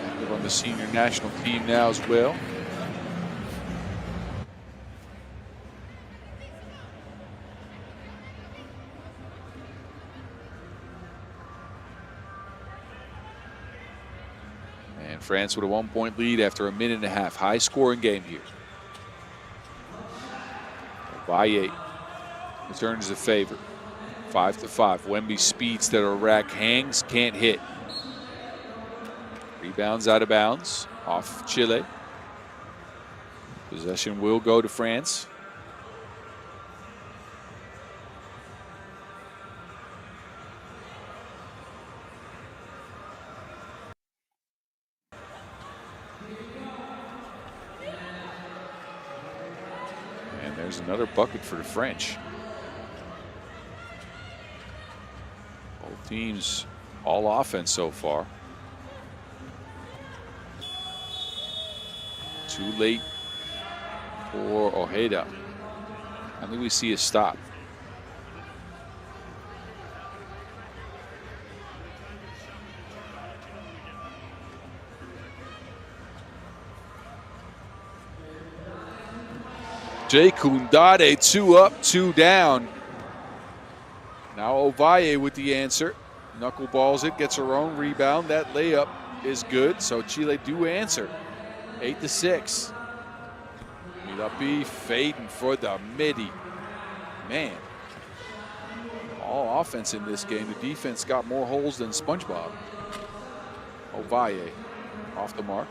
Active on the senior national team now as well. And France with a 1-point lead after a minute and a half. High scoring game here. Valle returns the favor. 5-5. Wemby speeds to the rack, hangs, can't hit. Rebounds out of bounds off Chile. Possession will go to France. And there's another bucket for the French. Both teams all offense so far. Too late for Ojeda. I think we see a stop. Jay Kundade, 2 up, 2 down. Now Ovalle with the answer. Knuckleballs it, gets her own rebound. That layup is good, so Chile do answer. 8-6. Milapi fading for the midi. Man, all offense in this game. The defense got more holes than SpongeBob. Ovalle off the mark.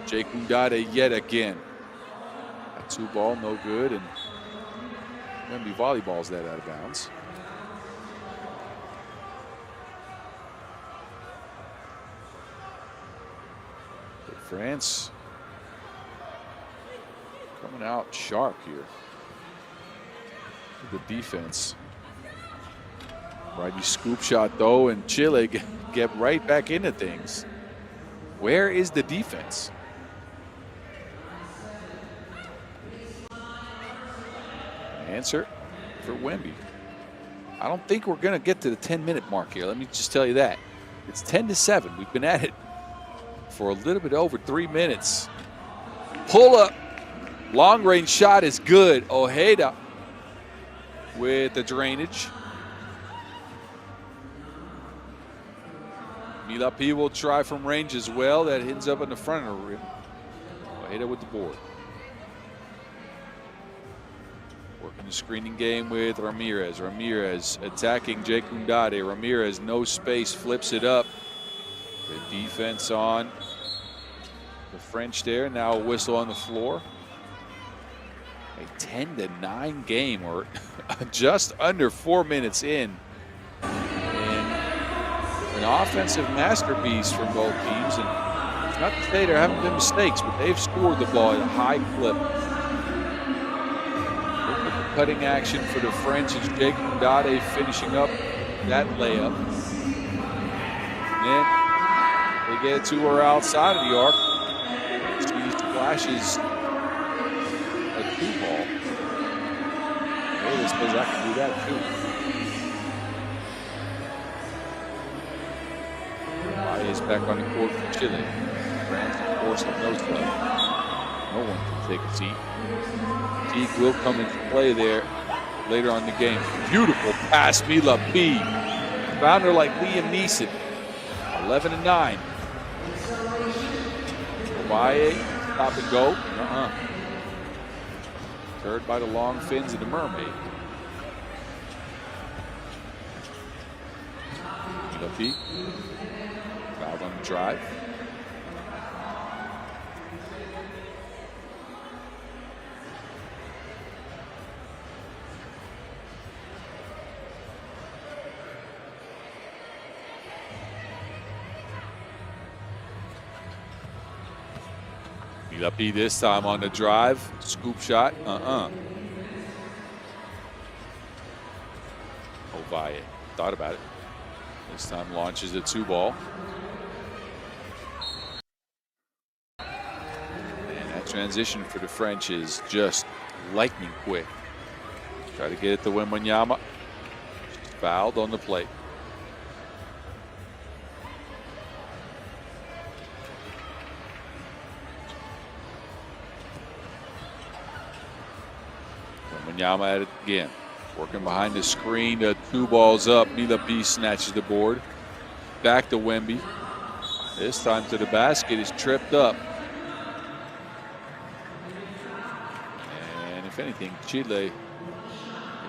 Jay Kundade yet again. That 2 ball, no good, and Wemby volleyballs that out of bounds. But France coming out sharp here. The defense. Righty scoop shot though, and Chile get right back into things. Where is the defense? Answer for Wemby. I don't think we're going to get to the 10-minute mark here. Let me just tell you that. It's 10-7. We've been at it for a little bit over 3 minutes. Pull up. Long range shot is good. Ojeda with the drainage. Milapi will try from range as well. That ends up in the front of the rim. Ojeda with the board. Working the screening game with Ramirez. Ramirez attacking Jay Kundade. Ramirez, no space, flips it up. Good defense on the French there. Now a whistle on the floor. A 10-9 game, or just under 4 minutes in. And an offensive masterpiece from both teams. And it's not to say there haven't been mistakes, but they've scored the ball at a high clip. Cutting action for the French is Jay Kundade finishing up that layup. And then they get it to her outside of the arc. She splashes a 2 ball. Davis says I can do that too. Maya is back on the court for Chile. France, of course, have no love. No one can take a seat. Teague will come into play there later on in the game. Beautiful pass, Milapi. Found her like Liam Neeson. 11-9. Ovalle, stop and go. Third by the long fins of the Mermaid. Milapi, fouled on the drive. Milapi this time on the drive. Scoop shot. Ovalle thought about it. This time launches the 2-ball. And that transition for the French is just lightning quick. Try to get it to Wembanyama. Fouled on the plate. Wembanyama at it again. Working behind the screen, 2 balls up. Milapi snatches the board. Back to Wemby. This time to the basket, is tripped up. And if anything, Chile, they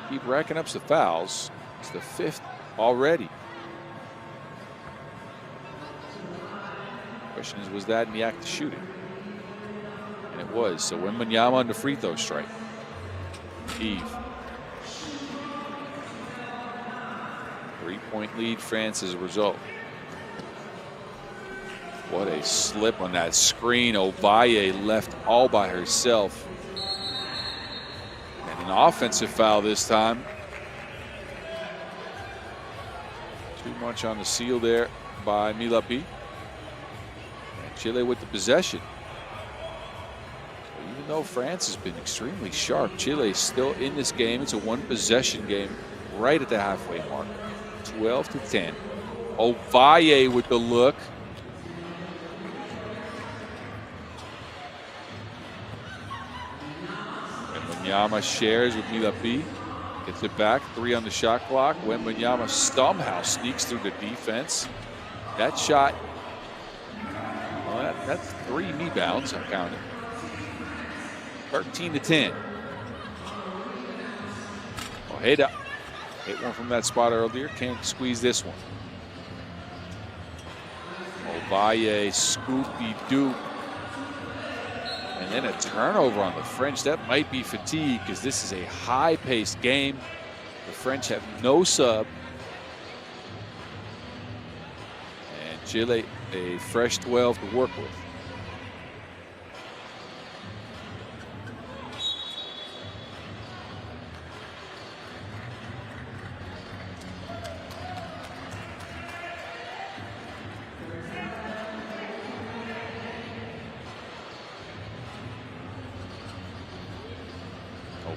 keep racking up some fouls. It's the 5th already. Question is, was that in the act of shooting? And it was. So Wembanyama on the free throw strike. Eve. 3-point lead, France as a result. What a slip on that screen. Ovalle left all by herself. And an offensive foul this time. Too much on the seal there by Milapi. And Chile with the possession. Even though France has been extremely sharp, Chile is still in this game. It's a 1-possession game right at the halfway mark. 12-10. Ovalle with the look. Wembanyama shares with Milapi. Gets it back. 3 on the shot clock. Wembanyama somehow sneaks through the defense. That shot, well, that's 3 rebounds. I counted. 13-10. Ojeda hit one from that spot earlier. Can't squeeze this one. Ovalle, scoopy-doop. And then a turnover on the French. That might be fatigue because this is a high-paced game. The French have no sub. And Chile, a fresh 12 to work with.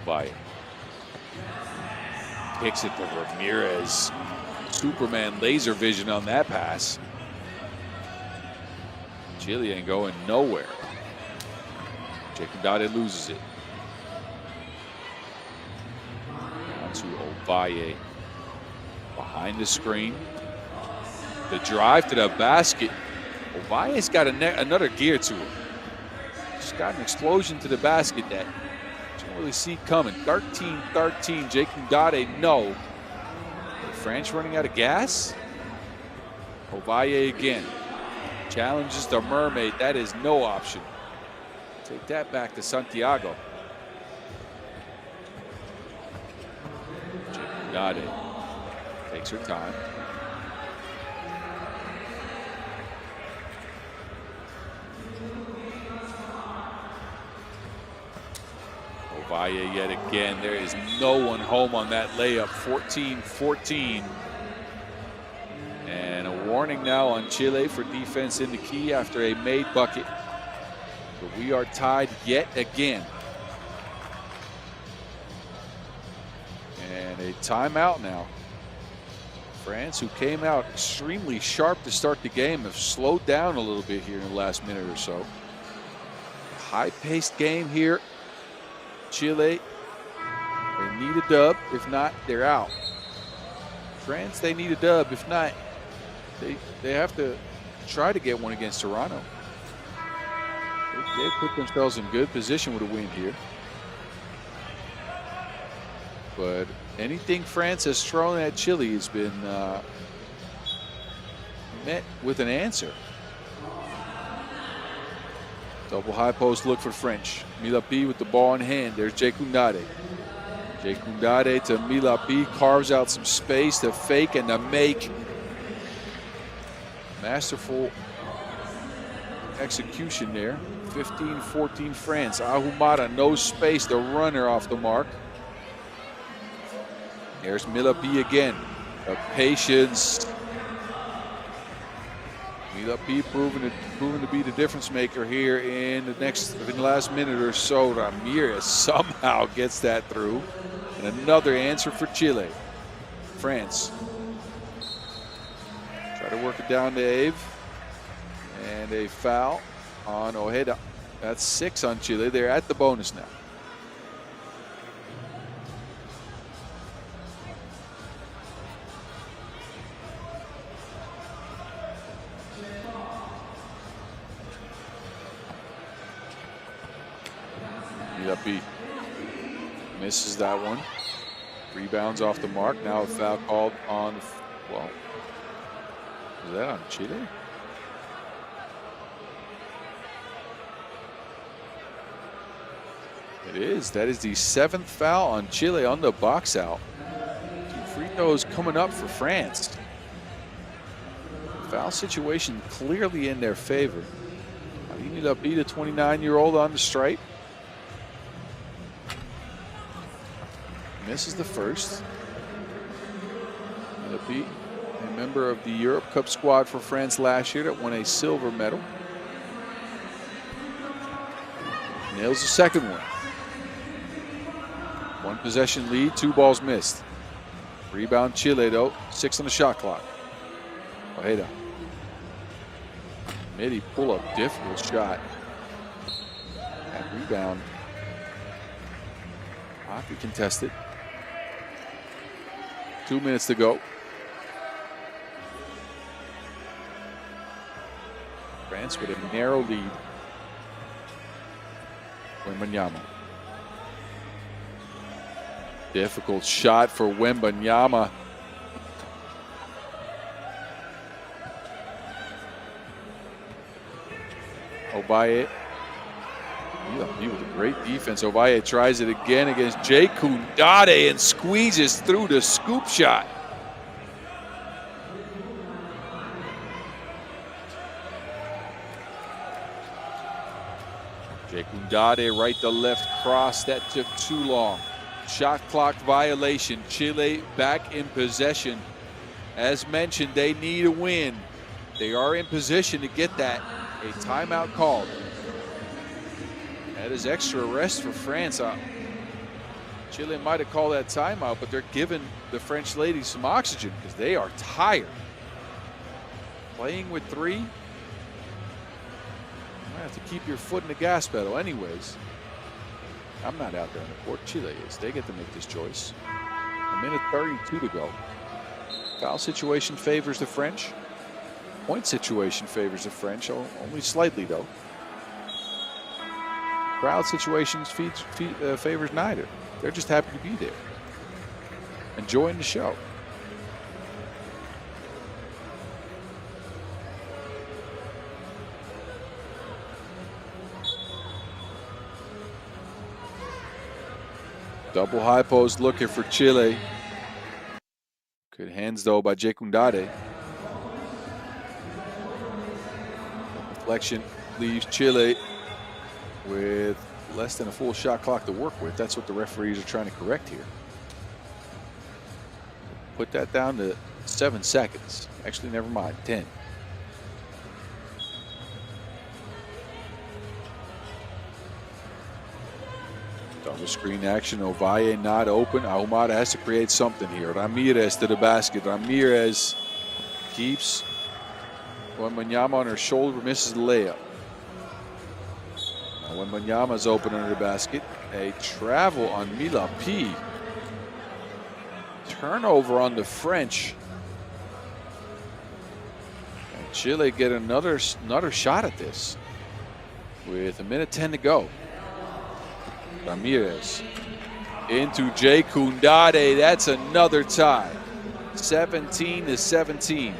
Ovalle kicks it to Ramirez. Superman laser vision on that pass. Chile ain't going nowhere. Jekindade loses it. Down to Ovalle. Behind the screen. The drive to the basket. Ovalle's got another gear to it. She's got an explosion to the basket that you don't really see coming. 13-13. Jekindade, no. The French running out of gas. Ovalle again. Challenges the Mermaid. That is no option. Take that back to Santiago. Jekindade takes her time. Ovalle yet again. There is no one home on that layup. 14-14. And a warning now on Chile for defense in the key after a made bucket. But we are tied yet again. And a timeout now. France, who came out extremely sharp to start the game, have slowed down a little bit here in the last minute or so. High-paced game here. Chile, they need a dub. If not, they're out. France, they need a dub. If not, they have to try to get one against Toronto. They put themselves in good position with a win here. But anything France has thrown at Chile has been met with an answer. Double high post look for French. Milapi with the ball in hand. There's Jekundade. Jekundade to Milapi, carves out some space to fake and to make. Masterful execution there. 15-14 France. Ahumada, no space, the runner off the mark. There's Milapi again. The patience. Milapi proven to be the difference maker here in the last minute or so. Ramirez somehow gets that through. And another answer for Chile. France. Try to work it down to Ave. And a foul on Ojeda. That's 6 on Chile. They're at the bonus now. Milapi misses that one. Rebounds off the mark. Now a foul called on, well, is that on Chile? It is. That is the 7th foul on Chile on the box out. 2 free throws coming up for France. Foul situation clearly in their favor. Milapi, the 29-year-old on the stripe. Misses the first. Milapi, a member of the Europe Cup squad for France last year that won a silver medal. Nails the second one. 1 possession lead, 2 balls missed. Rebound Chile though, 6 on the shot clock. Ojeda. Midi pull up, difficult shot. And rebound. Hockey contested. 2 minutes to go. France with a narrow lead. Wembanyama. Difficult shot for Wembanyama. Obaye. He with a great defense. Ovalle tries it again against Jekundade and squeezes through the scoop shot. Jekundade right to left cross. That took too long. Shot clock violation. Chile back in possession. As mentioned, they need a win. They are in position to get that. A timeout called. That is extra rest for France. Chile might have called that timeout, but they're giving the French ladies some oxygen because they are tired. Playing with 3, you might have to keep your foot in the gas pedal anyways. I'm not out there on the court. Chile is. They get to make this choice. 1:32 to go. Foul situation favors the French. Point situation favors the French, only slightly though. Crowd situations favors neither. They're just happy to be there, enjoying the show. Double high post looking for Chile. Good hands though by Jekundade. Deflection leaves Chile with less than a full shot clock to work with. That's what the referees are trying to correct here. Put that down to 7 seconds. Actually, never mind, 10. Double screen action. Ovalle not open. Ahumada has to create something here. Ramirez to the basket. Ramirez keeps Wembanyama on her shoulder, misses the layup. Now Wembanyama's open under the basket. A travel on Milapi. Turnover on the French. And Chile get another shot at this. with 1:10 to go. Ramirez into Jay Kundade. That's another tie. 17-17.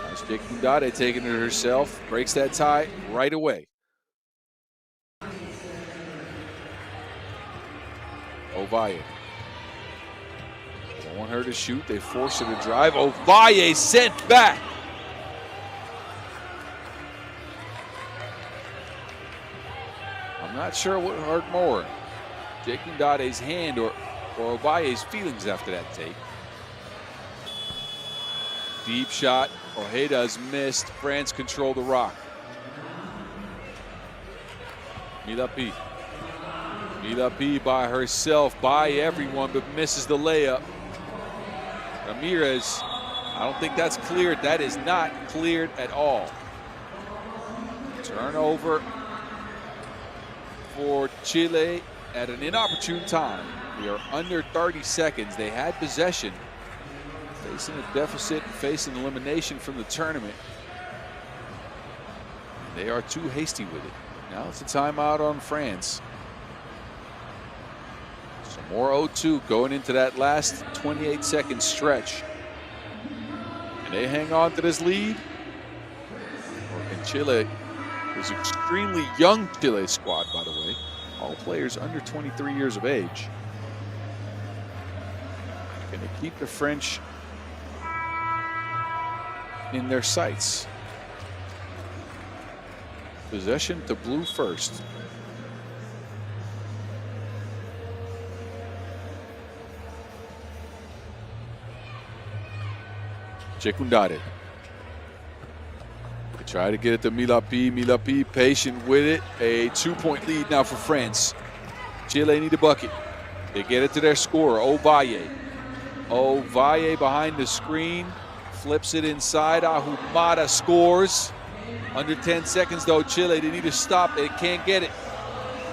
That's Jay Kundade taking it herself. Breaks that tie right away. Ovalle. Don't want her to shoot. They force her to drive. Ovalle sent back. I'm not sure what hurt more. Jake Ndade's hand or Ovalle's feelings after that take. Deep shot. Ojeda's missed. France control the rock. Milapi. Milapi by herself, by everyone, but misses the layup. Ramirez, I don't think that's cleared. That is not cleared at all. Turnover for Chile at an inopportune time. We are under 30 seconds. They had possession, facing a deficit, facing elimination from the tournament. They are too hasty with it. Now it's a timeout on France. Some more 0-2 going into that last 28-second stretch. Can they hang on to this lead? Or can Chile, this extremely young Chile squad, by the way, all players under 23 years of age, can they keep the French in their sights? Possession to blue first. Chekundade. They try to get it to Milapi. Milapi patient with it. A 2-point lead now for France. Chile need a bucket. They get it to their scorer, Ovalle. Ovalle behind the screen. Flips it inside. Ahumada scores. Under 10 seconds though, Chile, they need to stop. They can't get it.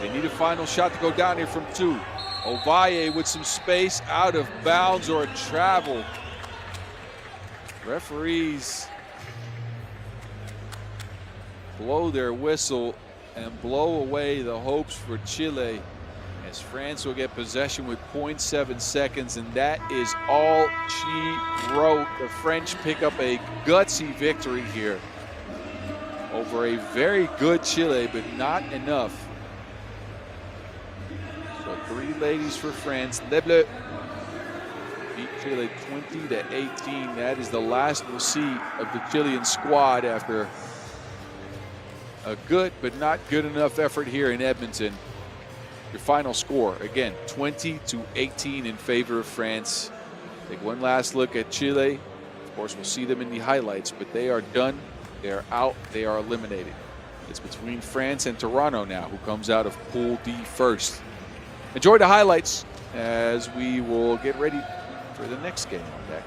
They need a final shot to go down here from 2. Ovalle with some space, out of bounds or a travel. Referees blow their whistle and blow away the hopes for Chile as France will get possession with 0.7 seconds, and that is all she wrote. The French pick up a gutsy victory here over a very good Chile, but not enough. So 3 ladies for France. Les Bleus beat Chile 20-18. That is the last we'll see of the Chilean squad after a good but not good enough effort here in Edmonton. Your final score, again, 20-18 in favor of France. Take one last look at Chile. Of course, we'll see them in the highlights, but they are done. They are out. They are eliminated. It's between France and Toronto now, who comes out of Pool D first. Enjoy the highlights as we will get ready for the next game on deck.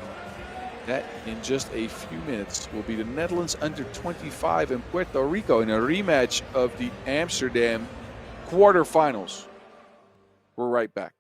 That, in just a few minutes, will be the Netherlands under 25 and Puerto Rico in a rematch of the Amsterdam quarterfinals. We're right back.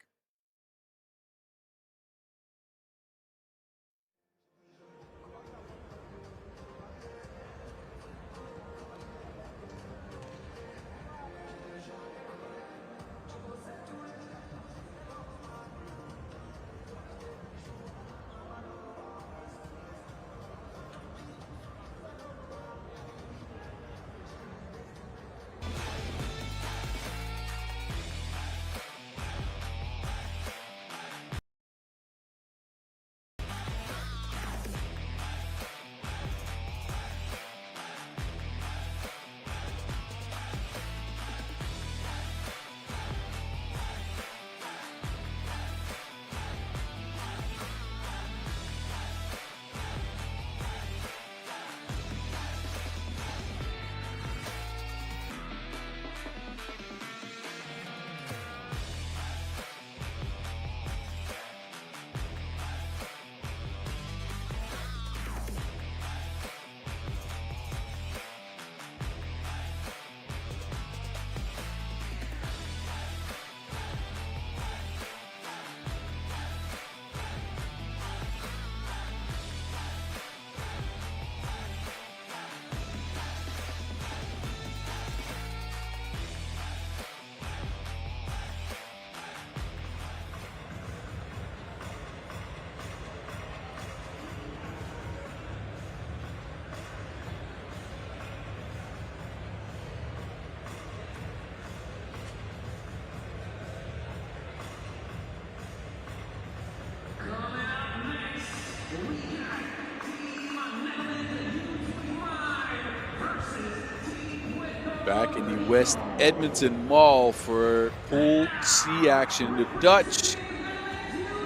Back in the West Edmonton Mall for Pool C action. The Dutch,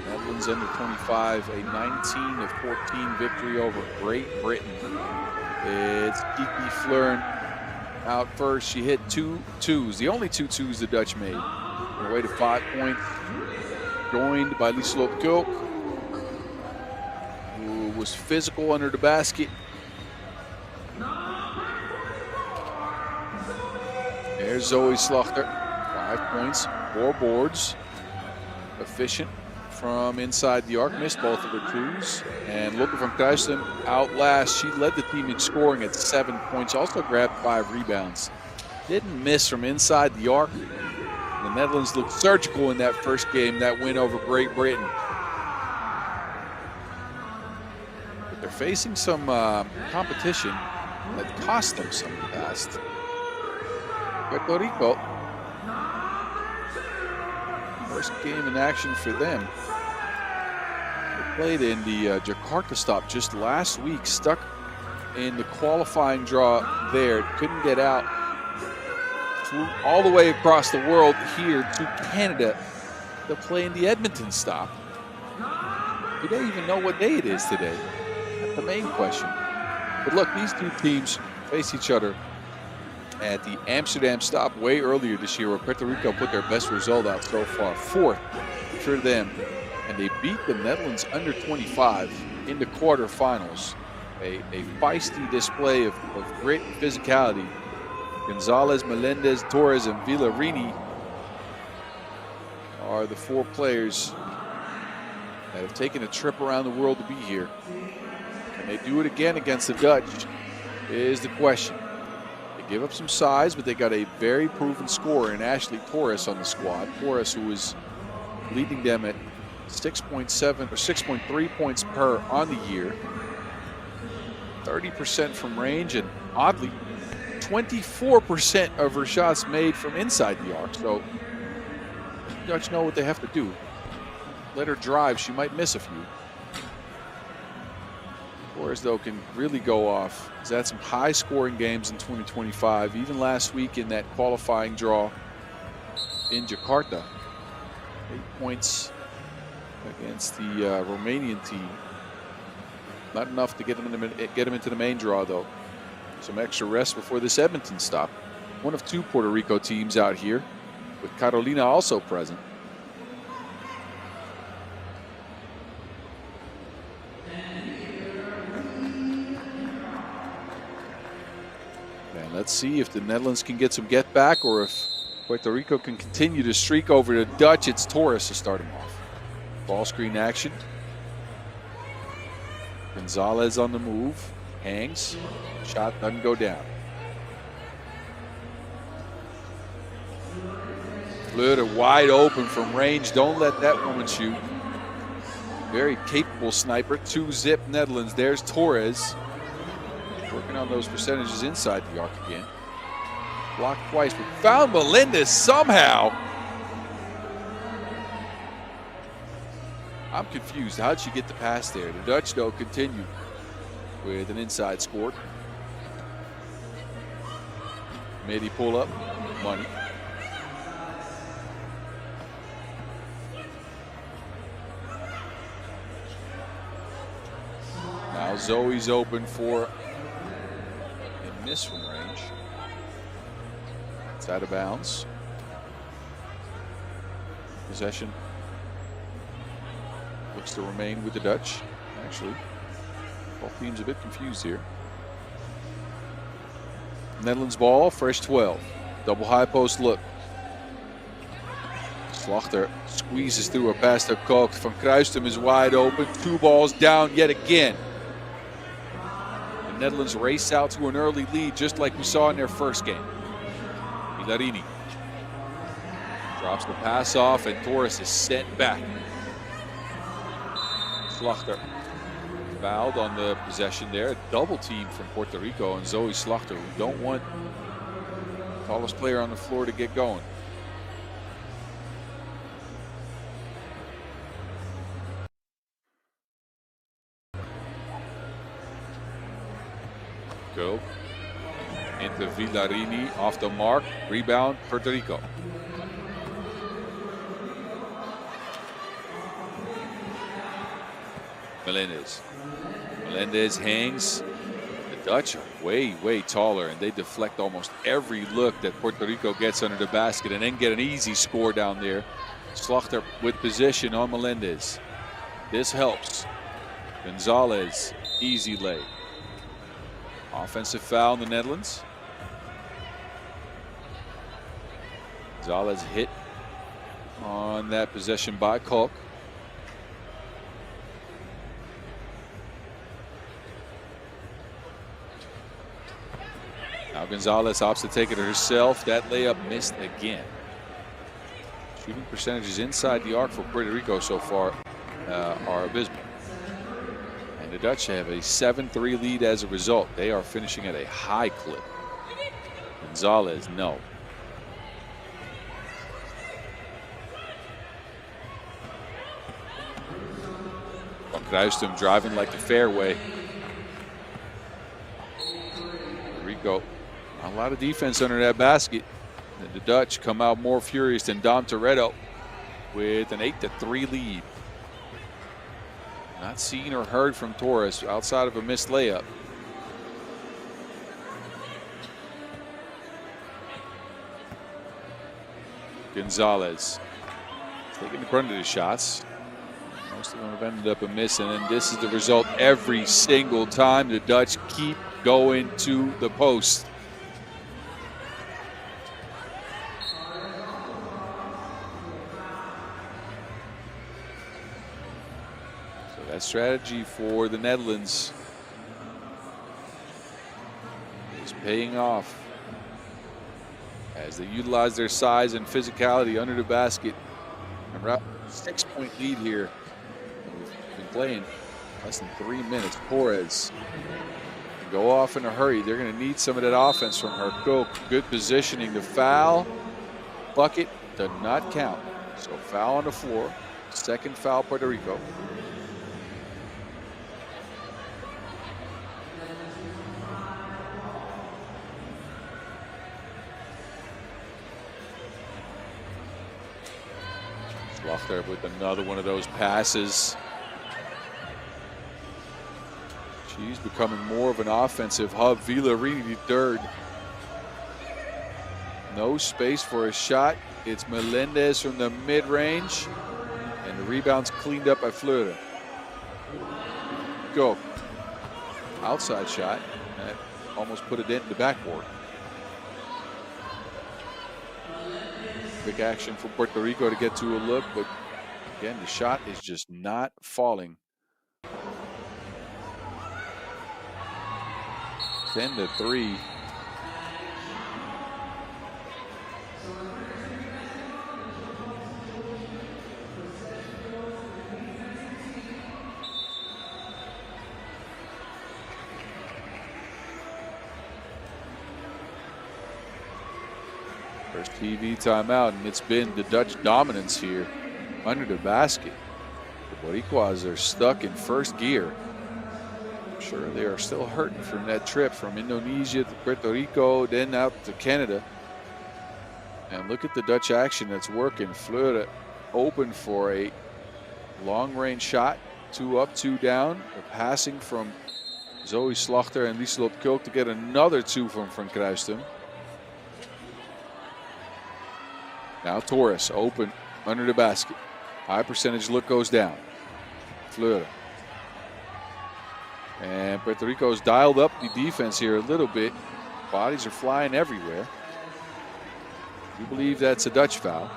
Netherlands under 25, a 19-14 victory over Great Britain. It's Kiki Fleuren out first. She hit 2 twos, the only 2 twos the Dutch made. On her way to 5 points, joined by Lieselot Kulk, who was physical under the basket. There's Zoe Slachter, 5 points, 4 boards. Efficient from inside the arc, missed both of her twos. And Lotte van Kruijstum out last. She led the team in scoring at 7 points, also grabbed 5 rebounds. Didn't miss from inside the arc. The Netherlands looked surgical in that first game, that win over Great Britain. But they're facing some competition that cost them some in the past. Puerto Rico, first game in action for them. They played in the Jakarta stop just last week, stuck in the qualifying draw there, couldn't get out. Flew all the way across the world here to Canada to play in the Edmonton stop. Do they even know what day it is today? That's the main question. But look, these two teams face each other at the Amsterdam stop way earlier this year, where Puerto Rico put their best result out so far, 4th for them. And they beat the Netherlands under 25 in the quarterfinals. A feisty display of grit and physicality. Gonzalez, Melendez, Torres, and Villarini are the 4 players that have taken a trip around the world to be here. Can they do it again against the Dutch is the question. Give up some size, but they got a very proven scorer in Ashley Torres on the squad. Torres, who is leading them at 6.7 or 6.3 points per on the year. 30% from range, and oddly, 24% of her shots made from inside the arc. So the Dutch know what they have to do. Let her drive, she might miss a few. Torres, though, can really go off. He's had some high-scoring games in 2025, even last week in that qualifying draw in Jakarta. 8 points against the Romanian team. Not enough to get him into the main draw, though. Some extra rest before this Edmonton stop. One of 2 Puerto Rico teams out here, with Carolina also present. Let's see if the Netherlands can get some get back, or if Puerto Rico can continue to streak over the Dutch. It's Torres to start him off. Ball screen action. Gonzalez on the move. Hangs. Shot doesn't go down. Fleuren wide open from range. Don't let that woman shoot. Very capable sniper. 2-zip Netherlands. There's Torres. Working on those percentages inside the arc again. Blocked twice, but found Melendez somehow. I'm confused. How'd she get the pass there? The Dutch, though, continue with an inside score. Midi pull up, money. Now Zoe's open for a miss from range. It's out of bounds. Possession looks to remain with the Dutch, actually. Both teams a bit confused here. Netherlands ball, fresh 12. Double high post look. Slachter squeezes through a pass to Kulk. Van Kruijstum is wide open. 2 balls down yet again. The Netherlands race out to an early lead, just like we saw in their first game. Villarini drops the pass off, and Torres is sent back. Slachter fouled on the possession there. A double team from Puerto Rico and Zoe Slachter, who don't want the tallest player on the floor to get going. Go. into Villarini, off the mark, rebound, Puerto Rico. Melendez hangs. The Dutch are way, way taller, and they deflect almost every look that Puerto Rico gets under the basket and then get an easy score down there. Slachter with position on Melendez. This helps. Gonzalez, easy lay. Offensive foul in the Netherlands. Gonzalez hit on that possession by Kolk. Now Gonzalez opts to take it herself. That layup missed again. Shooting percentages inside the arc for Puerto Rico so far are abysmal. And the Dutch have a 7-3 lead as a result. They are finishing at a high clip. Gonzalez, no. Van Kruistum driving like the fairway. Rico, a lot of defense under that basket. And the Dutch come out more furious than Dom Toretto with an 8-3 lead. Not seen or heard from Torres outside of a missed layup. Gonzalez taking the brunt of the shots. Most of them have ended up a miss, and then this is the result every single time. The Dutch keep going to the post. So that strategy for the Netherlands is paying off as they utilize their size and physicality under the basket. A 6-point lead here. We've been playing less than 3 minutes. Torres can go off in a hurry. They're going to need some of that offense from her. Good positioning. The foul. Bucket does not count. So foul on the floor. Second foul, Puerto Rico. Slachter with another one of those passes. She's becoming more of an offensive hub. Villarini third. No space for a shot. It's Melendez from the mid-range. And the rebound's cleaned up by Fleury. Go. Outside shot. That almost put a dent in the backboard. Big action for Puerto Rico to get to a look, but again, the shot is just not falling. 10-3. First TV timeout, and it's been the Dutch dominance here under the basket. The Boricuas are stuck in first gear. I'm sure they are still hurting from that trip from Indonesia to Puerto Rico, then out to Canada. And look at the Dutch action that's working. Fleury open for a long-range shot. 2 up, 2 down. The passing from Zoe Slachter and Lieselot Kulk to get another 2 from Van Kruistum. Now Torres open under the basket. High percentage look goes down. Fleury. And Puerto Rico's dialed up the defense here a little bit. Bodies are flying everywhere. You believe that's a Dutch foul.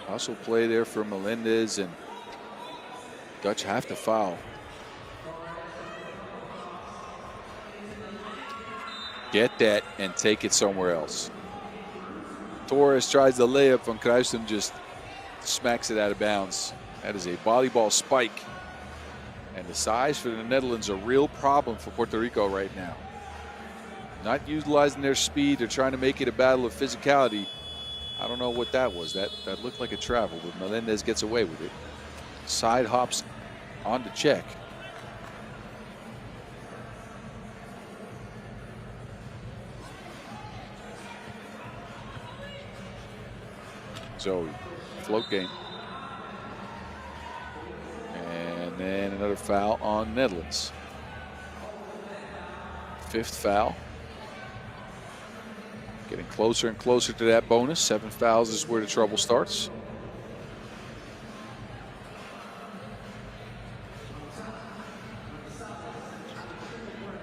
Hustle play there for Melendez, and Dutch have to foul. Get that and take it somewhere else. Torres tries the layup. Van Kruistum just smacks it out of bounds. That is a volleyball spike. And the size for the Netherlands a real problem for Puerto Rico right now. not utilizing their speed. They're trying to make it a battle of physicality. I don't know what that was. That looked like a travel, but Melendez gets away with it. Side hops on the check. Zoe, float game. And then another foul on Netherlands. 5th foul. Getting closer and closer to that bonus. 7 fouls is where the trouble starts.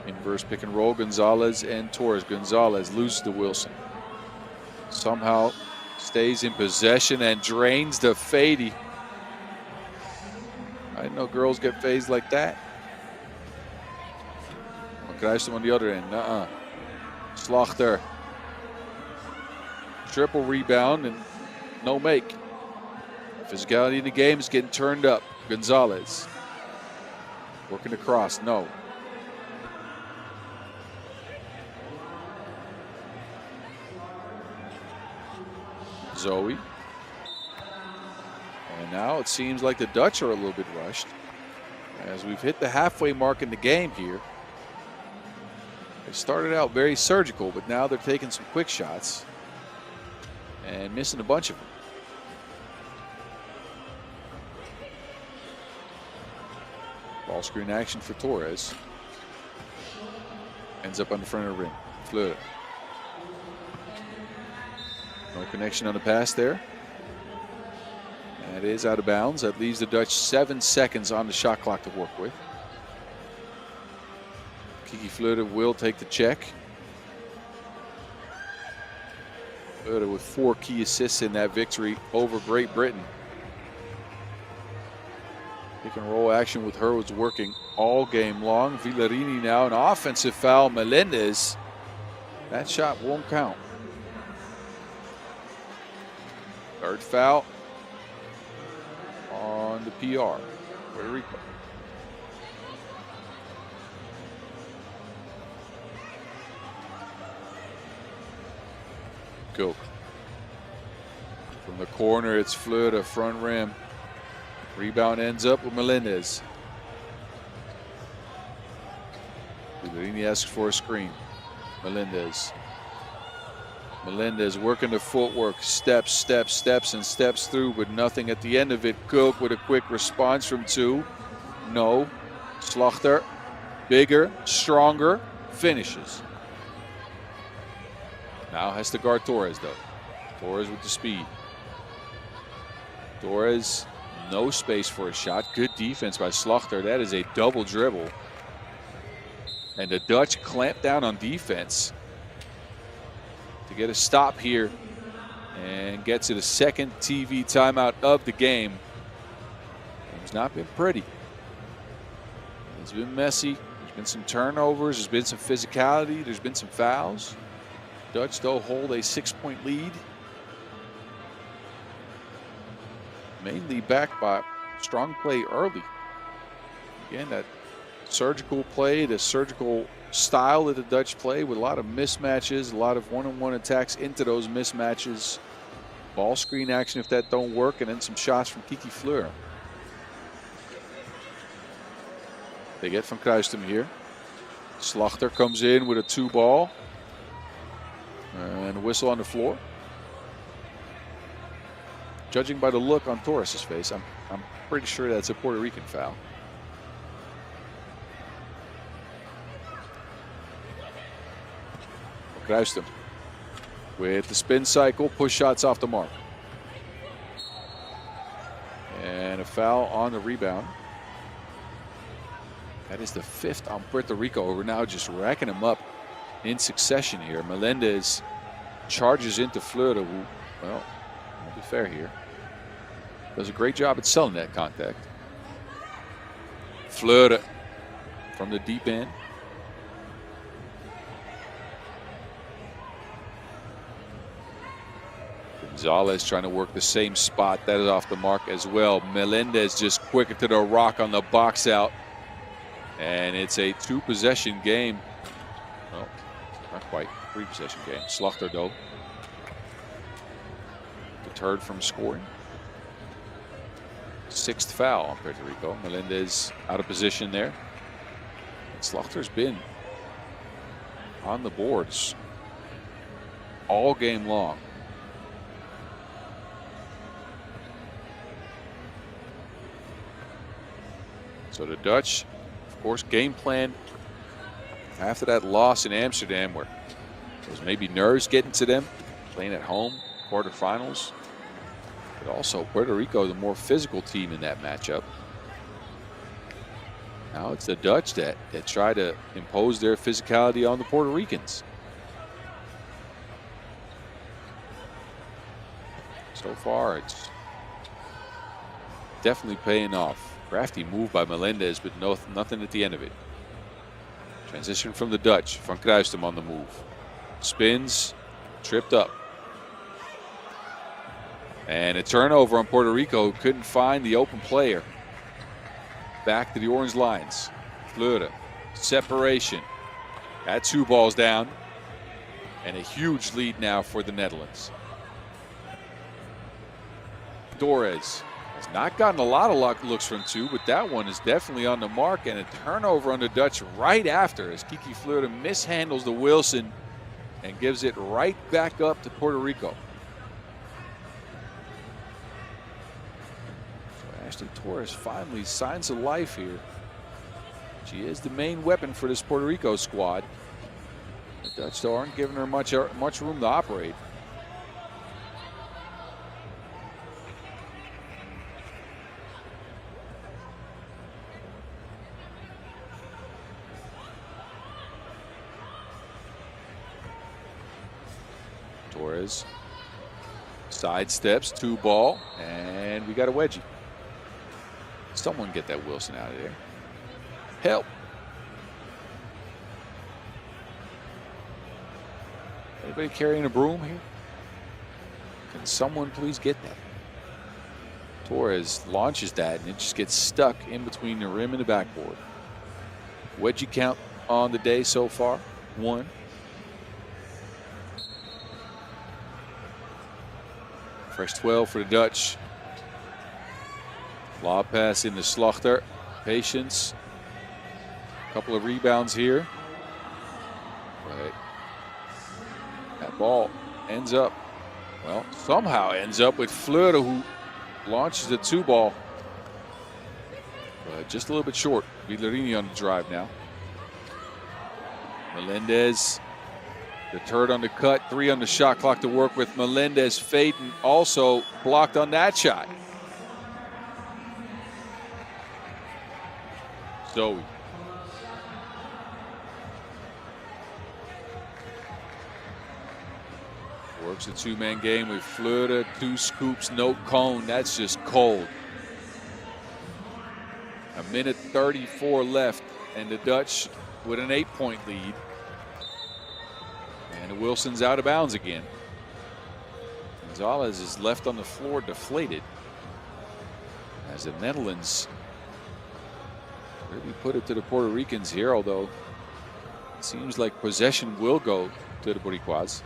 Inverse pick and roll, Gonzalez and Torres. Gonzalez loses to Wilson. Somehow stays in possession and drains the fadey. I didn't know girls get phased like that. Kruijstum on the other end. Slachter. Triple rebound and no make. Physicality in the game is getting turned up. Gonzalez. Working across. No. Zoe. And now it seems like the Dutch are a little bit rushed. As we've hit the halfway mark in the game here. They started out very surgical, but now they're taking some quick shots and missing a bunch of them. Ball screen action for Torres. Ends up on the front of the rim. Fleur. No connection on the pass there. That is out of bounds. That leaves the Dutch 7 seconds on the shot clock to work with. Kiki Fleur will take the check. Fleur with 4 key assists in that victory over Great Britain. Pick and roll action with her was working all game long. Villarini now an offensive foul. Melendez. That shot won't count. 3rd foul on the PR. Puerto Rico. Go. From the corner, it's Fleur to front rim. Rebound ends up with Melendez. Villarini asks for a screen. Melendez. Melendez working the footwork, steps, and steps through, but nothing at the end of it. Cook with a quick response from 2. No. Slachter, bigger, stronger, finishes. Now has to guard Torres, though. Torres with the speed. Torres, no space for a shot. Good defense by Slachter. That is a double dribble. And the Dutch clamp down on defense to get a stop here and get to the 2nd TV timeout of the game. It's not been pretty. It's been messy. There's been some turnovers. There's been some physicality. There's been some fouls. Dutch, though, hold a 6-point lead. Mainly backed by strong play early. Again, that surgical play, the surgical style that the Dutch play with a lot of mismatches, a lot of one-on-one attacks into those mismatches. Ball screen action if that don't work, and then some shots from Kiki Fleur. They get from Kruijstum here. Slachter comes in with a 2-ball. And a whistle on the floor. Judging by the look on Torres' face, I'm pretty sure that's a Puerto Rican foul. Kruijstum with the spin cycle, push shots off the mark. And a foul on the rebound. That is the 5th on Puerto Rico. We're now just racking them up in succession here. Melendez charges into Fleur, who, well, I'll be fair here, does a great job at selling that contact. Fleur from the deep end. Gonzalez trying to work the same spot. That is off the mark as well. Melendez just quicker to the rock on the box out. And it's a 2-possession game. Well, Not quite. 3-possession game. Slovakia, though, deterred from scoring. 6th foul on Puerto Rico. Melendez out of position there. Slaughter's been on the boards all game long. So the Dutch, of course, game plan after that loss in Amsterdam, where there was maybe nerves getting to them, playing at home, quarterfinals. But also Puerto Rico, the more physical team in that matchup. Now it's the Dutch that try to impose their physicality on the Puerto Ricans. So far, it's definitely paying off. Crafty move by Melendez, but nothing at the end of it. Transition from the Dutch. Van Kruistem on the move. Spins, tripped up. And a turnover on Puerto Rico, who couldn't find the open player. Back to the orange lines. Fleury, separation. At 2 balls down. And a huge lead now for the Netherlands. Torres has not gotten a lot of looks from 2, but that one is definitely on the mark, and a turnover on the Dutch right after as Kiki Fleury mishandles the Wilson and gives it right back up to Puerto Rico. So Ashley Torres finally signs of life here. She is the main weapon for this Puerto Rico squad. The Dutch, though, aren't giving her much room to operate. Torres sidesteps, 2 ball, and we got a wedgie. Someone get that Wilson out of there. Help. Anybody carrying a broom here? Can someone please get that? Torres launches that, and it just gets stuck in between the rim and the backboard. Wedgie count on the day so far, 1. Fresh 12 for the Dutch. Lob pass into Slochter. Patience. A couple of rebounds here. But that ball ends up, well, somehow ends up with Fleury, who launches the 2 ball. But just a little bit short. Villarini on the drive now. Melendez. The third on the cut, 3 on the shot clock to work with. Melendez fading, also blocked on that shot. Zoe. Works a 2-man game with Fleury, 2 scoops, no cone. That's just cold. 1:34 left, and the Dutch with an 8-point lead. And Wilson's out of bounds again. Gonzalez is left on the floor deflated as the Netherlands really put it to the Puerto Ricans here, although it seems like possession will go to the Boricuas.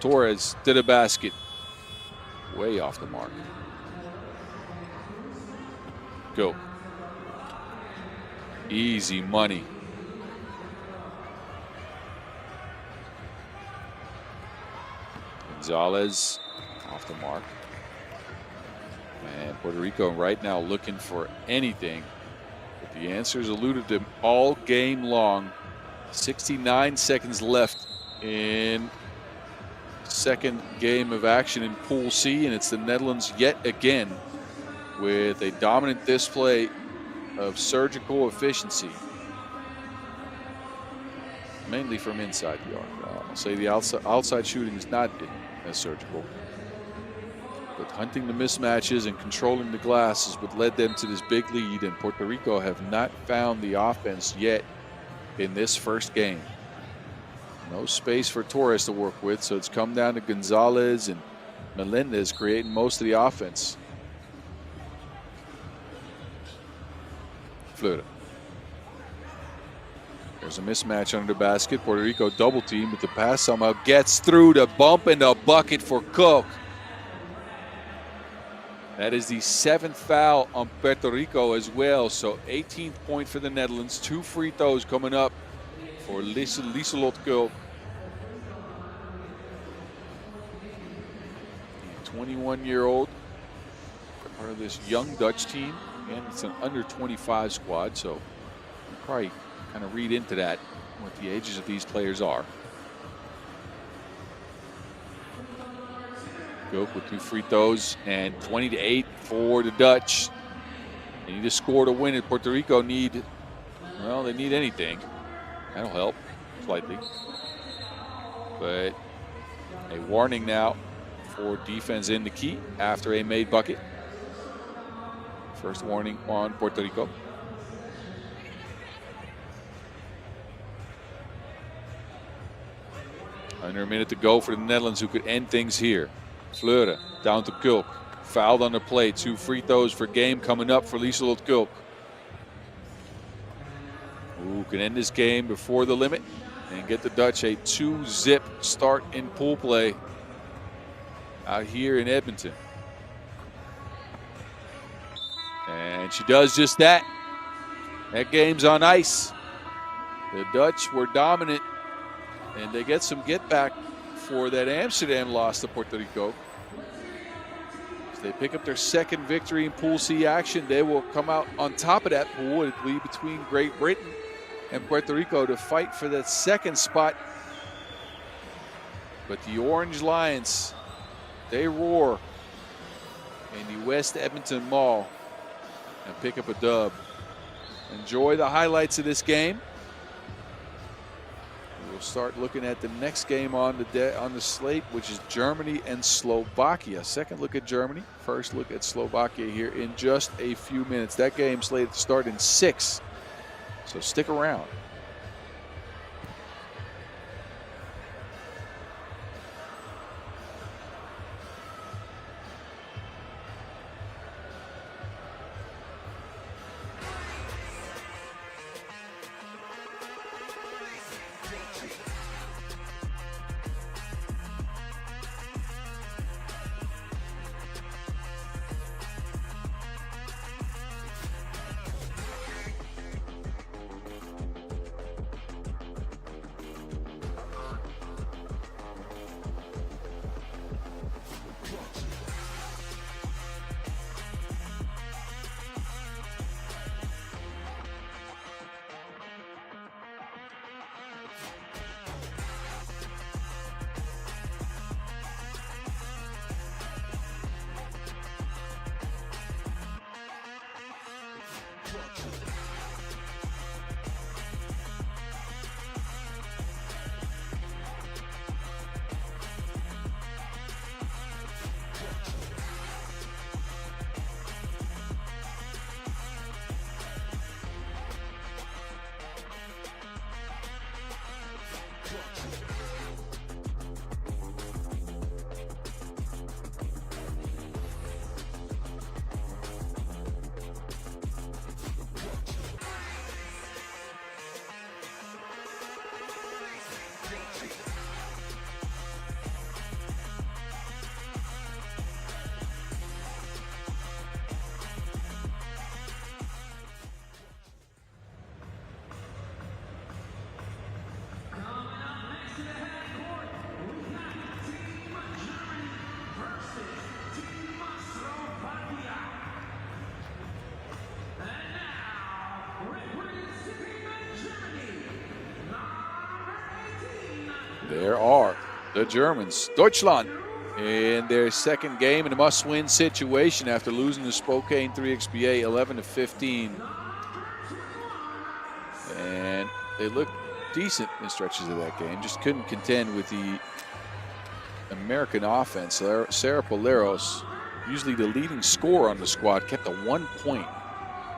Torres to the basket. Way off the mark. Go. Easy money. Gonzalez off the mark. And Puerto Rico right now looking for anything. But the answers eluded them all game long. 69 seconds left in second game of action in Pool C, and it's the Netherlands yet again with a dominant display of surgical efficiency. Mainly from inside the arc. I'll say the outside shooting has not been as surgical. But hunting the mismatches and controlling the glass is what led them to this big lead, and Puerto Rico have not found the offense yet in this first game. No space for Torres to work with, so it's come down to Gonzalez and Melendez creating most of the offense. Fleury. There's a mismatch under the basket. Puerto Rico double team, but the pass somehow gets through the bump and the bucket for Cook. That is the 7th foul on Puerto Rico as well. So 18th point for the Netherlands. 2 free throws coming up for Lieselot Kuk. 21-year-old, part of this young Dutch team, and it's an under 25 squad, so you probably kind of read into that what the ages of these players are. Kuk with 2 free throws and 20-8 for the Dutch. They need to score to win it. Puerto Rico need, well, they need anything. That'll help slightly. But a warning now for defense in the key after a made bucket. First warning on Puerto Rico. Under a minute to go for the Netherlands, who could end things here. Fleuren down to Kuk. Fouled on the play. 2 free throws for game coming up for Lieselot Kuk. Who can end this game before the limit and get the Dutch a 2-zip start in pool play out here in Edmonton. And she does just that. That game's on ice. The Dutch were dominant, and they get some get back for that Amsterdam loss to Puerto Rico. If they pick up their 2nd victory in Pool C action, they will come out on top of that pool. It'll be between Great Britain and Puerto Rico to fight for that 2nd spot. But the Orange Lions, they roar in the West Edmonton Mall and pick up a dub. Enjoy the highlights of this game. We'll start looking at the next game on the slate, which is Germany and Slovakia. Second look at Germany, first look at Slovakia here in just a few minutes. That game slated to start in 6, so stick around. There are the Germans, Deutschland, in their 2nd game in a must-win situation after losing to Spokane 3xBA 11-15. And they looked decent in stretches of that game, just couldn't contend with the American offense. Sarah Poleros, usually the leading scorer on the squad, kept a 1 point.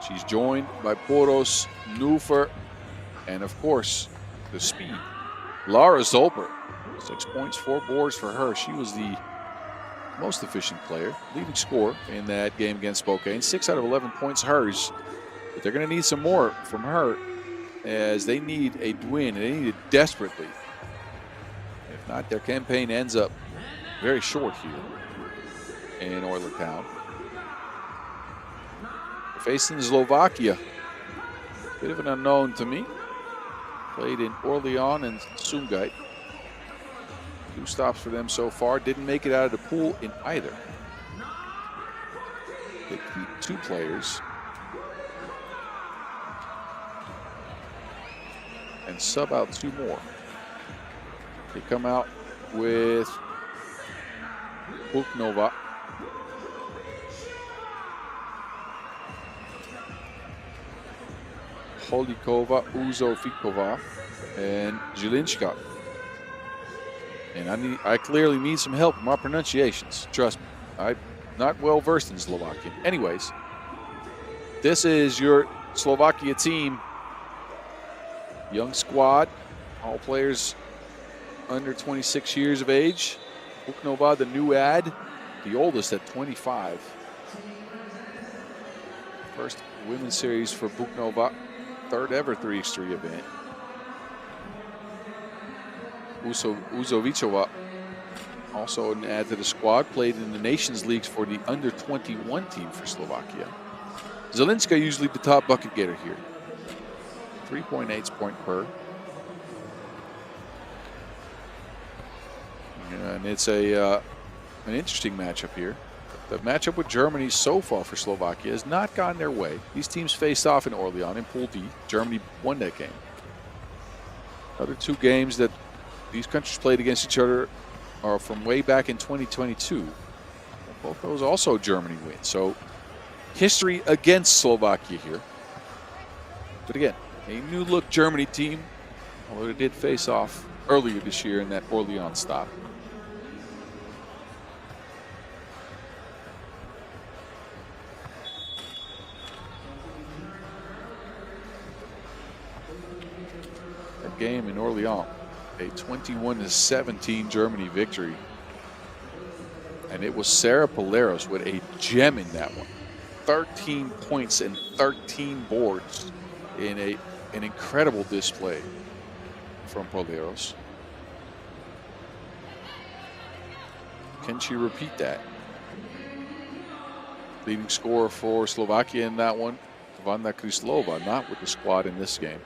She's joined by Poros, Neufer, and of course, the speed. Lara Zolper, 6 points, 4 boards for her. She was the most efficient player, leading scorer in that game against Spokane. 6 out of 11 points hers, but they're going to need some more from her as they need a win, and they need it desperately. If not, their campaign ends up very short here in Oiler Town. Facing Slovakia, bit of an unknown to me. Played in Orléans and Sungait. 2 stops for them so far. Didn't make it out of the pool in either. They keep 2 players and sub out 2 more. They come out with Buknova, Holikova, Uzofikova, and Zilinska. And I clearly need some help with my pronunciations. Trust me, I'm not well versed in Slovakian. Anyways, this is your Slovakia team. Young squad, all players under 26 years of age. Buknova, the new ad, the oldest at 25. First women's series for Buknova. 3rd ever 3x3 event. Uzovichova, also an add to the squad, played in the Nations Leagues for the under-21 team for Slovakia. Zelinska usually the top bucket getter here. 3.8 point per. And it's an interesting matchup here. The matchup with Germany so far for Slovakia has not gone their way. These teams faced off in Orléans in Pool D. Germany won that game. Other 2 games that these countries played against each other are from way back in 2022. Both those also Germany wins. So history against Slovakia here. But again, a new look Germany team, although they did face off earlier this year in that Orléans stop. Game in Orléans, a 21-17 Germany victory, and it was Sarah Paleros with a gem in that one. 13 points and 13 boards in an incredible display from Paleros. Can she repeat that? Leading scorer for Slovakia in that one, Vanda Krislova, not with the squad in this game.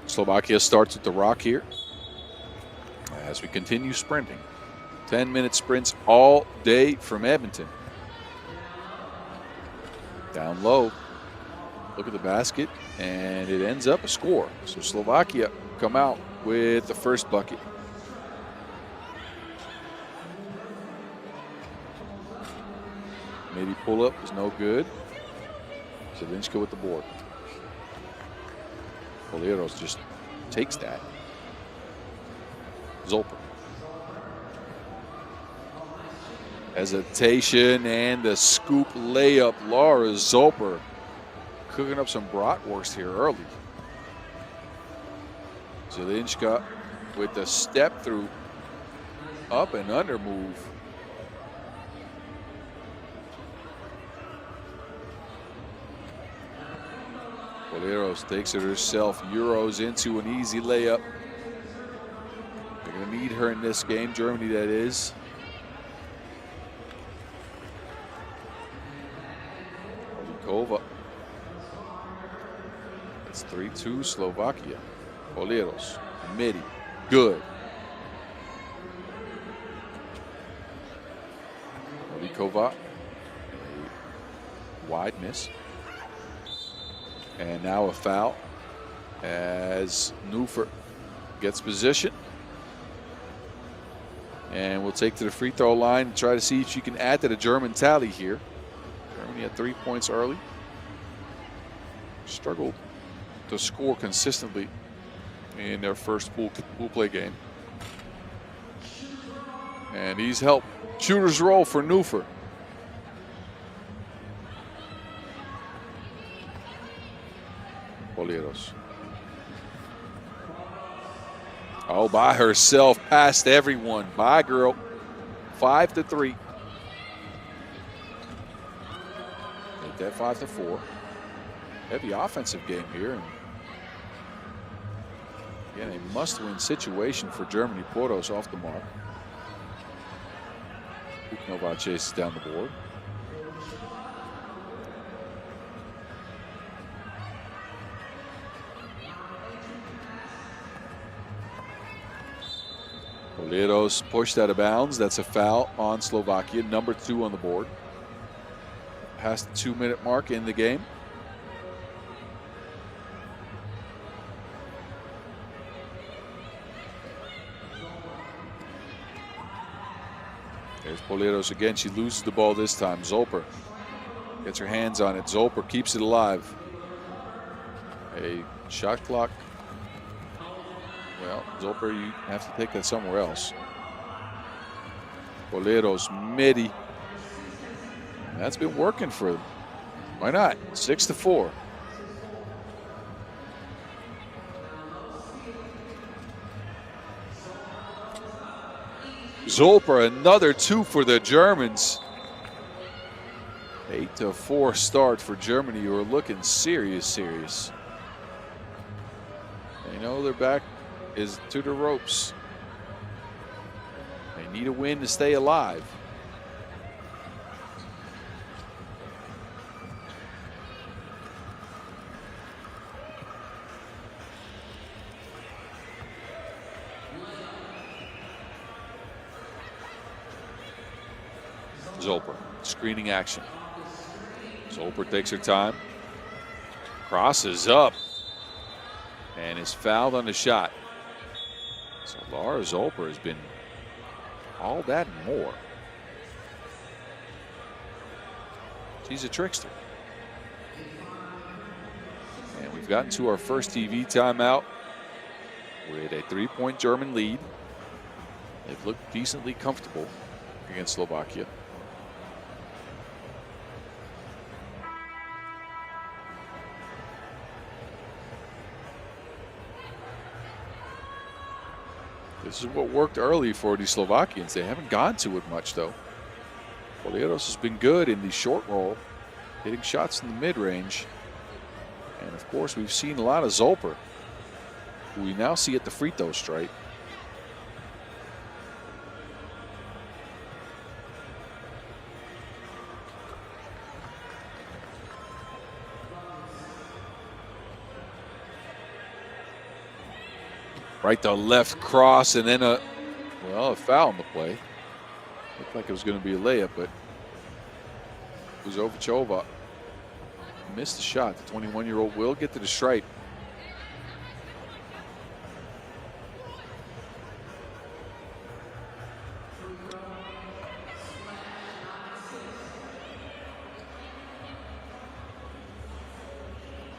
Slovakia starts at the rock here as we continue sprinting. 10-minute sprints all day from Edmonton. Down low, look at the basket, and it ends up a score. So Slovakia come out with the first bucket. Maybe pull up is no good. Zelinska with the board. Paleros just takes that. Zolper. Hesitation and the scoop layup. Laura Zolper cooking up some bratwurst here early. Zelinska with the step through, up and under move. Paleros takes it herself, Euros into an easy layup. They're going to need her in this game, Germany that is. Olikova. It's 3-2 Slovakia. Paleros, midi, good. Olikova, a wide miss. And now a foul as Neufer gets position. And we'll take to the free throw line and try to see if she can add to the German tally here. Germany had 3 points early. Struggled to score consistently in their first pool play game. And he's helped. Shooter's roll for Neufer. Poleros. Oh, by herself, past everyone. Bye, girl. 5-3. Make that 5-4. Heavy offensive game here. And again, a must-win situation for Germany. Puerto's off the mark. Novak chases down the board. Poleros pushed out of bounds. That's a foul on Slovakia. Number 2 on the board. Past the 2-minute mark in the game. There's Poleros again. She loses the ball this time. Zolper gets her hands on it. Zolper keeps it alive. A shot clock. Well, Zolper, you have to take that somewhere else. Poleros, midi. That's been working for them. Why not? 6-4. Zolper, another 2 for the Germans. 8-4 start for Germany, who are looking serious. They know their back is to the ropes. They need a win to stay alive. Zolper, screening action. Zolper takes her time, crosses up, and is fouled on the shot. So Laura Zolper has been all that and more. She's a trickster. And we've gotten to our first TV timeout with a 3-point German lead. They've looked decently comfortable against Slovakia. This is what worked early for the Slovakians. They haven't gone to it much, though. Poleros has been good in the short roll, hitting shots in the mid-range. And, of course, we've seen a lot of Zolper, who we now see at the free throw stripe. Right to left cross, and then a foul on the play. Looked like it was going to be a layup, but Uzovachova missed the shot. The 21-year-old will get to the stripe.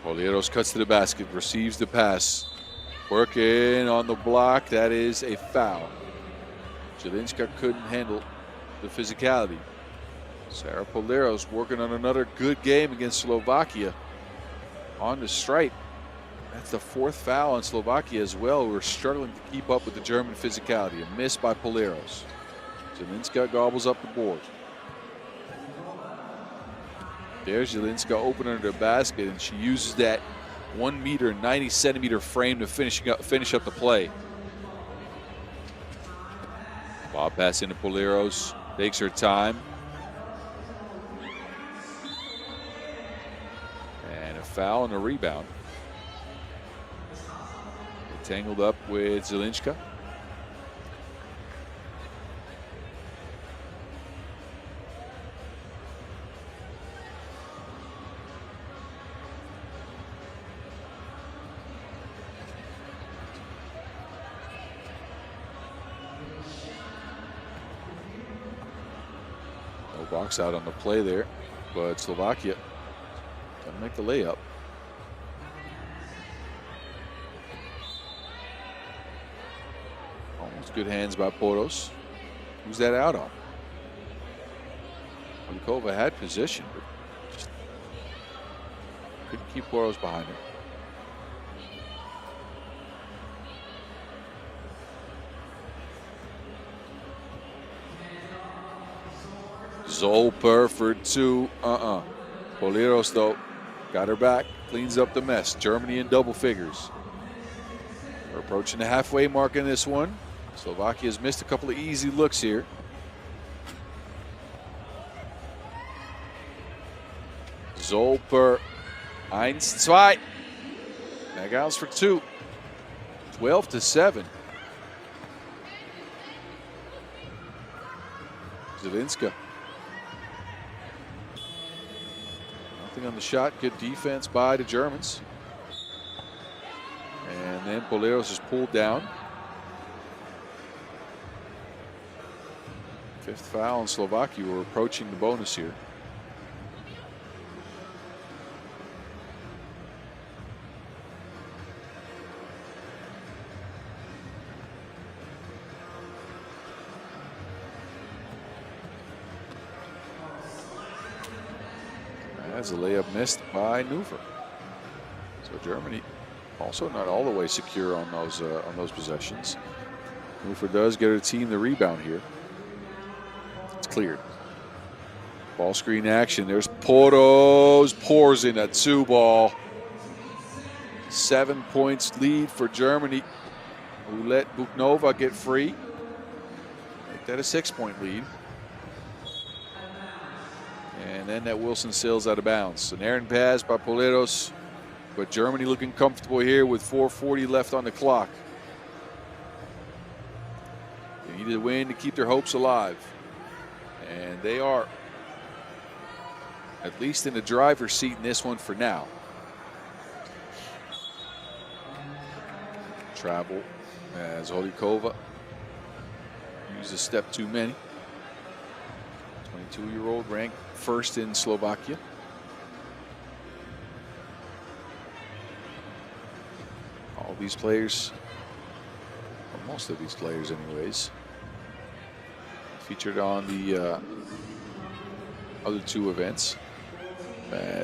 Poleros cuts to the basket, receives the pass. Working on the block, that is a foul. Jelinska couldn't handle the physicality. Sarah Poleros working on another good game against Slovakia. On the stripe. That's the 4th foul on Slovakia as well. We're struggling to keep up with the German physicality. A miss by Poleros. Jelinska gobbles up the board. There's Jelinska open under the basket, and she uses that 1 meter, 90 centimeter frame to finish up the play. Bob pass into Poleros, takes her time. And a foul and a rebound. Tangled up with Zelinska. Box out on the play there, but Slovakia gonna make the layup. Almost good hands by Poros. Who's that out on? Polikova had position, but just couldn't keep Poros behind her. Zolper for 2. Poleros, though, got her back, cleans up the mess. Germany in double figures. We're approaching the halfway mark in this one. Slovakia's missed a couple of easy looks here. Zolper, 1-2. Nagels for 2. 12-7. Zelinska. Nothing on the shot. Good defense by the Germans. And then Poleros is pulled down. 5th foul in Slovakia. We're approaching the bonus here. As a layup missed by Neufer. So Germany also not all the way secure on those possessions. Neufer does get her team the rebound here. It's cleared. Ball screen action. There's Porto, pours in a 2-ball. 7 points lead for Germany, who let Buknova get free. Make that a 6-point lead. And then that Wilson sails out of bounds. An errant pass by Poleros, but Germany looking comfortable here with 4:40 left on the clock. They need a win to keep their hopes alive. And they are at least in the driver's seat in this one for now. Travel as Holikova used a step too many. 22-year-old ranked 1st in Slovakia. All these players, or most of these players anyways, featured on the other 2 events.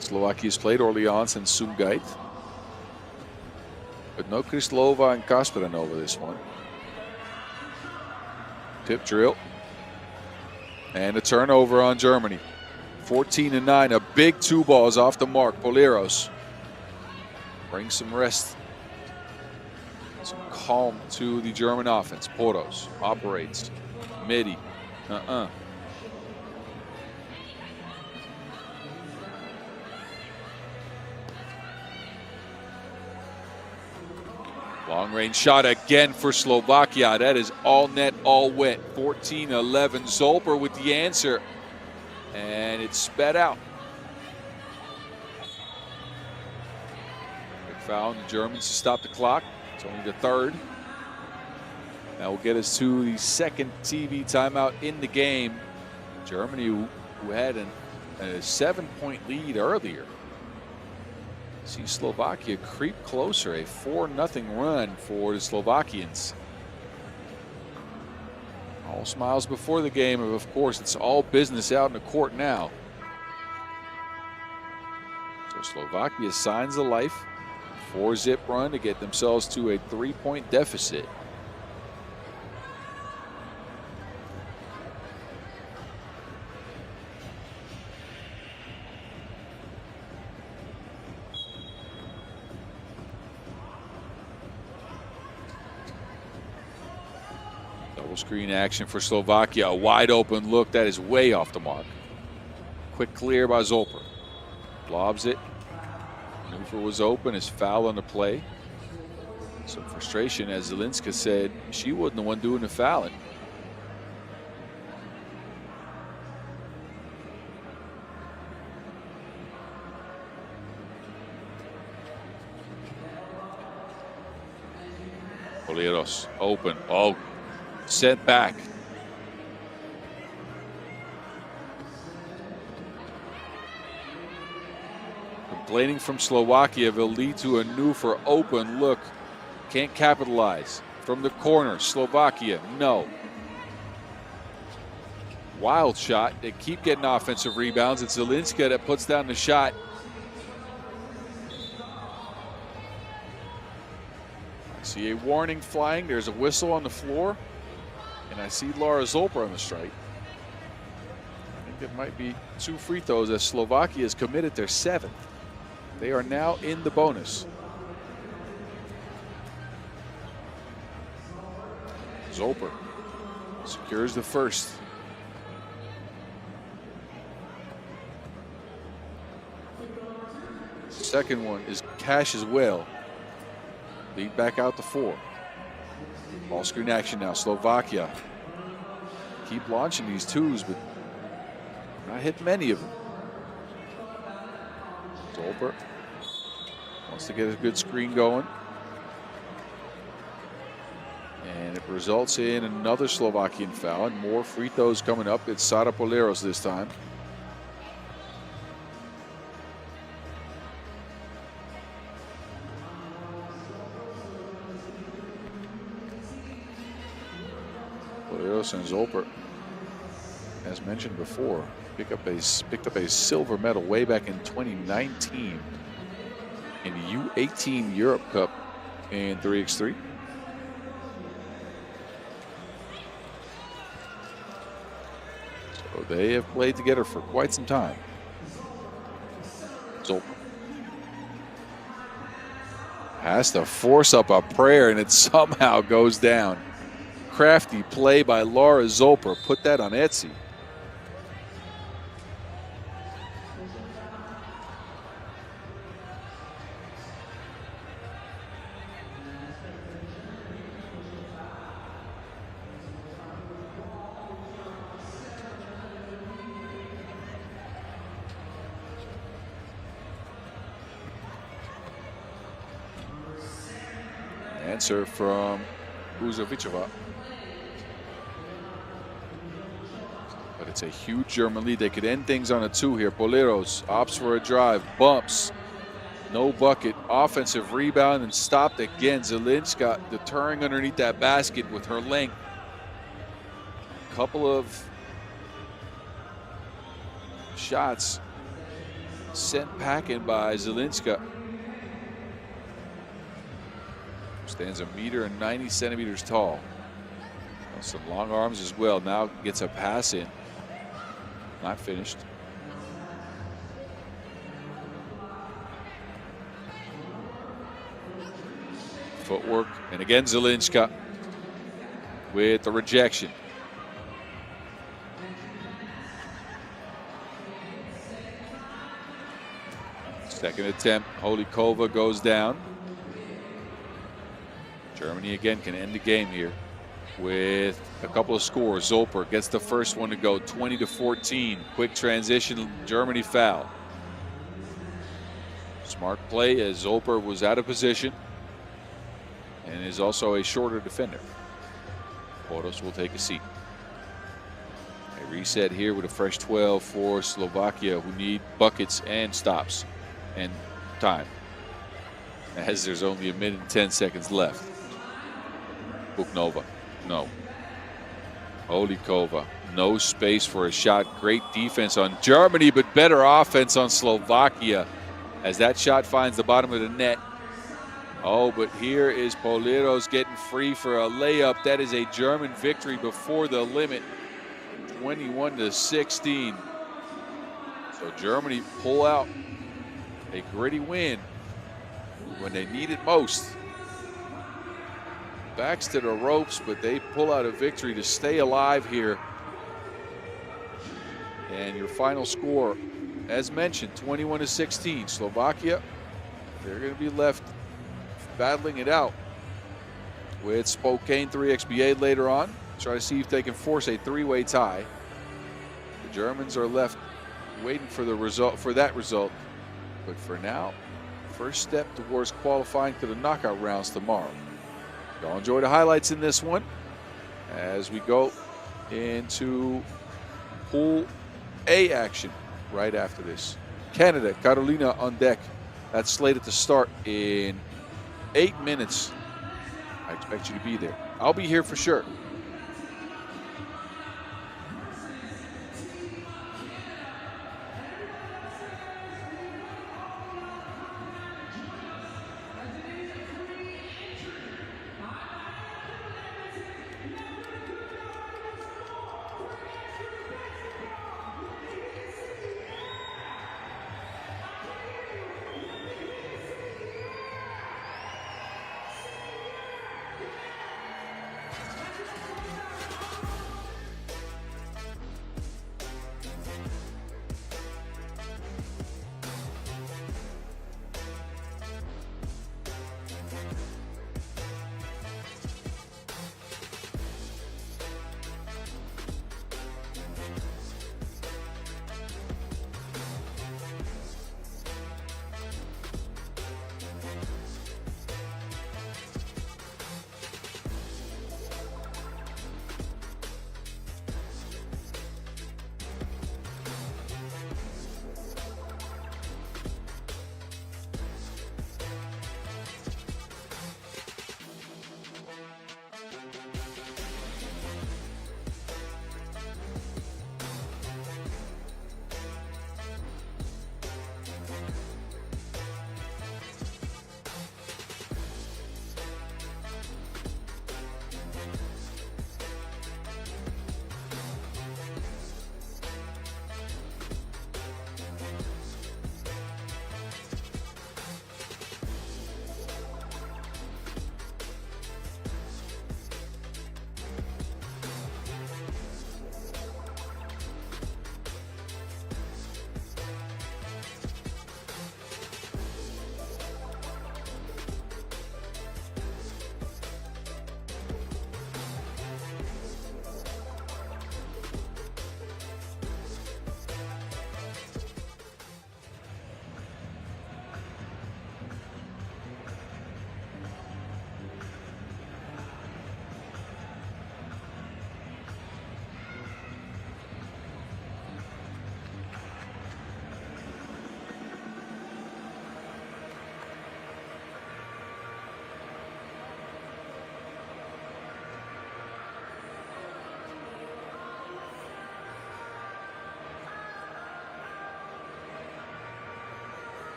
Slovakia's played Orleans and Sumgait, but no Kristlova and Kasparanova this one. Tip drill. And a turnover on Germany. 14-9, a big 2-ball is off the mark. Poleros brings some rest, some calm to the German offense. Poros operates, midi, Long range shot again for Slovakia. That is all net, all wet. 14-11. Zolper with the answer. And it's sped out. Big foul on the Germans to stop the clock. It's only the 3rd. That will get us to the 2nd TV timeout in the game. Germany, who had a 7-point lead earlier. See Slovakia creep closer, a 4-0 run for the Slovakians. All smiles before the game, of course, it's all business out in the court now. So Slovakia signs the life, 4-zip run to get themselves to a 3-point deficit. Screen action for Slovakia. A wide open look that is way off the mark. Quick clear by Zolper. Lobs it. Neufer was open. His foul on the play. Some frustration, as Zelinska said, she wasn't the one doing the fouling. Poleros open. Oh, sent back. Complaining from Slovakia will lead to a Neufer open look. Can't capitalize. From the corner, Slovakia, no. Wild shot. They keep getting offensive rebounds. It's Zelinska that puts down the shot. I see a warning flying. There's a whistle on the floor. And I see Laura Zolper on the strike. think it might be 2 free throws as Slovakia has committed their 7th. They are now in the bonus. Zolper secures the first. Second one is cash as well. Lead back out to 4. Ball screen action now. Slovakia keep launching these 2s, but not hit many of them. Zolper wants to get a good screen going. And it results in another Slovakian foul and more free throws coming up. It's Sara Poleros this time. Poleros and Zolper, as mentioned before, picked up a silver medal way back in 2019 in the U18 Europe Cup in 3x3. So they have played together for quite some time. Zolper has to force up a prayer and it somehow goes down. Crafty play by Laura Zolper. Put that on Etsy. Answer from Uzovichova. But it's a huge German lead. They could end things on a 2 here. Poleros opts for a drive, bumps, no bucket, offensive rebound, and stopped again. Zelinska deterring underneath that basket with her length. Couple of shots sent packing by Zelinska. Stands 1.90 meters tall. Some long arms as well. Now gets a pass in. Not finished. Footwork. And again, Zelinska with the rejection. Second attempt. Holikova goes down. Germany again can end the game here with a couple of scores. Zolper gets the first one to go, 20-14. Quick transition, Germany foul. Smart play as Zolper was out of position and is also a shorter defender. Portos will take a seat. A reset here with a fresh 12 for Slovakia, who need buckets and stops and time, as there's only 1 minute and 10 seconds left. Buknova, no. Holikova, no space for a shot. Great defense on Germany, but better offense on Slovakia as that shot finds the bottom of the net. Oh, but here is Poleros getting free for a layup. That is a German victory before the limit, 21-16. So Germany pull out a gritty win when they need it most. Backs to the ropes, but they pull out a victory to stay alive here. And your final score, as mentioned, 21-16. Slovakia, they're going to be left battling it out with Spokane 3xBA later on. Try to see if they can force a 3-way tie. The Germans are left waiting for the result, for that result. But for now, first step towards qualifying to the knockout rounds tomorrow. Y'all enjoy the highlights in this one as we go into Pool A action right after this. Canada, Carolina on deck. That's slated to start in 8 minutes. I expect you to be there. I'll be here for sure.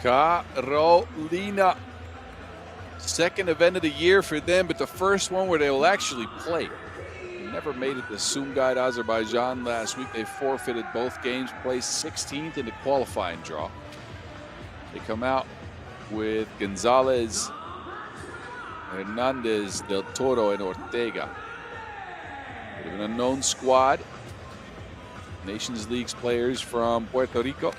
Carolina. Second event of the year for them, but the first one where they will actually play. They never made it to Sumgait, Azerbaijan last week. They forfeited both games, placed 16th in the qualifying draw. They come out with Gonzalez, Hernandez, Del Toro, and Ortega. Bit of an unknown squad. Nations League's players from Puerto Rico.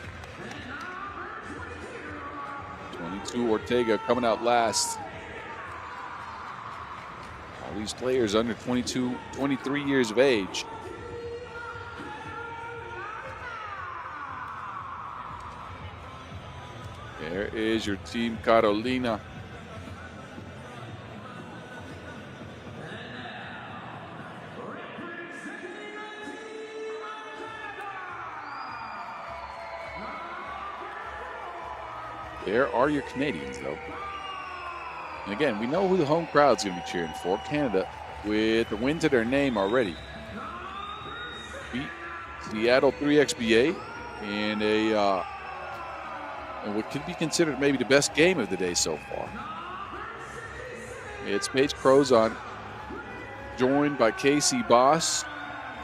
22 Ortega coming out last. All these players under 22, 23 years of age. There is your team, Carolina. There are your Canadians, though. And again, we know who the home crowd's going to be cheering for. Canada, with the win to their name already. Beat Seattle 3xBA in and what could be considered maybe the best game of the day so far. It's Paige Crozon, joined by Casey Boss,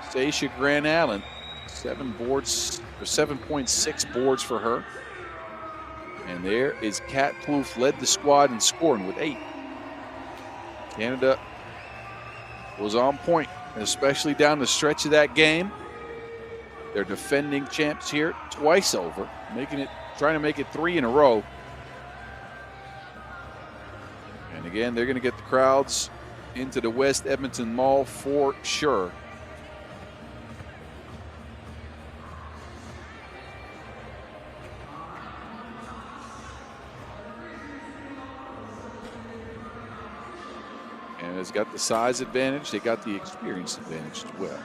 Stacia Grant Allen. 7.6 boards for her. And there is Kat Plouffe, led the squad in scoring with 8. Canada was on point, especially down the stretch of that game. They're defending champs here twice over, trying to make it 3 in a row. And again, they're going to get the crowds into the West Edmonton Mall for sure. Has got the size advantage. They got the experience advantage as well.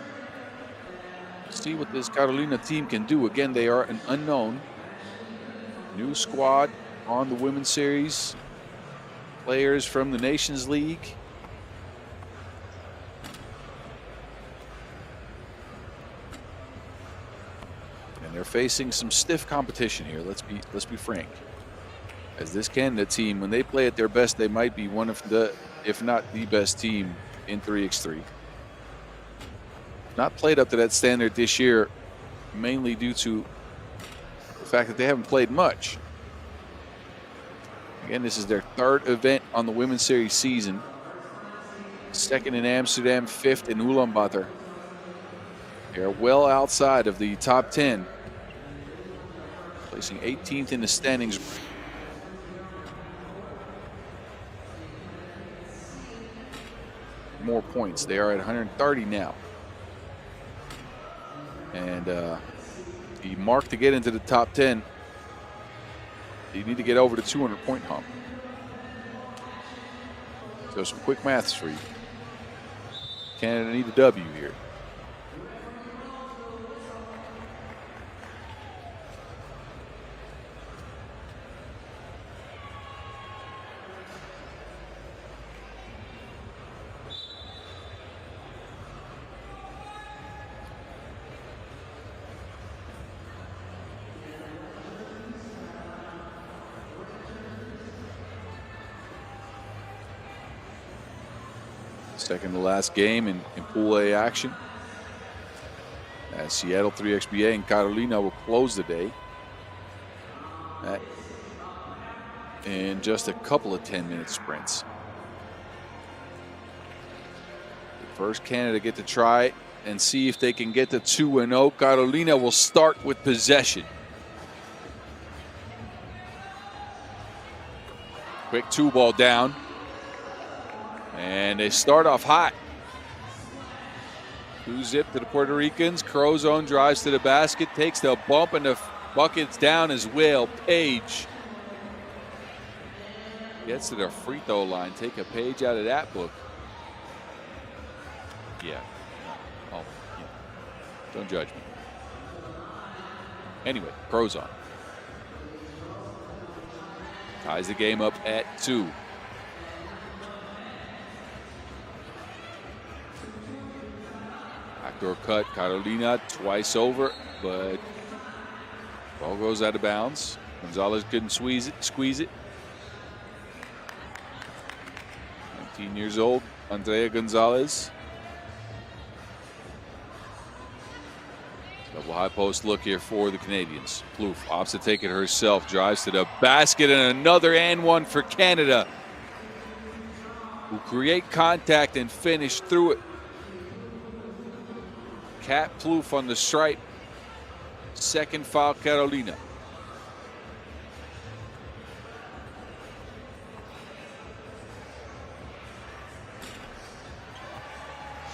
See what this Carolina team can do. Again, they are an unknown. New squad on the Women's Series. Players from the Nations League. And they're facing some stiff competition here. Let's be frank. As this Canada team, when they play at their best, they might be one of the, if not the best team in 3x3. Not played up to that standard this year, mainly due to the fact that they haven't played much. Again, this is their 3rd event on the Women's Series season. 2nd in Amsterdam, 5th in Ulaanbaatar. They're well outside of the top 10, placing 18th in the standings. More points. They are at 130 now. And the mark to get into the top 10, you need to get over the 200-point hump. So some quick maths for you. Canada need a W here. Second to last game in Pool A action. As Seattle 3xBA and Carolina will close the day. That in just a couple of 10-minute sprints. First, Canada get to try and see if they can get to 2-0. Carolina will start with possession. Quick 2-ball down. And they start off hot. 2-zip to the Puerto Ricans. Crozon drives to the basket, takes the bump, and the bucket's down as well. Paige gets to the free throw line. Take a page out of that book. Yeah. Oh, yeah. Don't judge me. Anyway, Crozon ties the game up at 2. Backdoor cut, Carolina twice over, but ball goes out of bounds. Gonzalez couldn't squeeze it. 19 years old, Andrea Gonzalez. Double high post look here for the Canadians. Plouffe opts to take it herself, drives to the basket, and another and one for Canada, who create contact and finish through it. Kat Plouffe on the stripe. Second foul, Carolina.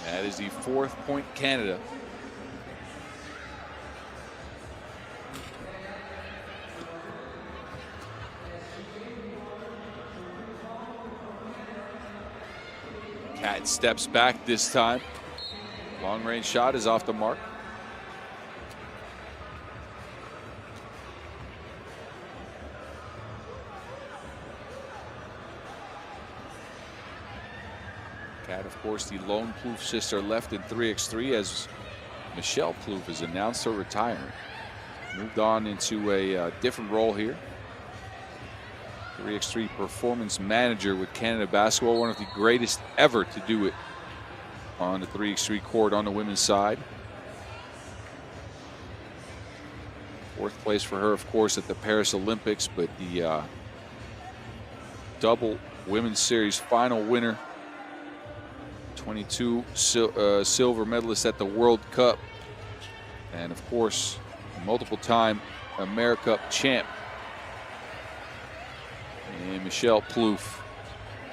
That is the 4th point Canada. Kat steps back this time. Long range shot is off the mark. Kat, of course, the lone Plouffe sister, left in 3x3 as Michelle Plouffe has announced her retirement. Moved on into a different role here. 3x3 performance manager with Canada basketball, one of the greatest ever to do it on the 3x3 court on the women's side. 4th place for her, of course, at the Paris Olympics, but the double women's series final winner, 22 silver medalist at the World Cup, and of course, multiple time AmeriCup champ. And Michelle Plouffe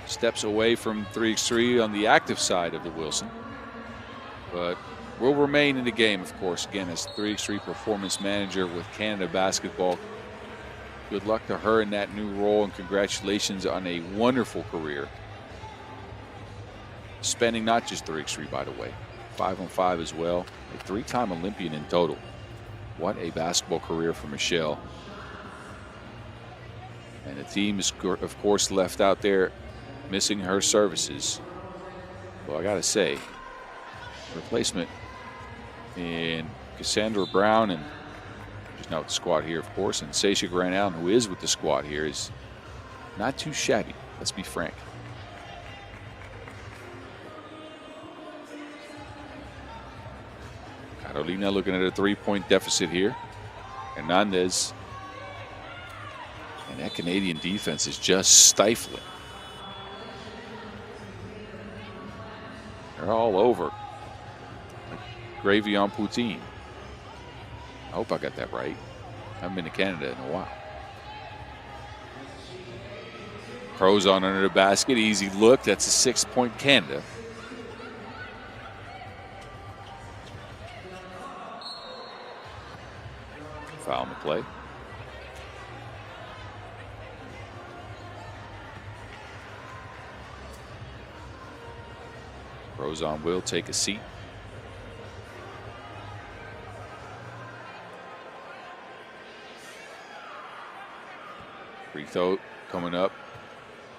steps away from 3x3 on the active side of the Wilson, but will remain in the game, of course, again, as 3x3 performance manager with Canada basketball. Good luck to her in that new role, and congratulations on a wonderful career. Spanning not just 3x3, by the way, 5-on-5 as well. A 3-time Olympian in total. What a basketball career for Michelle. And the team is, of course, left out there missing her services. Well, I got to say, replacement in Cassandra Brown, and she's now with the squad here, of course, and Sasha Granallen, who is with the squad here, is not too shabby. Let's be frank. Carolina looking at a 3-point deficit here. Hernandez. And that Canadian defense is just stifling. They're all over. Like gravy on poutine. I hope I got that right. I haven't been to Canada in a while. Crows on under the basket. Easy look. That's a 6-point Canada. Foul on the play. Crozon will take a seat. Free throw coming up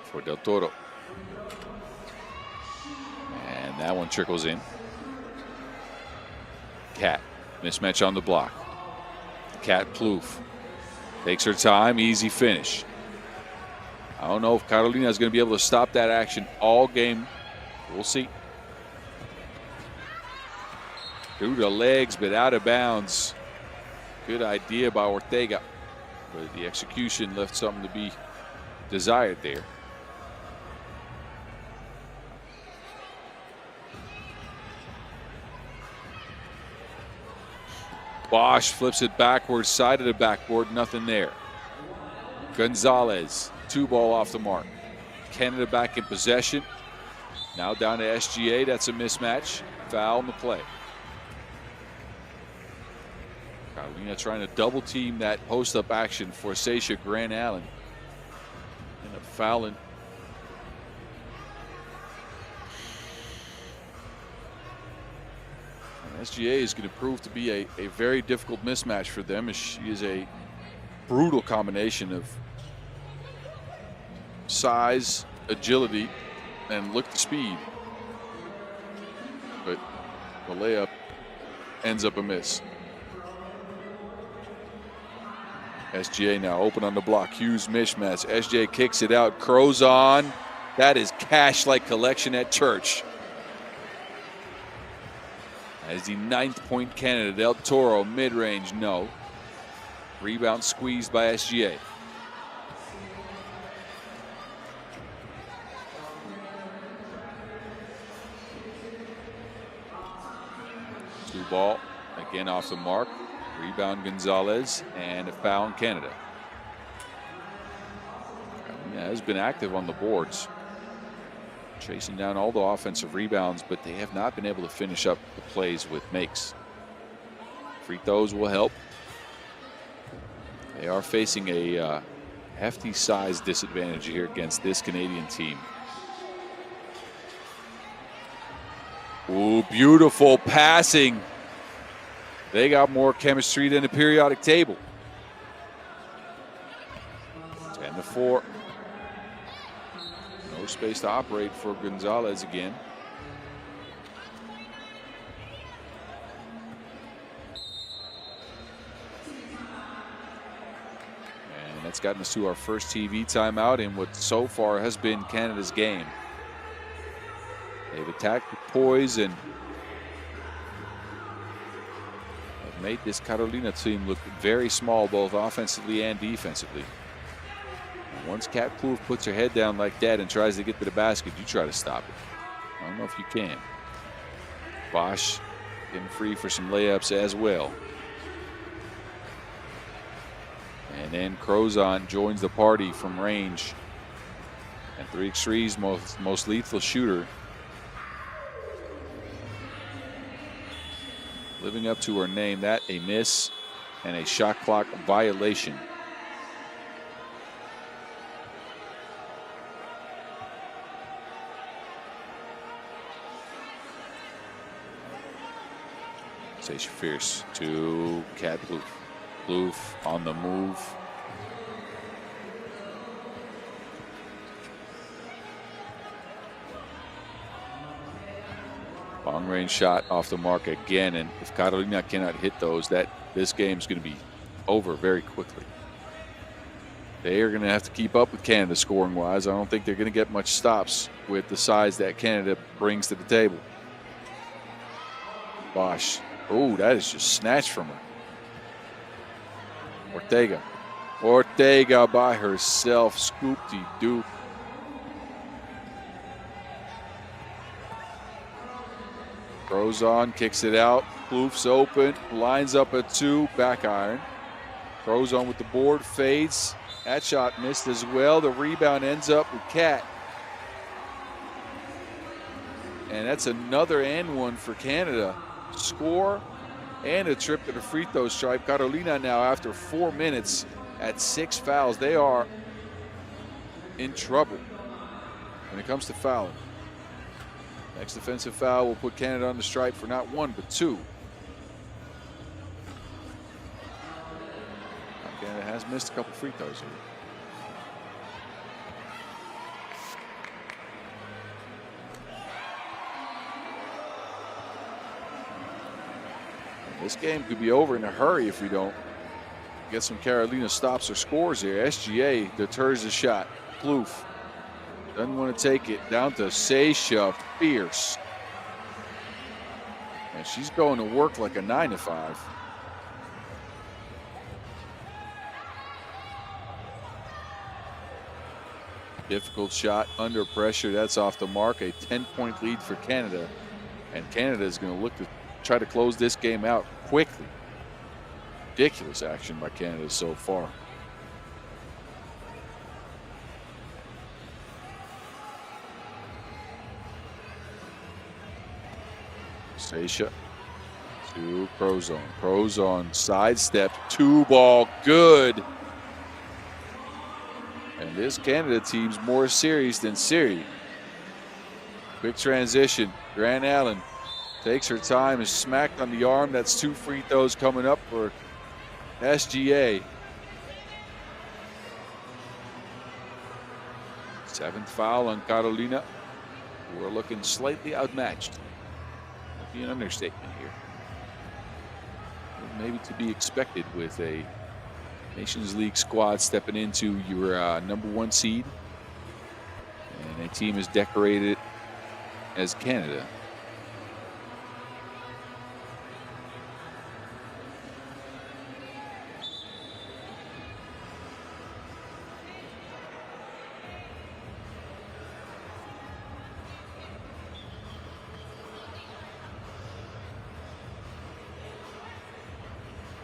for Del Toro. And that one trickles in. Kat, mismatch on the block. Kat Plouffe takes her time, easy finish. I don't know if Carolina is going to be able to stop that action all game. We'll see. Through the legs, but out of bounds. Good idea by Ortega, but the execution left something to be desired there. Bosch flips it backwards, side of the backboard, nothing there. Gonzalez, 2 ball off the mark. Canada back in possession. Now down to SGA, that's a mismatch. Foul on the play. Carolina trying to double team that post-up action for Sasha Granallen. And a fouling. And SGA is going to prove to be a very difficult mismatch for them, as she is a brutal combination of size, agility, and look to speed. But the layup ends up a miss. SGA now open on the block. Hughes mismatch. SGA kicks it out. Crows on. That is cash like collection at church. As the 9th point Canada. Del Toro mid-range, no. Rebound squeezed by SGA. Two ball, again off the mark. Rebound Gonzalez, and a foul in Canada. Yeah, has been active on the boards, chasing down all the offensive rebounds, but they have not been able to finish up the plays with makes. Free throws will help. They are facing a hefty size disadvantage here against this Canadian team. Ooh, beautiful passing. They got more chemistry than the periodic table. 10-4. No space to operate for Gonzalez again. And that's gotten us to our first TV timeout in what so far has been Canada's game. They've attacked with poise and have made this Carolina team look very small, both offensively and defensively. And once Kat Kloof puts her head down like that and tries to get to the basket, you try to stop it. I don't know if you can. Bosch getting free for some layups as well. And then Crozon joins the party from range. And 3x3's most lethal shooter. Living up to her name, that a miss and a shot clock violation. Sasha Fierce to Kat Kloof. Kloof on the move. Long range shot off the mark again, and if Carolina cannot hit those, this game's going to be over very quickly. They are going to have to keep up with Canada scoring wise. I don't think they're going to get much stops with the size that Canada brings to the table. Bosch. Oh, that is just snatched from her. Ortega by herself. Scoop-de-doop. Throws on, kicks it out. Kloof's open, lines up a two, back iron. Throws on with the board, fades. That shot missed as well. The rebound ends up with Kat. And that's another and one for Canada. Score and a trip to the free throw stripe. Carolina now, after 4 minutes, at 6 fouls. They are in trouble when it comes to fouling. Next defensive foul will put Canada on the stripe for not one, but two. Canada has missed a couple free throws here. This game could be over in a hurry if we don't get some Carolina stops or scores here. SGA deters the shot. Kloof doesn't want to take it. Down to Sasha Fierce. And she's going to work like a 9-to-5. Difficult shot under pressure. That's off the mark. A 10-point lead for Canada. And Canada is going to look to try to close this game out quickly. Ridiculous action by Canada so far. Sasha to Crozon. Crozon sidestep, two ball, good. And this Canada team's more serious than Siri. Quick transition. Grant Allen takes her time, is smacked on the arm. That's two free throws coming up for SGA. 7th foul on Carolina, who are looking slightly outmatched. Might be an understatement here. Maybe to be expected with a Nations League squad stepping into your number 1 seed. And a team is decorated as Canada.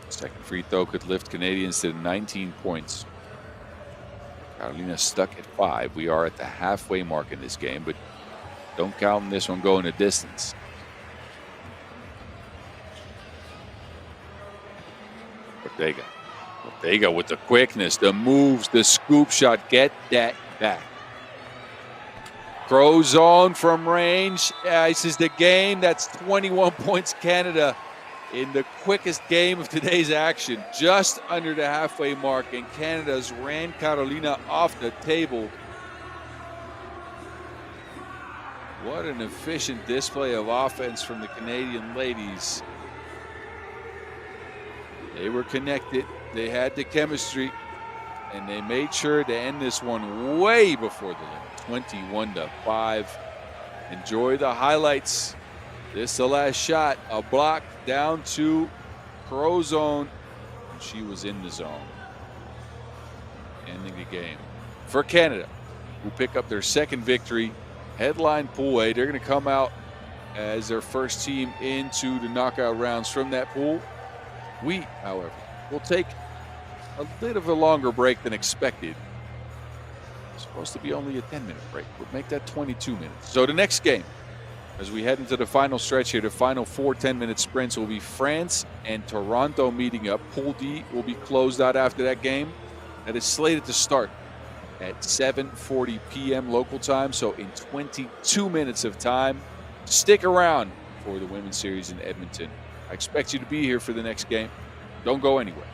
Second free throw could lift Canadians to 19 points. Carolina stuck at 5. We are at the halfway mark in this game, but don't count on this one going a distance. Ortega with the quickness, the moves, the scoop shot. Get that back. Crozone from range ices the game. That's 21 points Canada in the quickest game of today's action, just under the halfway mark, and Canada's ran Carolina off the table. What an efficient display of offense from the Canadian ladies. They were connected, they had the chemistry, and they made sure to end this one way before the limit, 21-5. Enjoy the highlights. This is the last shot, a block down to Crozone. She was in the zone, ending the game. For Canada, who pick up their second victory, headline pool A. They're going to come out as their first team into the knockout rounds from that pool. We, however, will take a bit of a longer break than expected. It's supposed to be only a 10-minute break. We'll make that 22 minutes. So the next game, as we head into the final stretch here, the final 4 10-minute sprints, will be France and Toronto meeting up. Pool D will be closed out after that game. That is slated to start at 7:40 p.m. local time, so in 22 minutes of time. Stick around for the women's series in Edmonton. I expect you to be here for the next game. Don't go anywhere.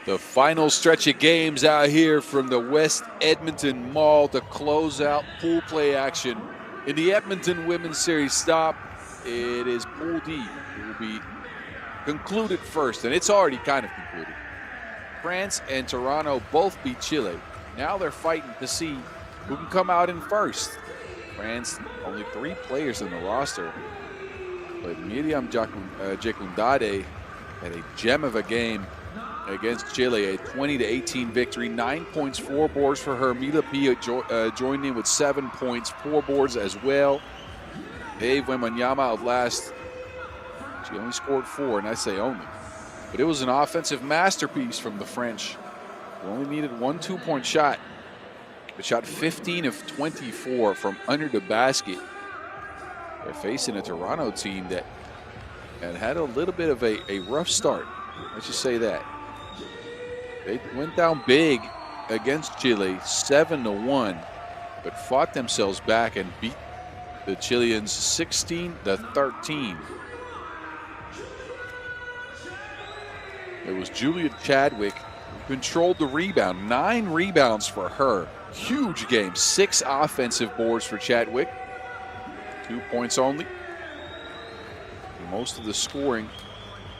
The final stretch of games out here from the West Edmonton Mall to close out pool play action. In the Edmonton Women's Series stop, it is Pool D. It will be concluded first, and it's already kind of concluded. France and Toronto both beat Chile. Now they're fighting to see who can come out in first. France, only 3 players in the roster, but Miriam Jacundade had a gem of a game against Chile, a 20-18 victory, 9 points, 4 boards for her. Mila P joined in with 7 points, 4 boards as well. Dave Wembanyama outlast. She only scored 4, and I say only. But it was an offensive masterpiece from the French. They only needed 1 2-point shot, but shot 15 of 24 from under the basket. They're facing a Toronto team that had a little bit of a rough start. Let's just say that. They went down big against Chile, 7-1, but fought themselves back and beat the Chileans 16-13. It was Julia Chadwick who controlled the rebound. 9 rebounds for her. Huge game. 6 offensive boards for Chadwick. 2 points only. Most of the scoring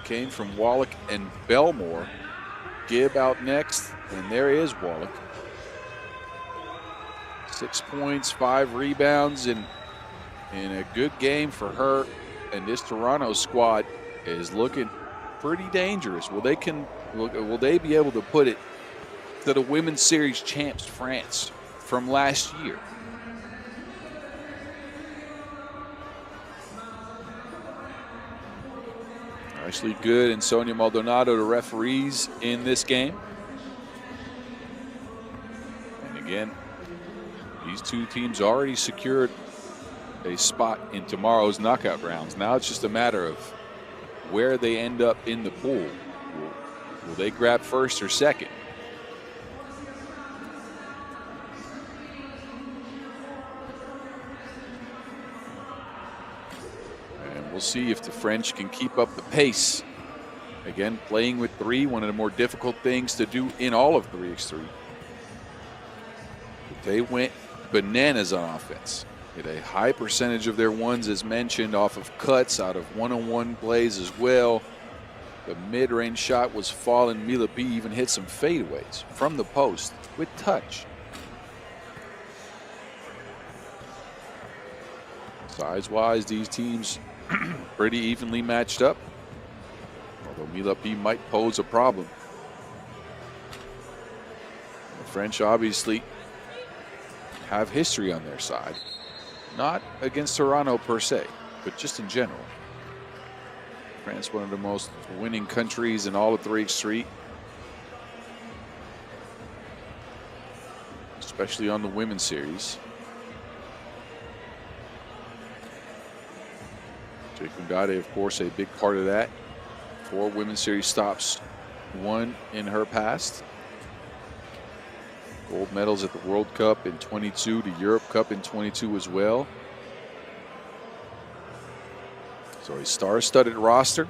came from Wallach and Belmore. Gibb out next, and there is Wallach. 6 points, 5 rebounds, and a good game for her. And this Toronto squad is looking pretty dangerous. Will they be able to put it to the Women's Series champs France from last year? Ashley Good and Sonia Maldonado, the referees in this game. And again, these 2 teams already secured a spot in tomorrow's knockout rounds. Now it's just a matter of where they end up in the pool. Will they grab first or second? We'll see if the French can keep up the pace. Again, playing with 3, one of the more difficult things to do in all of 3x3. But they went bananas on offense. Hit a high percentage of their ones, as mentioned, off of cuts, out of one-on-one plays as well. The mid-range shot was falling. Mila B even hit some fadeaways from the post with touch. Size-wise, these teams pretty evenly matched up, although Mila P might pose a problem. The French obviously have history on their side, not against Toronto per se, but just in general. France, one of the most winning countries in all of 3x3, especially on the Women's Series. Jacundade, of course, a big part of that. 4 Women's Series stops, 1 in her past. Gold medals at the World Cup in 22, the Europe Cup in 22 as well. So a star-studded roster.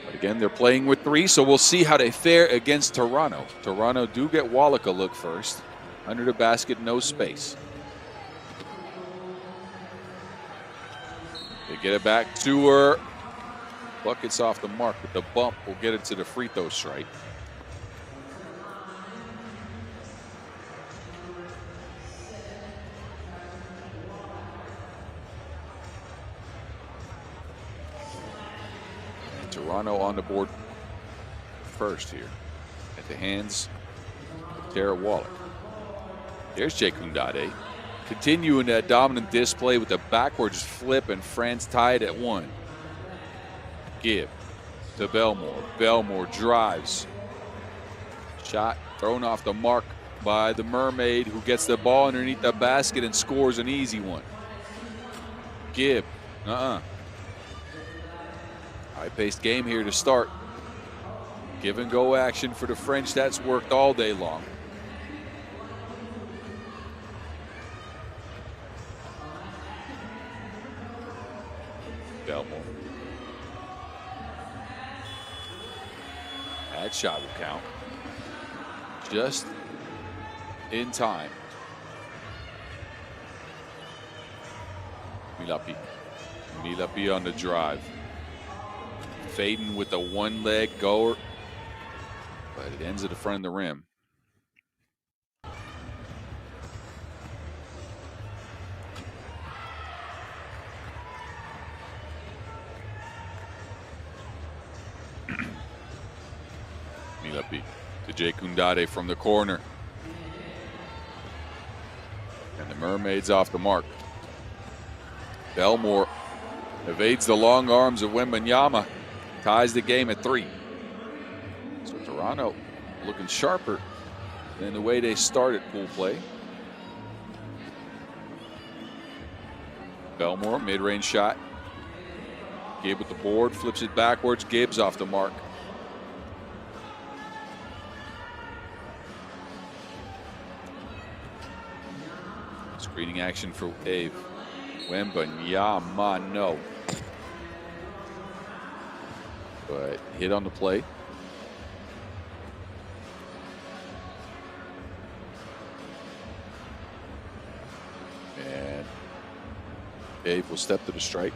But again, they're playing with 3, so we'll see how they fare against Toronto. Toronto do get Wallach a look first. Under the basket, no space. They get it back to her. Buckets off the mark, but the bump will get it to the free throw stripe. And Toronto on the board first here at the hands of Tara Wallach. There's Jacundade. Continuing that dominant display with the backwards flip, and France tied at 1. Gibb to Belmore. Belmore drives. Shot thrown off the mark by the Mermaid, who gets the ball underneath the basket and scores an easy one. Gibb, high-paced game here to start. Give and go action for the French. That's worked all day long. Belmore. shot will count. Just in time. Milapi on the drive. Fading with a one-leg goer, but it ends at the front of the rim. Milapi to Jay Kundade from the corner. And the Mermaids off the mark. Belmore evades the long arms of Wembanyama. Ties the game at 3. So Toronto looking sharper than the way they started pool play. Belmore, mid-range shot. Gibb with the board, flips it backwards. Gibbs off the mark. Screening action for Ave. Wembanyama, no. But hit on the play. And Ave will step to the strike.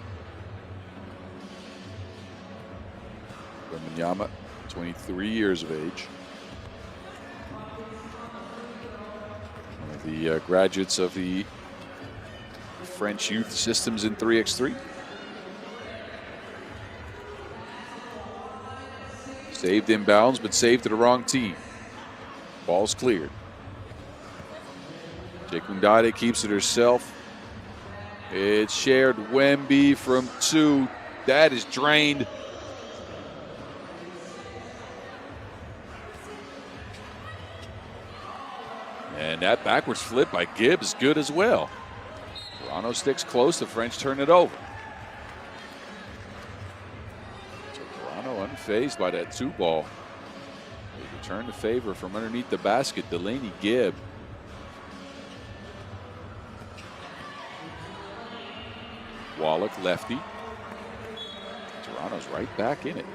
Wembanyama, 23 years of age. One of the graduates of the French youth systems in 3x3. Saved inbounds, but saved to the wrong team. Ball's cleared. Jekundade keeps it herself. It's shared. Wemby from 2. That is drained. And that backwards flip by Gibbs, good as well. Toronto sticks close. The French turn it over. Unfazed by that 2 ball. They return the favor from underneath the basket. Delaney Gibb. Wallach lefty. Toronto's right back in it.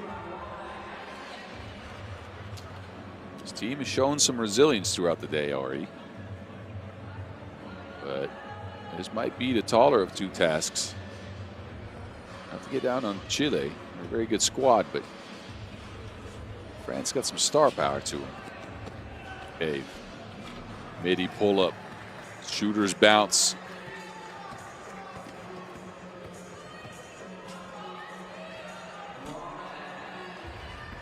This team has shown some resilience throughout the day, Ari. But this might be the taller of 2 tasks. Not to get down on Chile. They're a very good squad, but France got some star power to him. Ave. Midi pull up. Shooters bounce.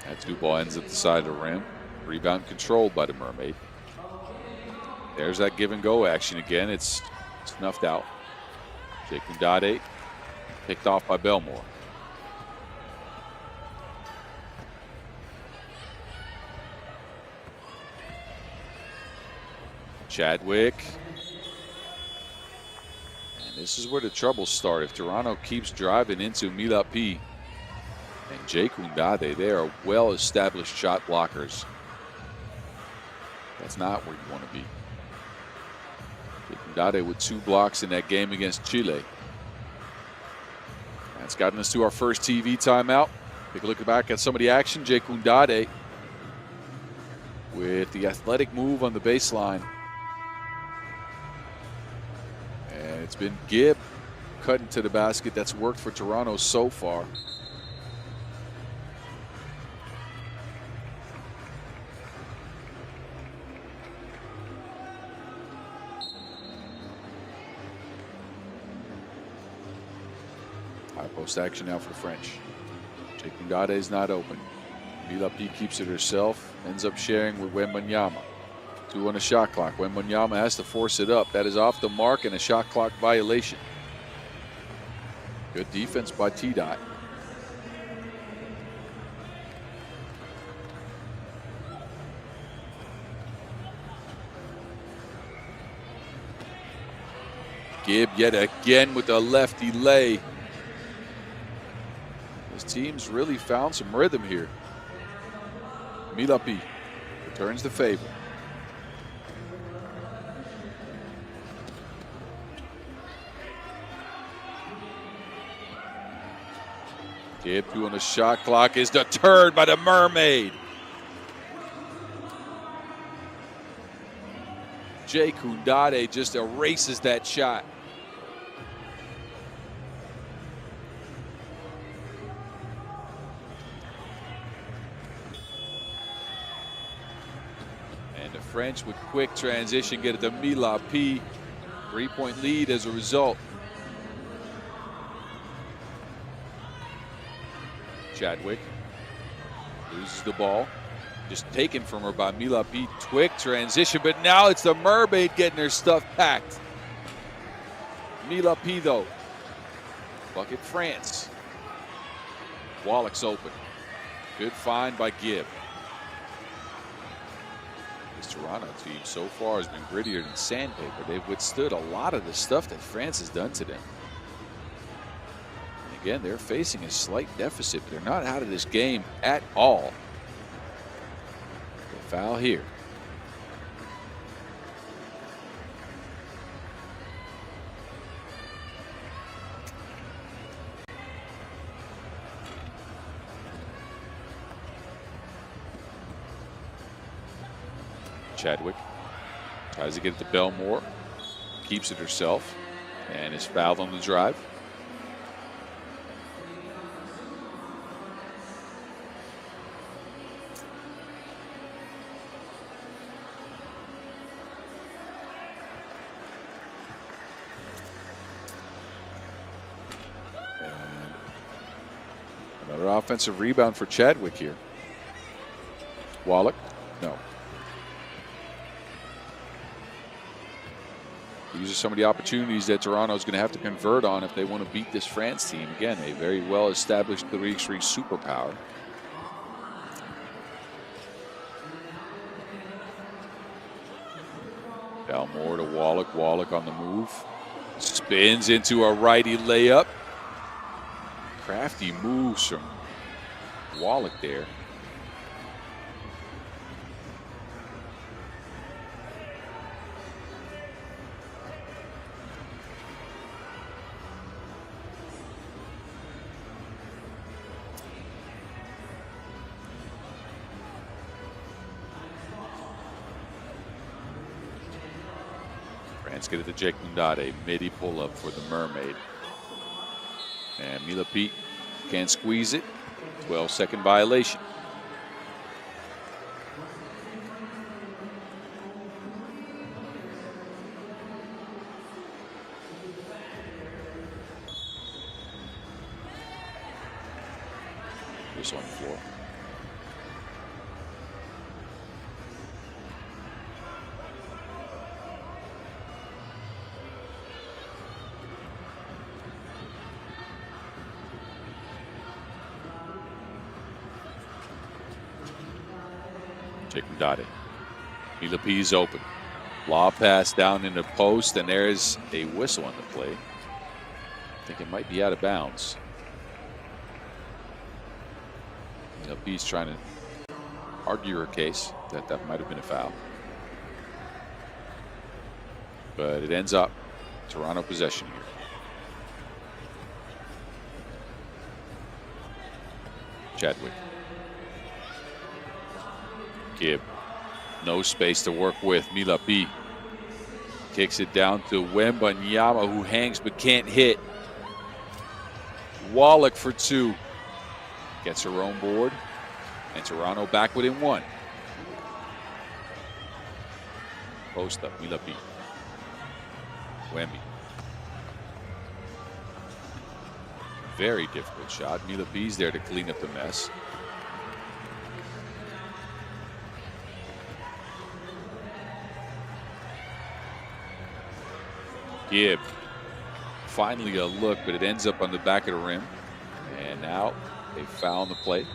That 2 ball ends at the side of the rim. Rebound controlled by the Mermaid. There's that give and go action again. It's snuffed out. Jekundade picked off by Belmore. Chadwick. And this is where the troubles start. If Toronto keeps driving into Milapi and Jay Kundade, they are well-established shot blockers. That's not where you want to be. Jay Kundade with 2 blocks in that game against Chile. That's gotten us to our first TV timeout. Take a look back at some of the action. Jay Kundade with the athletic move on the baseline. And it's been Gibb cutting to the basket. That's worked for Toronto so far. High post action now for the French. Jekundade is not open. Milapi keeps it herself. Ends up sharing with Wembanyama. 2 on the shot clock. Wembanyama has to force it up. That is off the mark and a shot clock violation. Good defense by T-Dot. Gibb yet again with a lefty lay. This team's really found some rhythm here. Milapi returns the favor. Gibb, 2 on the shot clock, is deterred by the Mermaid. Jay Koundade just erases that shot. And the French with quick transition get it to Mila P. 3-point lead as a result. Chadwick loses the ball. Just taken from her by Mila P. Quick transition, but now it's the Mermaid getting her stuff packed. Mila P. though. Bucket France. Wallach's open. Good find by Gibb. This Toronto team so far has been grittier than sandpaper. They've withstood a lot of the stuff that France has done to them. And again, they're facing a slight deficit, but they're not out of this game at all. The foul here. Chadwick tries to get it to Belmore, keeps it herself, and is fouled on the drive. And another offensive rebound for Chadwick here. Wallach, no. These are some of the opportunities that Toronto's going to have to convert on if they want to beat this France team. Again, a very well-established 3x3 superpower. Belmore to Wallach. Wallach on the move. Spins into a righty layup. Crafty moves from Wallach there. Let's get it to Jake Koundade. Midi pull up for the Mermaid. And Mila Pete can't squeeze it. 12-second violation. Whistle on the floor. Jake Koundade. Mila P's open. Lob pass down in the post, and there's a whistle on the play. I think it might be out of bounds. Mila P's trying to argue her case that that might have been a foul. But it ends up Toronto possession here. Chadwick. Gibb. No space to work with. Mila P. Kicks it down to Wembanyama, who hangs but can't hit. Wallach for two. Gets her own board. And Toronto back within one. Post up, Mila P. Wemby. Very difficult shot. Mila P's there to clean up the mess. Gibb. Finally a look, but it ends up on the back of the rim. And now a foul on the play.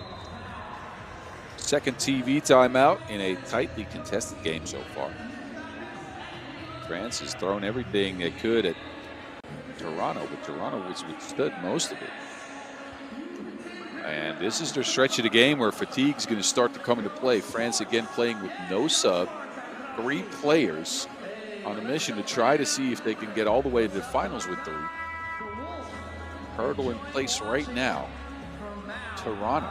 Second TV timeout in a tightly contested game so far. France has thrown everything they could at Toronto, but Toronto has withstood most of it. And this is their stretch of the game where fatigue is going to start to come into play. France again playing with no sub, 3 players on a mission to try to see if they can get all the way to the finals with 3. Hurdle in place right now. Toronto.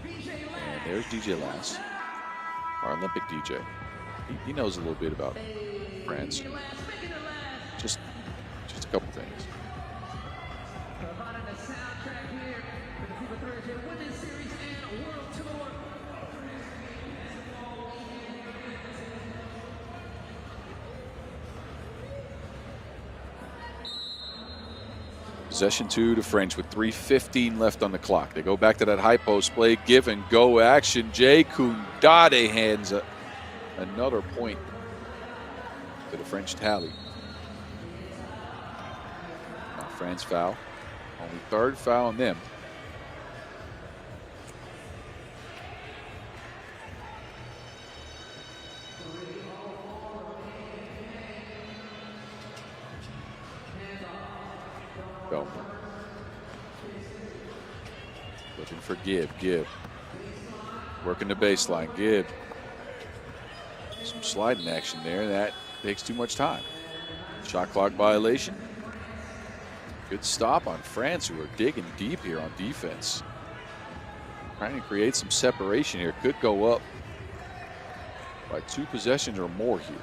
And there's DJ Lass, our Olympic DJ. He knows a little bit about France. Just a couple things. Possession 2 to French with 3:15 left on the clock. They go back to that high post play, give and go action. Jay Koundade hands another point to the French tally. Now France foul. Only third foul on them. Looking for Gibb. Working the baseline. Gibb. Some sliding action there. That takes too much time. Shot clock violation. Good stop on France, who are digging deep here on defense. Trying to create some separation here. Could go up by 2 possessions or more here.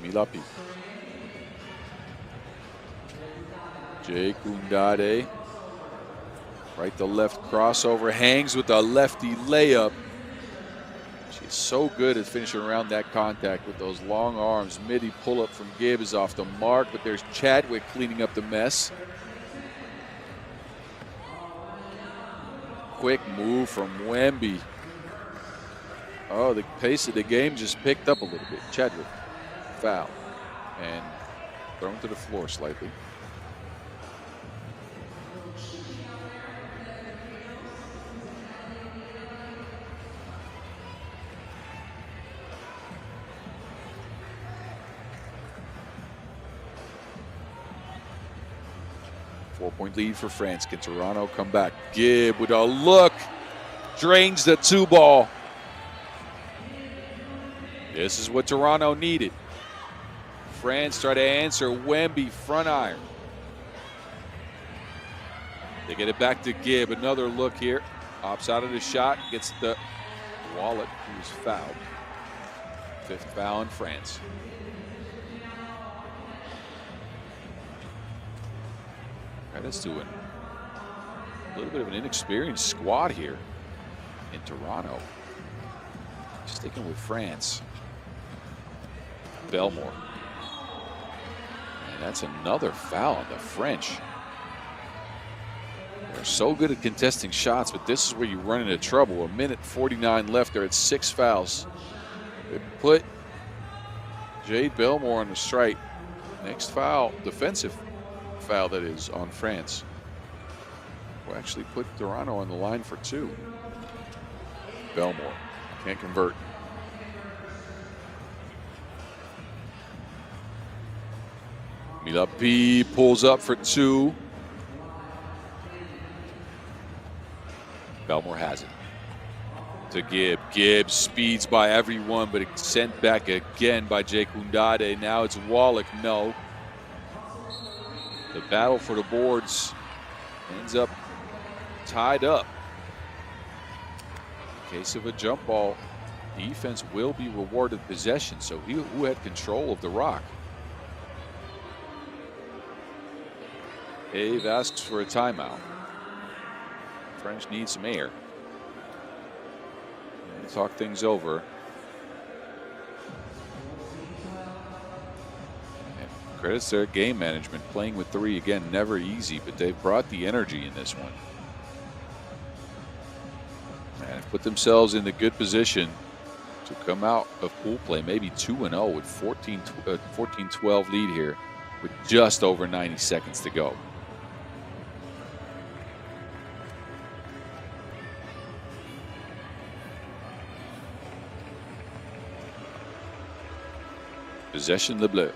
Milapi. Jay Koundade. Right to left crossover. Hangs with a lefty layup. She's so good at finishing around that contact with those long arms. Midi pull-up from Gibb is off the mark, but there's Chadwick cleaning up the mess. Quick move from Wemby. Oh, the pace of the game just picked up a little bit. Chadwick, foul, and thrown to the floor slightly. Four-point lead for France. Can Toronto come back? Gibb with a look. Drains the 2-ball. This is what Toronto needed. France try to answer. Wemby front iron. They get it back to Gibb. Another look here. Opts out of the shot. Gets the wallet, who's fouled. 5th foul in France. That's doing a little bit of an inexperienced squad here in Toronto. Sticking with France. Belmore. And that's another foul on the French. They're so good at contesting shots, but this is where you run into trouble. 1:49 left. They're at 6 fouls. They put Jade Belmore on the strike. Next foul, defensive foul that is, on France. Will actually put Toronto on the line for 2. Belmore can't convert. Milapi pulls up for 2. Belmore has it. To Gibb. Gibb speeds by everyone, but it's sent back again by Jay Koundade. Now it's Wallach. No. The battle for the boards ends up tied up. In case of a jump ball, defense will be rewarded possession. So who had control of the rock? Ave asks for a timeout. French needs some air. And talk things over. Credits their game management. Playing with 3 again, never easy, but they've brought the energy in this one. And put themselves in a good position to come out of pool play, maybe 2-0 with 14-12 lead here with just over 90 seconds to go. Possession, Le Bleu.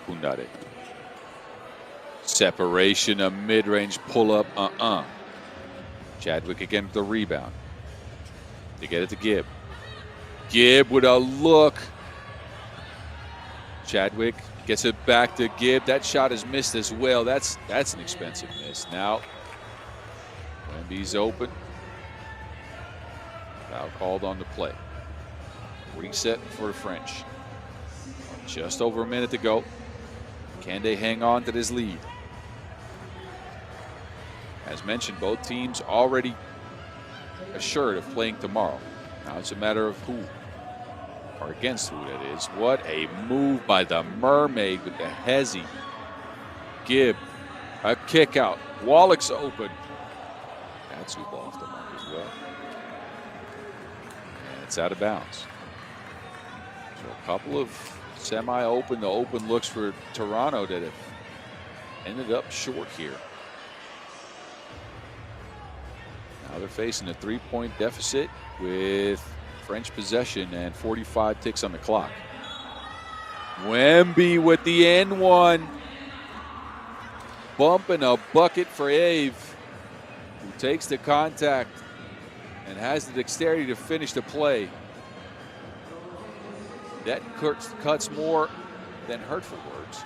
Koundade. Separation, a mid-range pull-up. Chadwick again with the rebound. They get it to Gibb. Gibb with a look. Chadwick gets it back to Gibb. That shot is missed as well. That's an expensive miss. Now Wemby's open. Foul called on the play. Reset for the French. Just over a minute to go. Can they hang on to this lead? As mentioned, both teams already assured of playing tomorrow. Now it's a matter of who, or against who that is. What a move by the Mermaid with the hezzy. Gibb, a kick out. Wallach's open. That's who ball off the mark as well. And it's out of bounds. So a couple of semi-open to open looks for Toronto that have ended up short here. Now they're facing a 3-point deficit with French possession and 45 ticks on the clock. Wemby with the N1. Bumping a bucket for Ave, who takes the contact and has the dexterity to finish the play. That cuts more than hurtful words.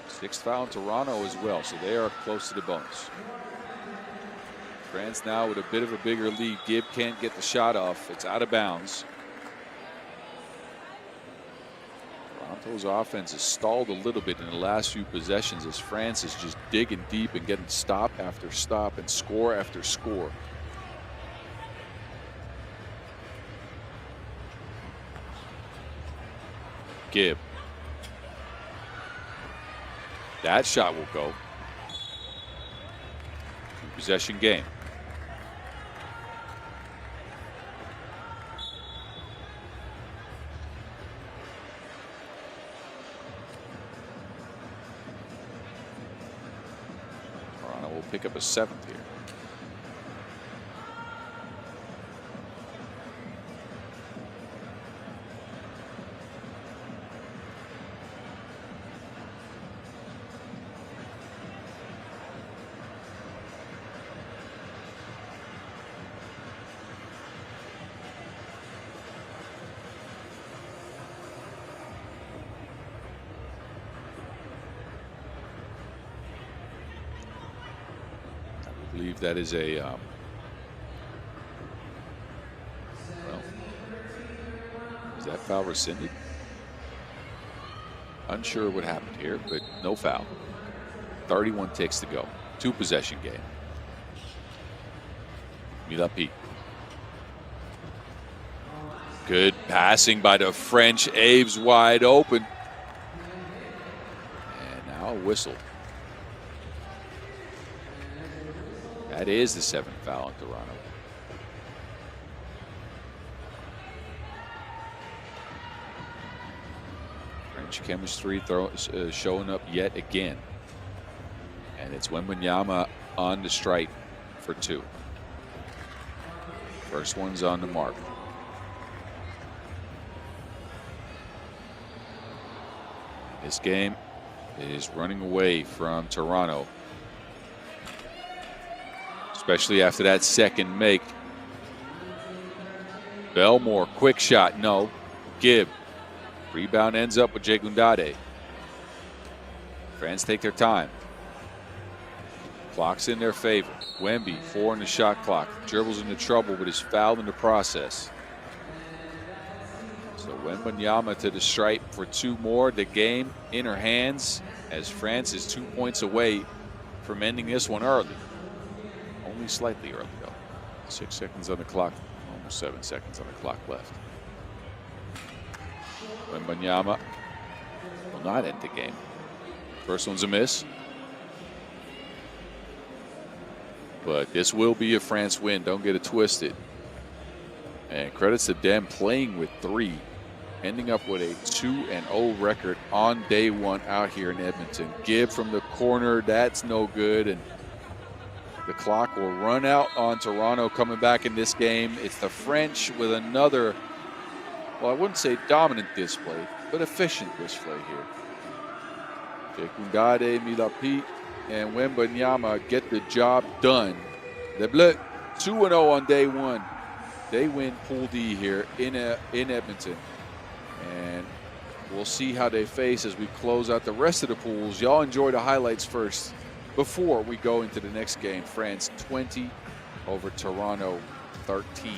Sixth foul in Toronto as well, so they are close to the bonus. France now with a bit of a bigger lead. Gibb can't get the shot off. It's out of bounds. Toronto's offense has stalled a little bit in the last few possessions as France is just digging deep and getting stop after stop and score after score. Gibb. That shot will go. Two-possession game. Toronto will pick up a seventh here. That is a well, is that foul rescinded? Unsure what happened here, but no foul. 31 ticks to go. Two-possession game. Milapi. Good passing by the French. Aves wide open. And now a whistle. That is the seventh foul in Toronto. French chemistry showing up yet again. And it's Wembanyama on the strike for two. First one's on the mark. This game is running away from Toronto. Especially after that second make. Belmore, quick shot, no. Gibb. Rebound ends up with Jegundade. France take their time. Clock's in their favor. Wemby, 4 on the shot clock. Dribbles into trouble, but is fouled in the process. So Wembanyama to the stripe for two more. The game in her hands as France is 2 points away from ending this one early. Only slightly early though. 6 seconds on the clock, almost 7 seconds on the clock left. Wembanyama will not end the game. First one's a miss. But this will be a France win, don't get it twisted. And credits to them playing with 3, ending up with a 2-0 record on day one out here in Edmonton. Gibb from the corner, that's no good. And the clock will run out on Toronto coming back in this game. It's the French with another, well, I wouldn't say dominant display, but efficient display here. Jegundade, Milapi, and Wembanyama get the job done. The Bleus 2-0 on day one. They win Pool D here in Edmonton. And we'll see how they face as we close out the rest of the pools. Y'all enjoy the highlights first. before we go into the next game. France 20 over Toronto 13.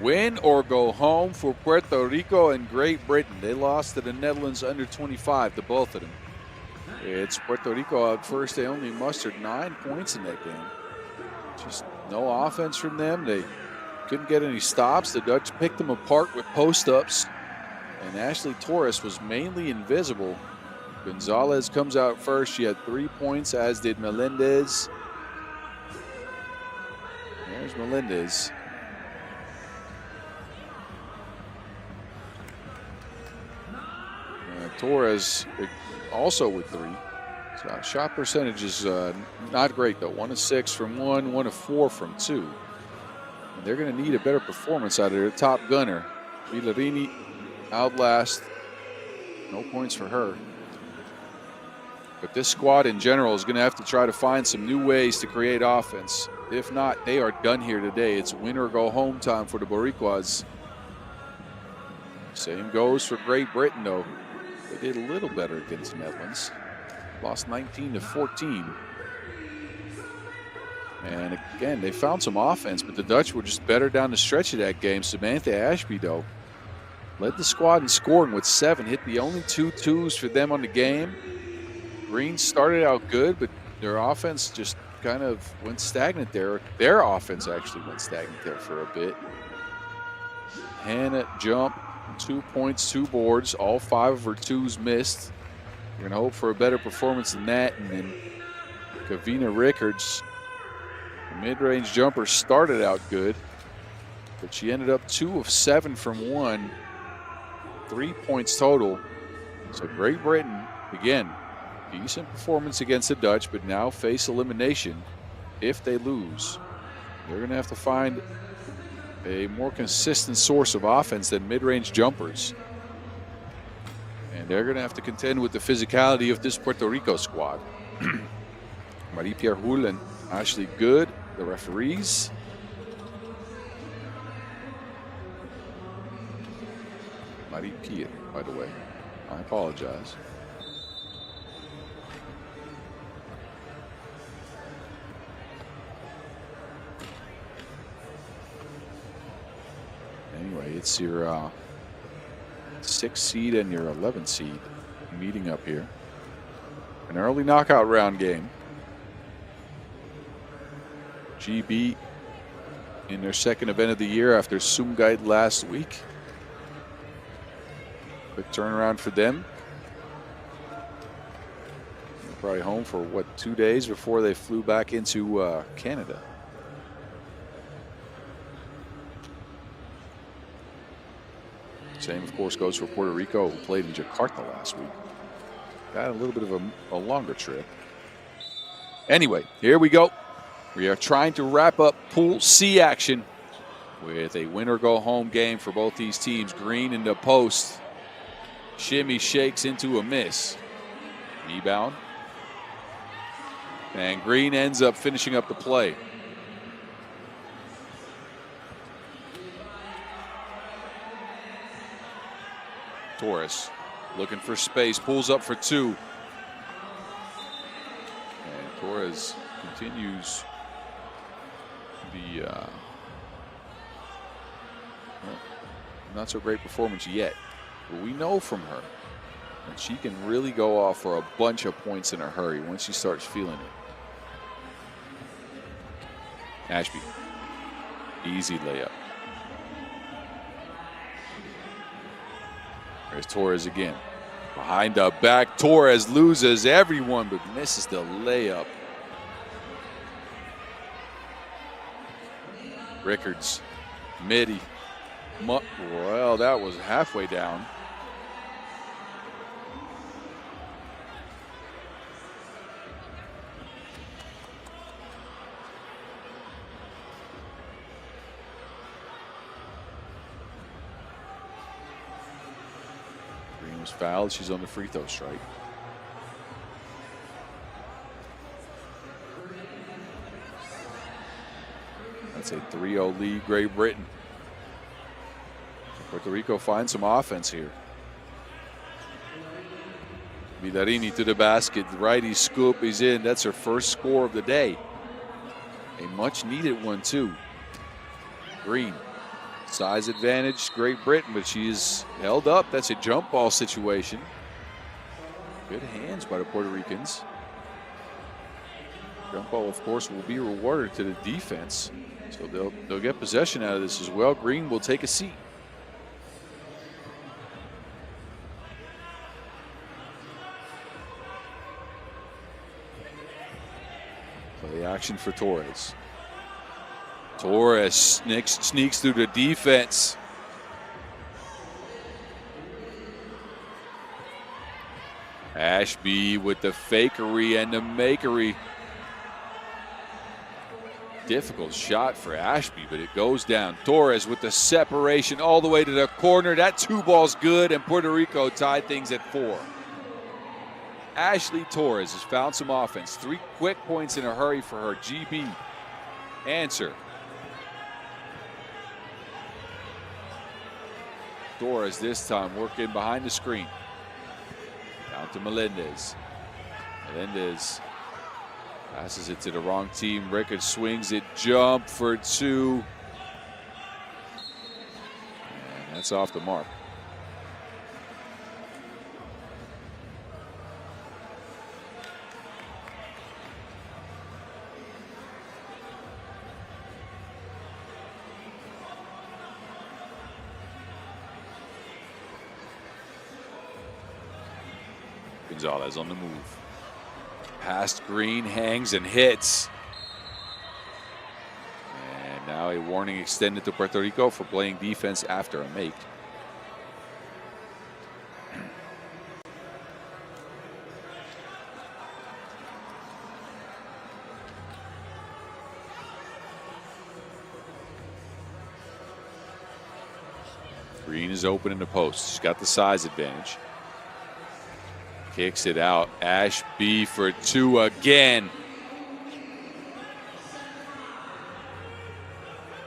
Win or go home for Puerto Rico and Great Britain. They lost to the Netherlands under 25 to both of them. It's Puerto Rico out first. They only mustered 9 points in that game. Just no offense from them. They couldn't get any stops. The Dutch picked them apart with post-ups. And Ashley Torres was mainly invisible. Gonzalez comes out first. She had 3 points, as did Melendez. There's Melendez. Torres also with 3. So shot percentage is not great, though. 1 of 6 from 1, 1 of 4 from 2. And they're going to need a better performance out of their top gunner. Villarini outlast. No points for her. But this squad in general is going to have to try to find some new ways to create offense. If not, they are done here today. It's win or go home time for the Boricuas. Same goes for Great Britain, though. They did a little better against the Netherlands. Lost 19-14. And again, they found some offense, but the Dutch were just better down the stretch of that game. Samantha Ashby, though, led the squad in scoring with 7. Hit the only 2 twos for them on the game. Green started out good, but their offense just kind of went stagnant there. Their offense actually went stagnant there for a bit. Hannah jump. 2 points, 2 boards. All 5 of her 2s missed. We're going to hope for a better performance than that. And then Kavina Rickards, the mid-range jumper, started out good, but she ended up 2 of 7 from 1. 3 points total. So Great Britain, again, decent performance against the Dutch, but now face elimination if they lose. They're going to have to find a more consistent source of offense than mid-range jumpers. And they're going to have to contend with the physicality of this Puerto Rico squad. Marie-Pierre Hull and Ashley Good, the referees. Marie-Pierre, by the way. I apologize. Anyway, it's your 6 seed and your 11 seed meeting up here. An early knockout round game. GB in their second event of the year after Sumgait last week. Quick turnaround for them. They're probably home for, what, 2 days before they flew back into Canada. Same, of course, goes for Puerto Rico, who played in Jakarta last week. Got a little bit of a longer trip. Anyway, here we go. We are trying to wrap up Pool C action with a win-or-go-home game for both these teams. Green in the post. Shimmy shakes into a miss. Rebound. And Green ends up finishing up the play. Torres looking for space, pulls up for two. And Torres continues the well, not so great performance yet. But we know from her that she can really go off for a bunch of points in a hurry once she starts feeling it. Ashby, easy layup. There's Torres again. Behind the back, Torres loses everyone but misses the layup. Rickards, midi. Well, that was halfway down. Green was fouled. She's on the free throw strike. That's a 3-0 lead, Great Britain. Puerto Rico finds some offense here. Vidarini to the basket, righty scoop, he's in. That's her first score of the day. A much needed one too. Green, size advantage, Great Britain, but she's held up. That's a jump ball situation. Good hands by the Puerto Ricans. Jump ball, of course, will be rewarded to the defense. So they'll get possession out of this as well. Green will take a seat. Play action for Torres. Torres sneaks through the defense. Ashby with the fakery and the makery. Difficult shot for Ashby, but it goes down. Torres with the separation all the way to the corner. That two ball's good, and Puerto Rico tied things at 4. Ashley Torres has found some offense. 3 quick points in a hurry for her. GB answer. Torres this time working behind the screen. Down to Melendez. Melendez passes it to the wrong team. Rickards swings it, jump for 2. And that's off the mark. Gonzalez on the move. Past Green, hangs and hits. And now a warning extended to Puerto Rico for playing defense after a make. Green is open in the post. She's got the size advantage. Kicks it out. Ashby for 2 again.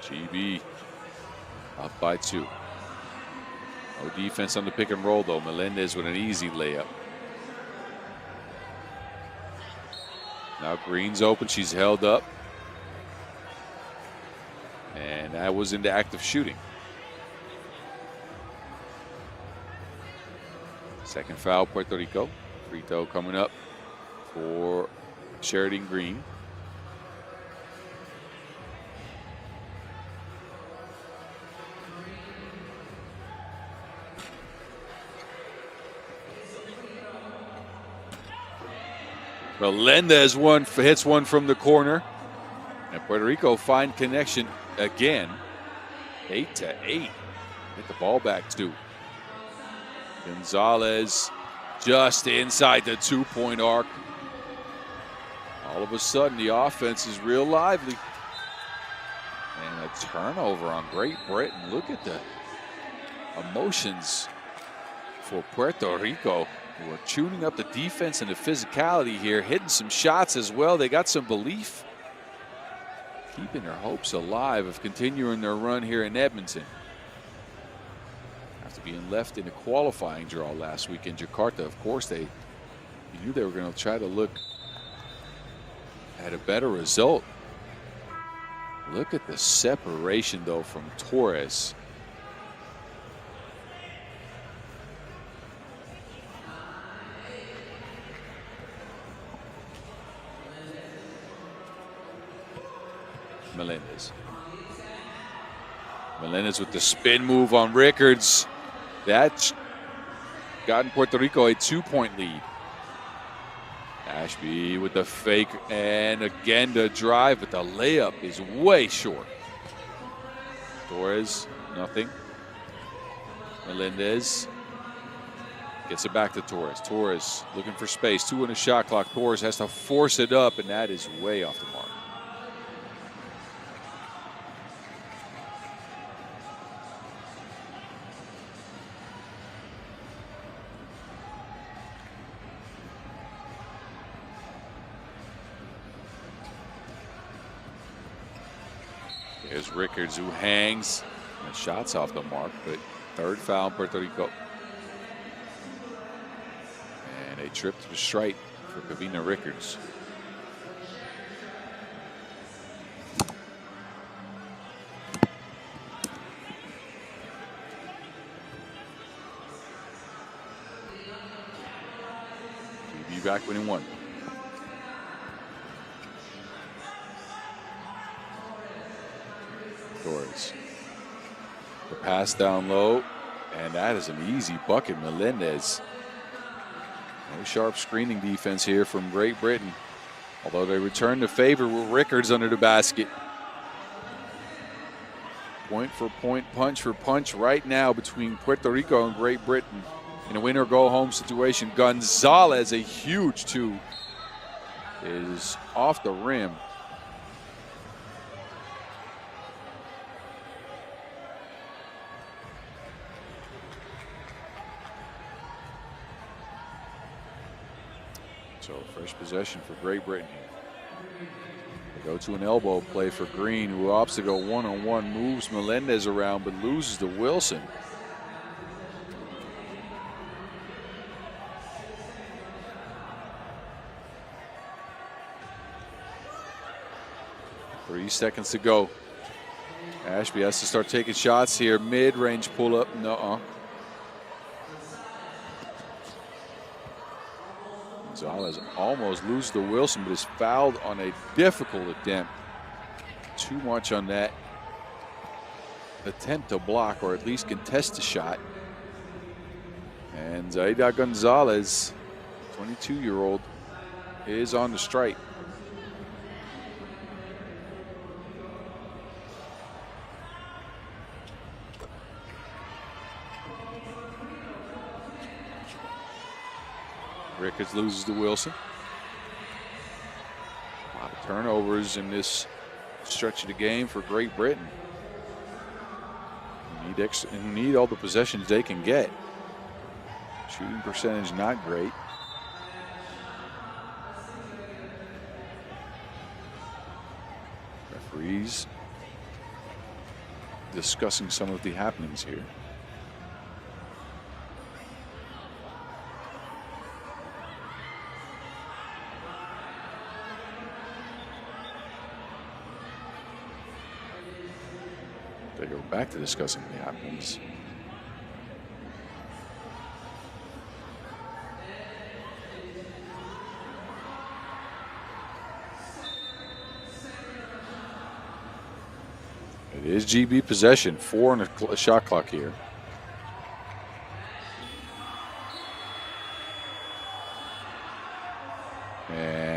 GB up by 2. No defense on the pick and roll though. Melendez with an easy layup. Now Green's open. She's held up. And that was into active shooting. Second foul, Puerto Rico. Free throw coming up for Sheridan Green. Melendez hits one from the corner. And Puerto Rico find connection again. 8-8. Get the ball back to Gonzalez just inside the 2-point arc. All of a sudden, the offense is real lively. And a turnover on Great Britain. Look at the emotions for Puerto Rico, who are tuning up the defense and the physicality here, hitting some shots as well. They got some belief, keeping their hopes alive of continuing their run here in Edmonton. After being left in a qualifying draw last week in Jakarta, of course, you knew they were going to try to look at a better result. Look at the separation, though, from Torres. Melendez with the spin move on Rickards. That's gotten Puerto Rico a 2-point lead. Ashby with the fake, and again the drive, but the layup is way short. Torres, nothing. Melendez gets it back to Torres. Torres looking for space, 2 on the shot clock. Torres has to force it up, and that is way off the mark. There's Rickards, who hangs. And shot's off the mark, but third foul Puerto Rico. And a trip to the stripe for Kavina Rickards. GB back winning one. Torres. The pass down low, and that is an easy bucket. Melendez. No sharp screening defense here from Great Britain, although they return the favor with Rickards under the basket. Point for point, punch for punch right now between Puerto Rico and Great Britain in a win or go home situation. Gonzalez, a huge 2, is off the rim. So fresh possession for Great Britain here. They go to an elbow play for Green, who opts to go one-on-one, moves Melendez around, but loses to Wilson. Three seconds to go. Ashby has to start taking shots here. Mid-range pull-up, nuh-uh. Gonzalez almost loses to Wilson, but is fouled on a difficult attempt. Too much on that attempt to block, or at least contest the shot. And Zaida Gonzalez, 22-year-old, is on the strike. Rickards loses to Wilson. A lot of turnovers in this stretch of the game for Great Britain. Need all the possessions they can get. Shooting percentage not great. Referees discussing some of the happenings here. They go back to discussing the happenings. It is GB possession, 4 on the shot clock here. And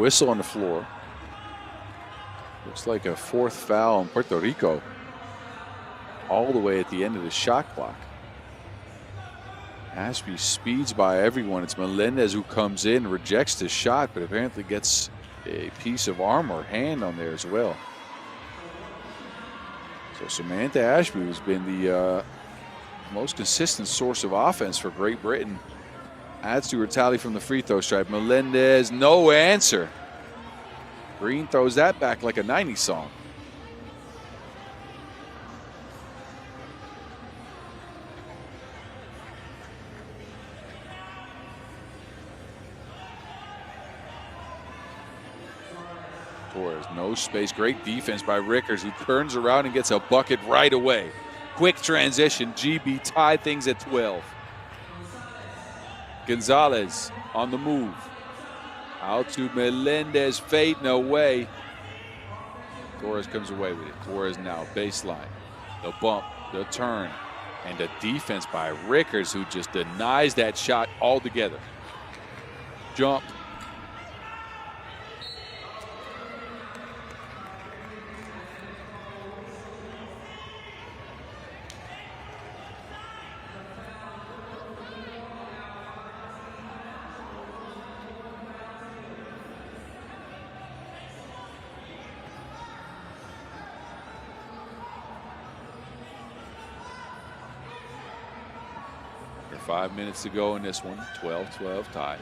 whistle on the floor. Looks like a fourth foul on Puerto Rico. All the way at the end of the shot clock. Ashby speeds by everyone. It's Melendez who comes in, rejects the shot, but apparently gets a piece of arm or hand on there as well. So Samantha Ashby, who's been the most consistent source of offense for Great Britain, adds to her tally from the free throw stripe. Melendez, no answer. Green throws that back like a 90s song. Torres, no space. Great defense by Rickers, who turns around and gets a bucket right away. Quick transition. GB tied things at 12. Gonzalez on the move. Out to Melendez, fading away. Torres comes away with it. Torres now baseline. The bump, the turn, and the defense by Rickers, who just denies that shot altogether. Jump. Under 5 minutes to go in this one. 12-12 tie.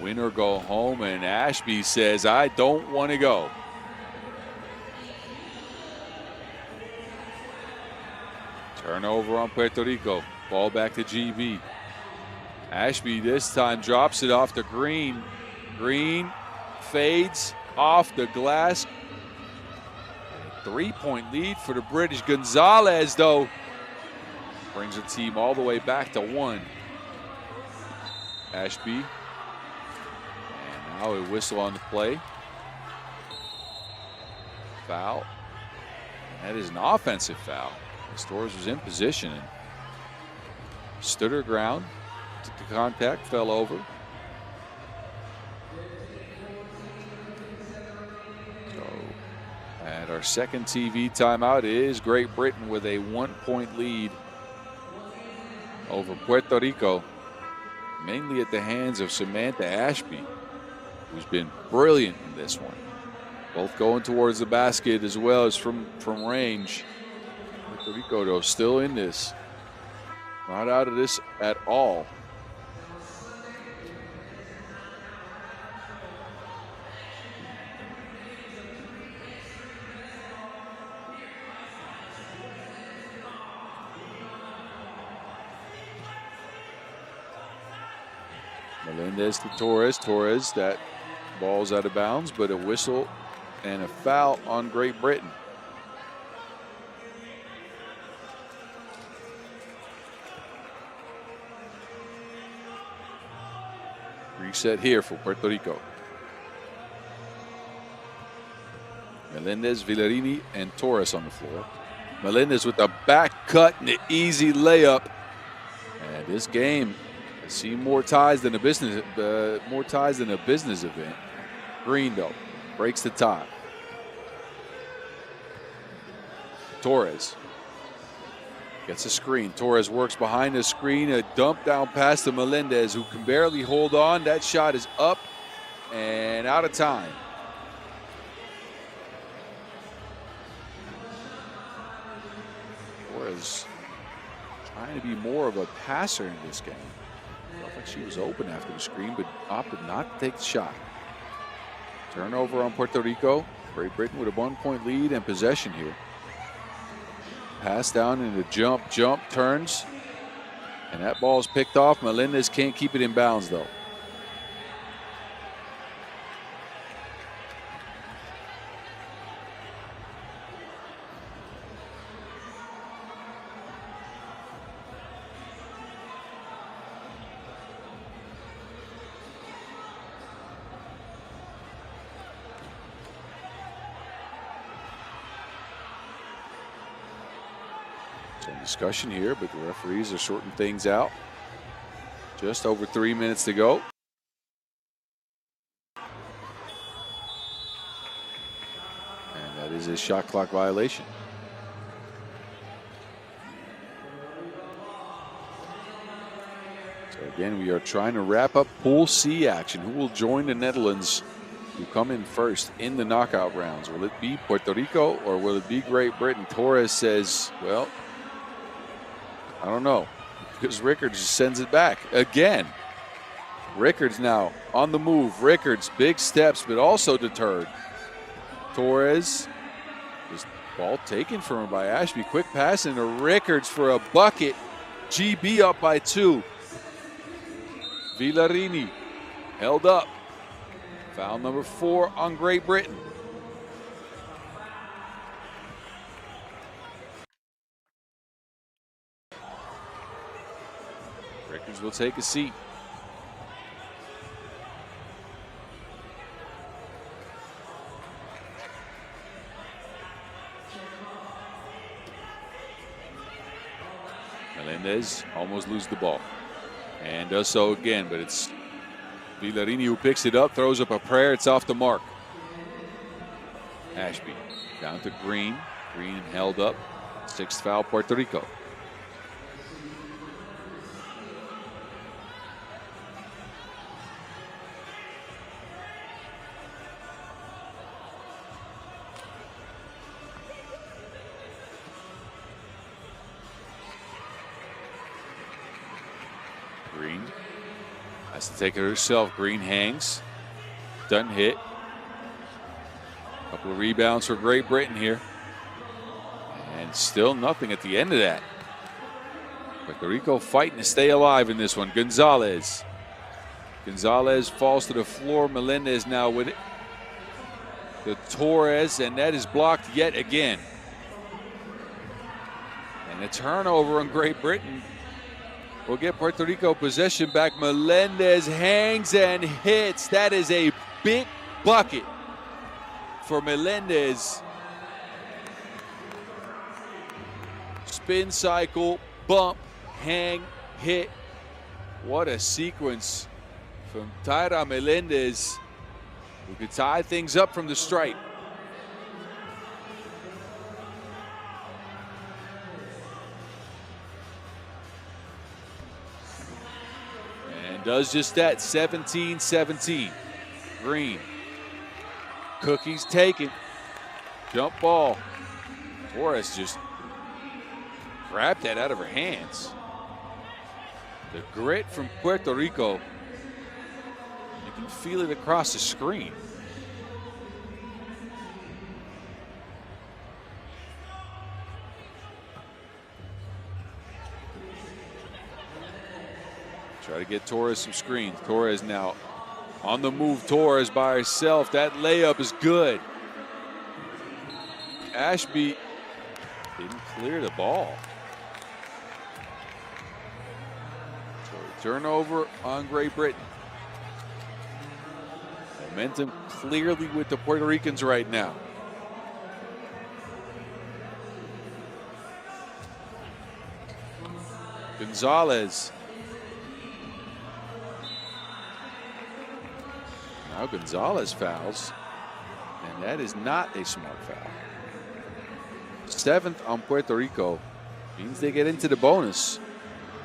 Win or go home, and Ashby says, I don't want to go. Turnover on Puerto Rico. Ball back to GB. Ashby this time drops it off to Green. Green fades off the glass. 3-point lead for the British. Gonzalez, though, brings her team all the way back to 1. Ashby. And now a whistle on the play. Foul. And that is an offensive foul. Torres was in position and stood her ground, took the contact, fell over. So at our second TV timeout is Great Britain with a 1-point lead over Puerto Rico, mainly at the hands of Samantha Ashby, who's been brilliant in this one. Both going towards the basket as well as from range. Puerto Rico, though, still in this. Not out of this at all. Melendez to Torres. Torres, that ball's out of bounds, but a whistle and a foul on Great Britain. Reset here for Puerto Rico. Melendez, Villarini, and Torres on the floor. Melendez with a back cut and an easy layup. And this game has seen more ties than a business event. Green, though, breaks the tie. Torres gets a screen. Torres works behind the screen. A dump down pass to Melendez, who can barely hold on. That shot is up and out of time. Torres trying to be more of a passer in this game. Felt like she was open after the screen, but opted not to take the shot. Turnover on Puerto Rico. Great Britain with a 1-point lead and possession here. Pass down into jump, turns. And that ball is picked off. Melendez can't keep it in bounds, though. Discussion here, but the referees are sorting things out. Just over 3 minutes to go. the shot clock violation. So again, we are trying to wrap up Pool C action. Who will join the Netherlands who come in first in the knockout rounds? Will it be Puerto Rico or will it be Great Britain? Torres says, well, I don't know, because Rickards just sends it back again. Rickards now on the move. Rickards, big steps, but also deterred. Torres, just ball taken from him by Ashby. Quick pass into Rickards for a bucket. GB up by 2. Villarini held up. Foul number 4 on Great Britain. Rickards will take a seat. Melendez almost loses the ball and does so again, but it's Villarini who picks it up, throws up a prayer. It's off the mark. Ashby down to Green. Green held up. 6th foul, Puerto Rico. Green has to take it herself. Green hangs. Doesn't hit. Couple of rebounds for Great Britain here. And still nothing at the end of that. Puerto Rico fighting to stay alive in this one. Gonzalez. Gonzalez falls to the floor. Melendez now with it. The Torres, and that is blocked yet again. And a turnover on Great Britain will get Puerto Rico possession back. Melendez hangs and hits. That is a big bucket for Melendez. Spin cycle, bump, hang, hit. What a sequence from Tyra Melendez, who could tie things up from the stripe. And does just that. 17-17. Green. Cookies taken. Jump ball. Torres just grabbed that out of her hands. The grit from Puerto Rico. You can feel it across the screen. Try to get Torres some screens. Torres now on the move. Torres by herself. That layup is good. Ashby didn't clear the ball. So turnover on Great Britain. Momentum clearly with the Puerto Ricans right now. Gonzalez. Now Gonzalez fouls, and that is not a smart foul. 7th on Puerto Rico means they get into the bonus.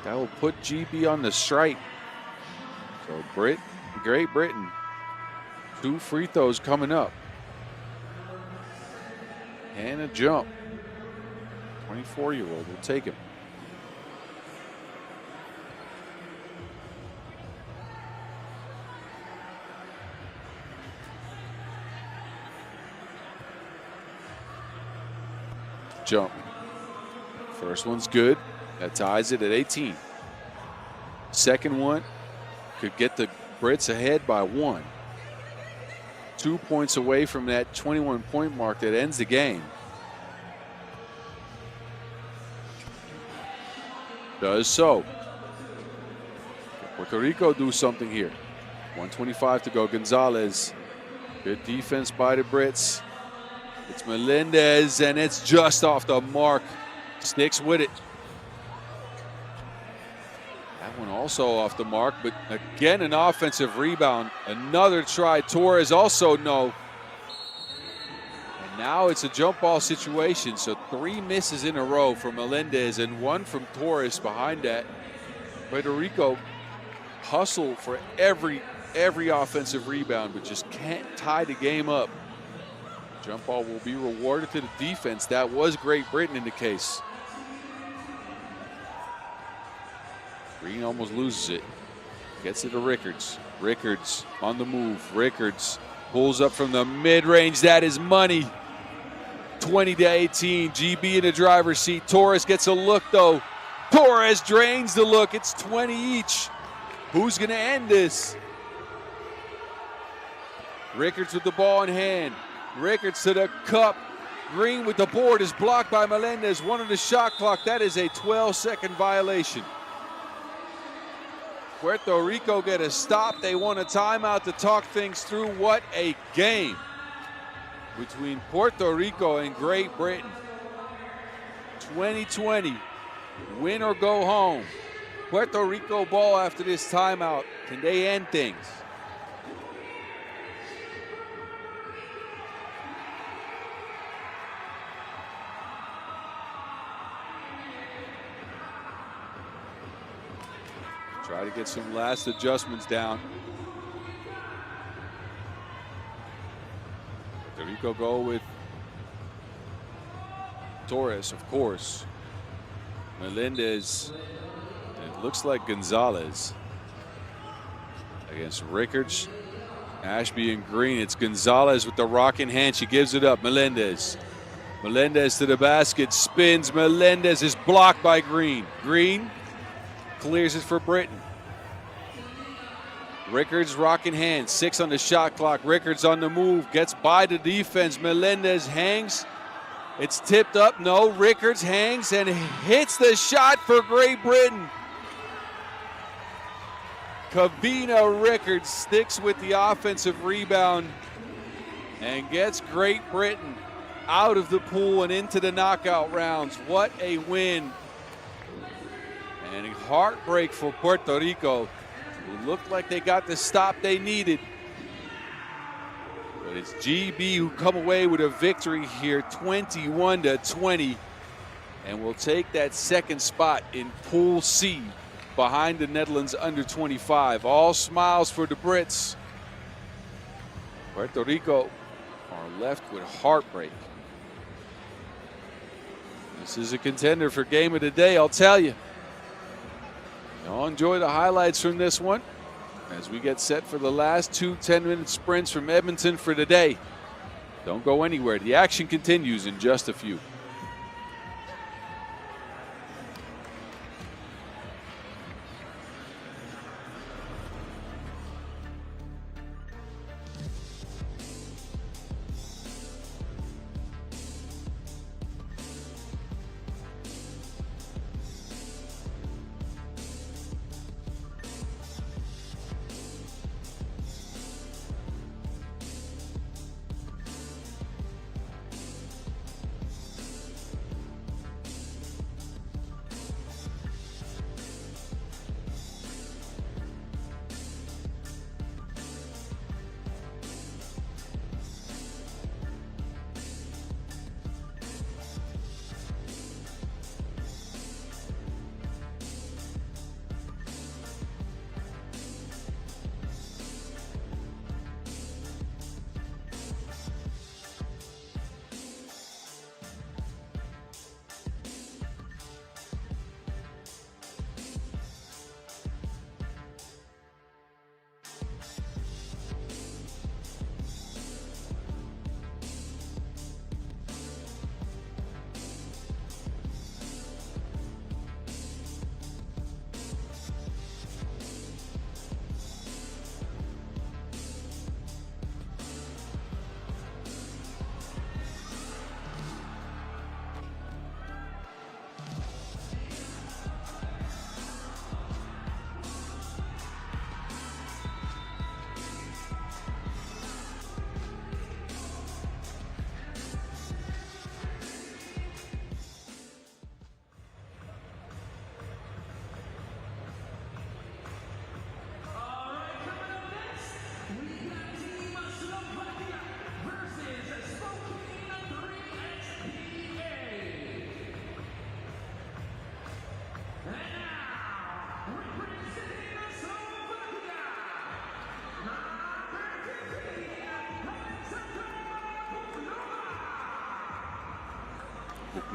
That will put GB on the stripe. So Great Britain, 2 free throws coming up. And a jump. 24-year-old will take him. Jump. First one's good. That ties it at 18. Second one could get the Brits ahead by 1. 2 points away from that 21-point mark that ends the game. Does so. Puerto Rico do something here. 1:25 to go. Gonzalez. Good defense by the Brits. It's Melendez, and it's just off the mark. Sticks with it. That one also off the mark, but again an offensive rebound. Another try. Torres also no. And Now it's a jump ball situation, so 3 misses in a row from Melendez and 1 from Torres behind that. Puerto Rico hustle for every offensive rebound, but just can't tie the game up. Jump ball will be rewarded to the defense. That was Great Britain in the case. Green almost loses it. Gets it to Rickards. Rickards on the move. Rickards pulls up from the mid-range. That is money. 20-18. GB in the driver's seat. Torres gets a look, though. Torres drains the look. It's 20 each. Who's going to end this? Rickards with the ball in hand. Rickards to the cup. Green with the board is blocked by Melendez. 1 on the shot clock. That is a 12-second violation. Puerto Rico get a stop. They want a timeout to talk things through. What a game between Puerto Rico and Great Britain. 2020, win or go home. Puerto Rico ball after this timeout. Can they end things? Try to get some last adjustments down. Puerto Rico go with Torres, of course. Melendez. It looks like Gonzalez against Rickards, Ashby, and Green. It's Gonzalez with the rock in hand. She gives it up. Melendez. Melendez to the basket. Spins. Melendez is blocked by Green. Green clears it for Britain. Rickards rock in hand. 6 on the shot clock. Rickards on the move. Gets by the defense. Melendez hangs. It's tipped up. No. Rickards hangs and hits the shot for Great Britain. Kavina Rickards sticks with the offensive rebound and gets Great Britain out of the pool and into the knockout rounds. What a win. And a heartbreak for Puerto Rico. It looked like they got the stop they needed. But it's GB who come away with a victory here, 21-20, and will take that second spot in Pool C behind the Netherlands under 25. All smiles for the Brits. Puerto Rico are left with heartbreak. This is a contender for game of the day, I'll tell you. Y'all enjoy the highlights from this one as we get set for the last 2 10-minute sprints from Edmonton for today. Don't go anywhere. The action continues in just a few.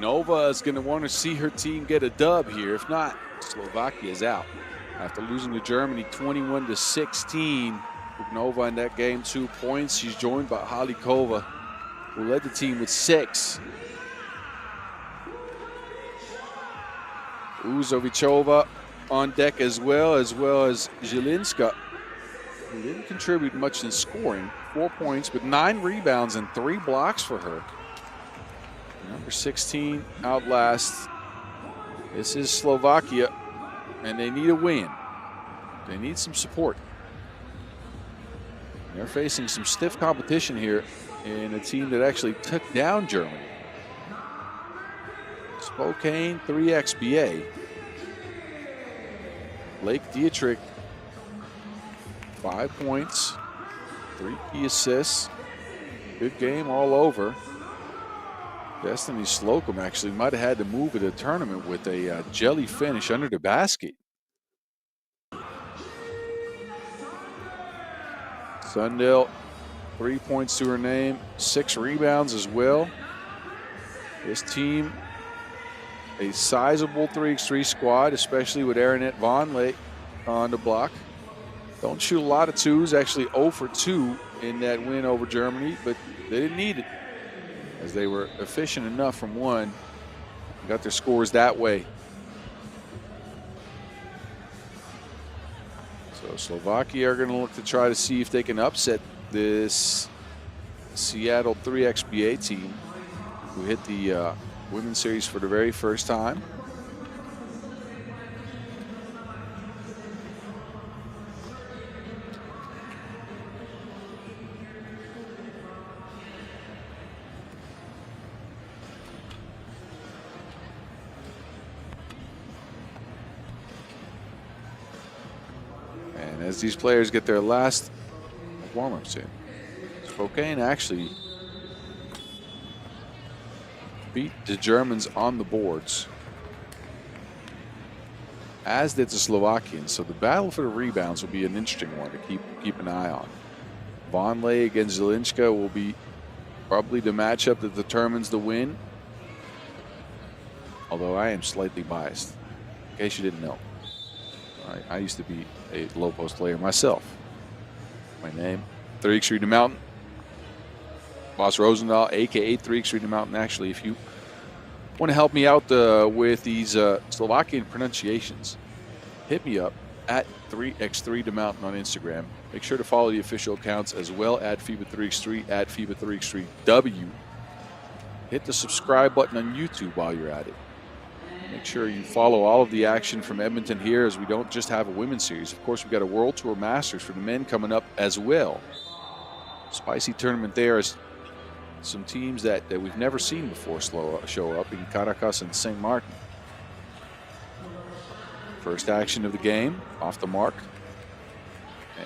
Nova is going to want to see her team get a dub here. If not, Slovakia is out. After losing to Germany 21-16, Nova in that game 2 points. She's joined by Halikova, who led the team with 6. Uzovichova on deck as well as Zielinska, who didn't contribute much in scoring. 4 points, but 9 rebounds and 3 blocks for her. Number 16 out last. This is Slovakia, and they need a win. They need some support. They're facing some stiff competition here in a team that actually took down Germany. Spokane 3xBA. Blake Dietrich, 5 points, 3 key assists. Good game all over. Destiny Slocum actually might have had to move at a tournament with a jelly finish under the basket. Sundell, 3 points to her name, 6 rebounds as well. This team, a sizable 3x3 squad, especially with Aranette Vonleh on the block. Don't shoot a lot of twos, actually 0 for 2 in that win over Germany, but they didn't need it, as they were efficient enough from one, got their scores that way. So Slovakia are going to look to try to see if they can upset this Seattle 3xBA team, who hit the Women's Series for the very first time. And as these players get their last warm-ups in, Spokane actually beat the Germans on the boards, as did the Slovakians. So the battle for the rebounds will be an interesting one to keep an eye on. Vonleh against Zielinska will be probably the matchup that determines the win. Although I am slightly biased, in case you didn't know. I used to be a low post player myself. My name, 3x3 the Mountain. Boss Rosendahl, aka 3x3 the Mountain. Actually, if you want to help me out with these Slovakian pronunciations, hit me up at 3x3 the Mountain on Instagram. Make sure to follow the official accounts as well at FIBA 3x3 at FIBA 3x3W. Hit the subscribe button on YouTube while you're at it. Make sure you follow all of the action from Edmonton here, as we don't just have a women's series. Of course, we've got a World Tour Masters for the men coming up as well. Spicy tournament there, as some teams that we've never seen before show up in Caracas and St. Martin. First action of the game, off the mark.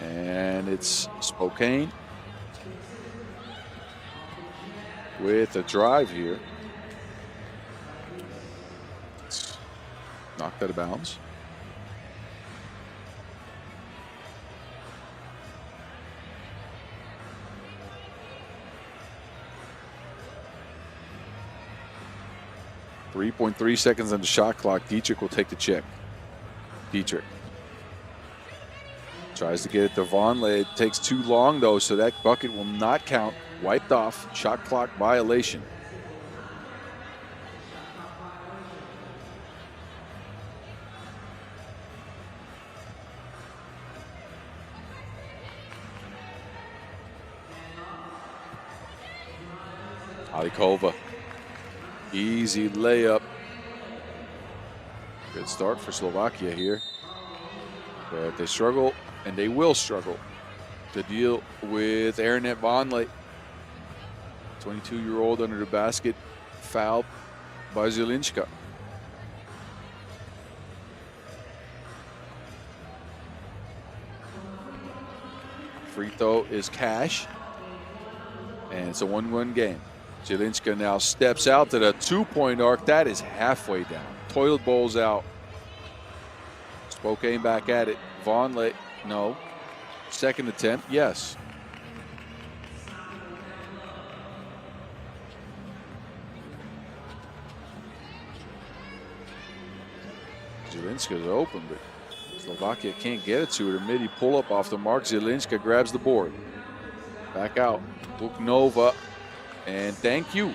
And it's Spokane with a drive here. It's knocked out of bounds. .3 seconds on the shot clock. Dietrich will take the check. Dietrich tries to get it to Vonleh. It takes too long, though, so that bucket will not count. Wiped off. Shot clock violation. Halikova. Easy layup. Good start for Slovakia here. But they struggle, and they will struggle, to deal with Aranette Vonleh. 22-year-old under the basket, fouled by Zielinska. Free throw is cash, and it's a 1-1 game. Zielinska now steps out to the two-point arc. That is halfway down. Toilet bowls out. Spokane back at it. Vonleh, no. Second attempt, yes. Zielinska's open, but Slovakia can't get it to her. Midi pull up off the mark. Zielinska grabs the board. Back out. Buknova. And thank you.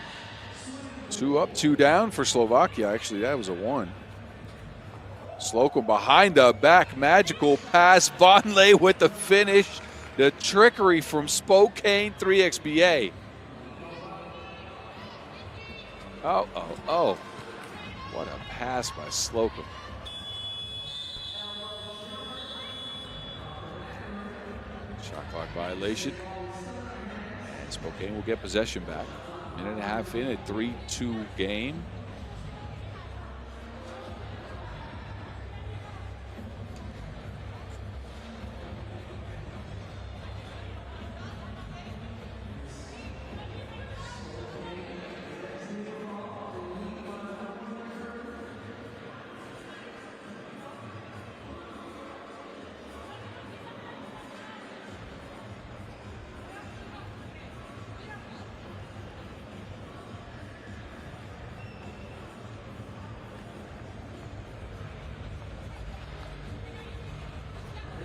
2 up, 2 down for Slovakia. Actually, that was a 1. Slocum behind the back. Magical pass. Vonleh with the finish. The trickery from Spokane 3XBA. Oh. What a pass by Slocum. Shot clock violation. And Spokane will get possession back. Minute and a half in, a 3-2 game.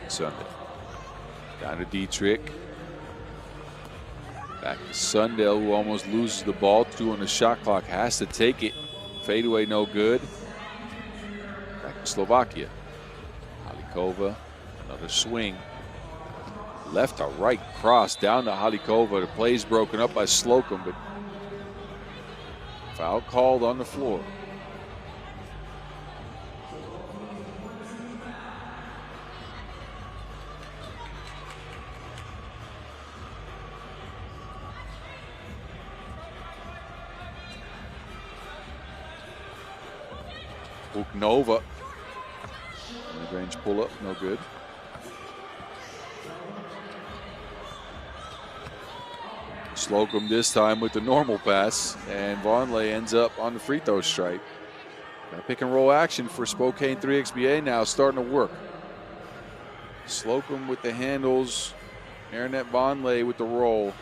Sunday. Down to Dietrich. Back to Sundell, who almost loses the ball. 2 on the shot clock, has to take it. Fadeaway, no good. Back to Slovakia. Halikova, another swing. Left to right cross down to Halikova. The play's broken up by Slocum, but foul called on the floor. Buknova. Mid-range pull-up, no good. Slocum this time with the normal pass, and Vonleh ends up on the free throw stripe. Got pick and roll action for Spokane 3XBA now, starting to work. Slocum with the handles, Marinette Vonleh with the roll.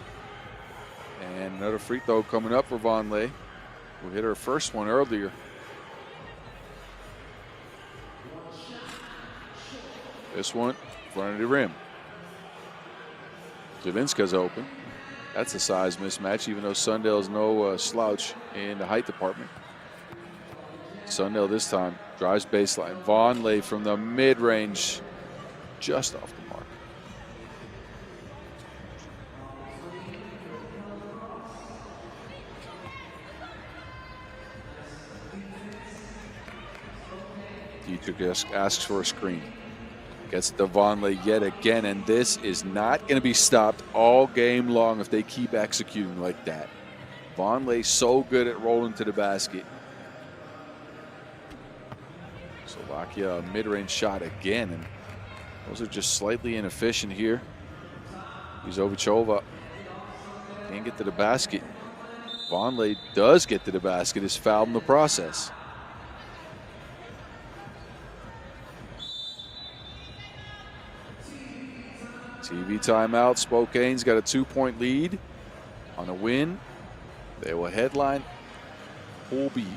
And another free throw coming up for Vonleh, who hit her first one earlier. This one, in front of the rim. Zielinska's open. That's a size mismatch, even though Sundell's no slouch in the height department. Sundell this time drives baseline. Vonleh from the mid-range, just off the mark. Dietrich asks for a screen. Gets it to Vonleh yet again, and this is not going to be stopped all game long if they keep executing like that. Vonleh so good at rolling to the basket. Slovakia a mid-range shot again, and those are just slightly inefficient here. Uzovichova can't get to the basket. Vonleh does get to the basket, is fouled in the process. TV timeout. Spokane's got a 2-point lead on a win. They will headline Pool B.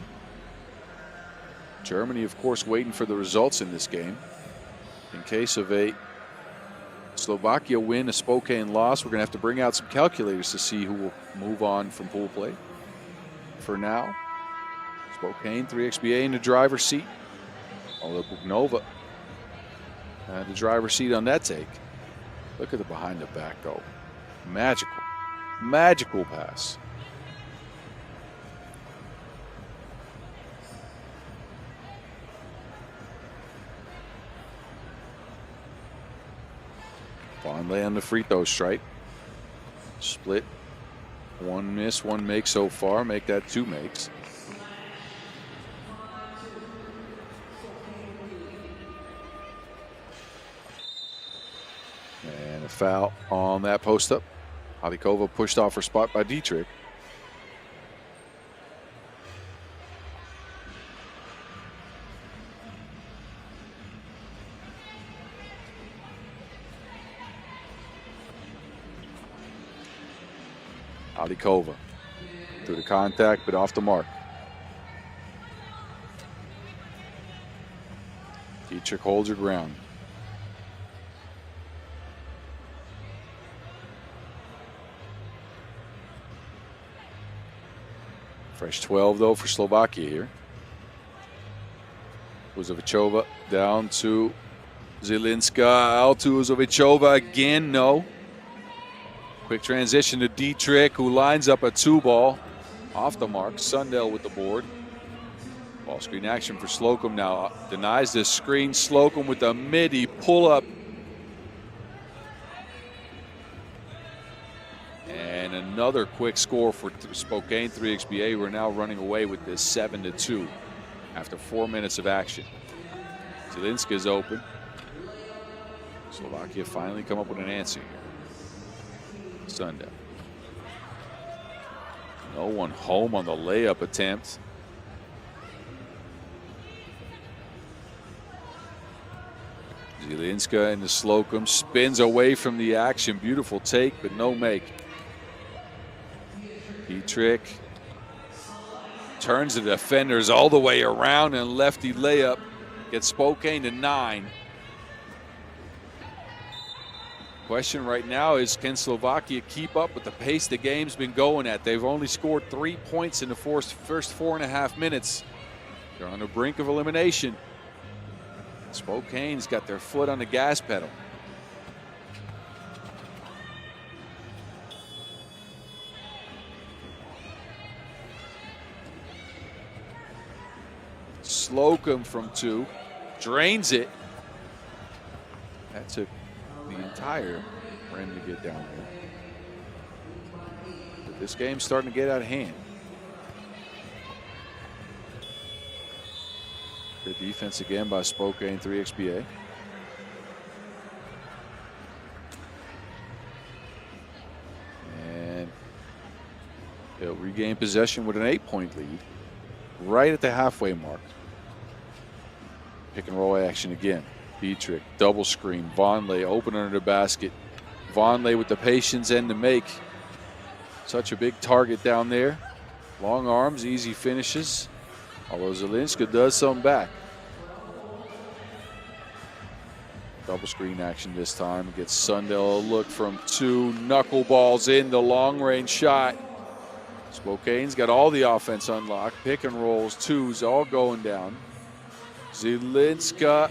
Germany, of course, waiting for the results in this game. In case of a Slovakia win, a Spokane loss, we're going to have to bring out some calculators to see who will move on from pool play. For now, Spokane 3XBA in the driver's seat. Although Buknova had the driver's seat on that take. Look at the behind the back, though. Magical pass. Vonleh on the free throw stripe. Split. 1 miss, 1 make so far. Make that 2 makes. And a foul on that post up. Halikova pushed off her spot by Dietrich. Halikova through the contact, but off the mark. Dietrich holds her ground. Fresh 12 though for Slovakia here. Uzovichova down to Zielinska. Out to Uzovichova again. No. Quick transition to Dietrich, who lines up a 2-ball. Off the mark. Sundell with the board. Ball screen action for Slocum now. Denies this screen. Slocum with the midi pull up. And another quick score for Spokane 3XBA. We're now running away with this 7-2 after 4 minutes of action. Zielinska is open. Slovakia finally come up with an answer here. Sundell. No one home on the layup attempt. Zielinska into Slocum, spins away from the action. Beautiful take, but no make. Dietrich turns the defenders all the way around, and lefty layup gets Spokane to 9. Question right now is, can Slovakia keep up with the pace the game's been going at? They've only scored 3 points in the first 4.5 minutes. They're on the brink of elimination. Spokane's got their foot on the gas pedal. Slocum from 2, drains it. That took the entire rim to get down there. But this game's starting to get out of hand. Good defense again by Spokane 3XBA. And they'll regain possession with an 8-point lead right at the halfway mark. Pick and roll action again. Dietrich, double screen. Vonleh open under the basket. Vonleh with the patience and the make. Such a big target down there. Long arms, easy finishes. Although Zielinska does some back. Double screen action this time. Gets Sundell a look from 2. Knuckleballs in the long range shot. Spokane's got all the offense unlocked. Pick and rolls, 2s all going down. Zielinska,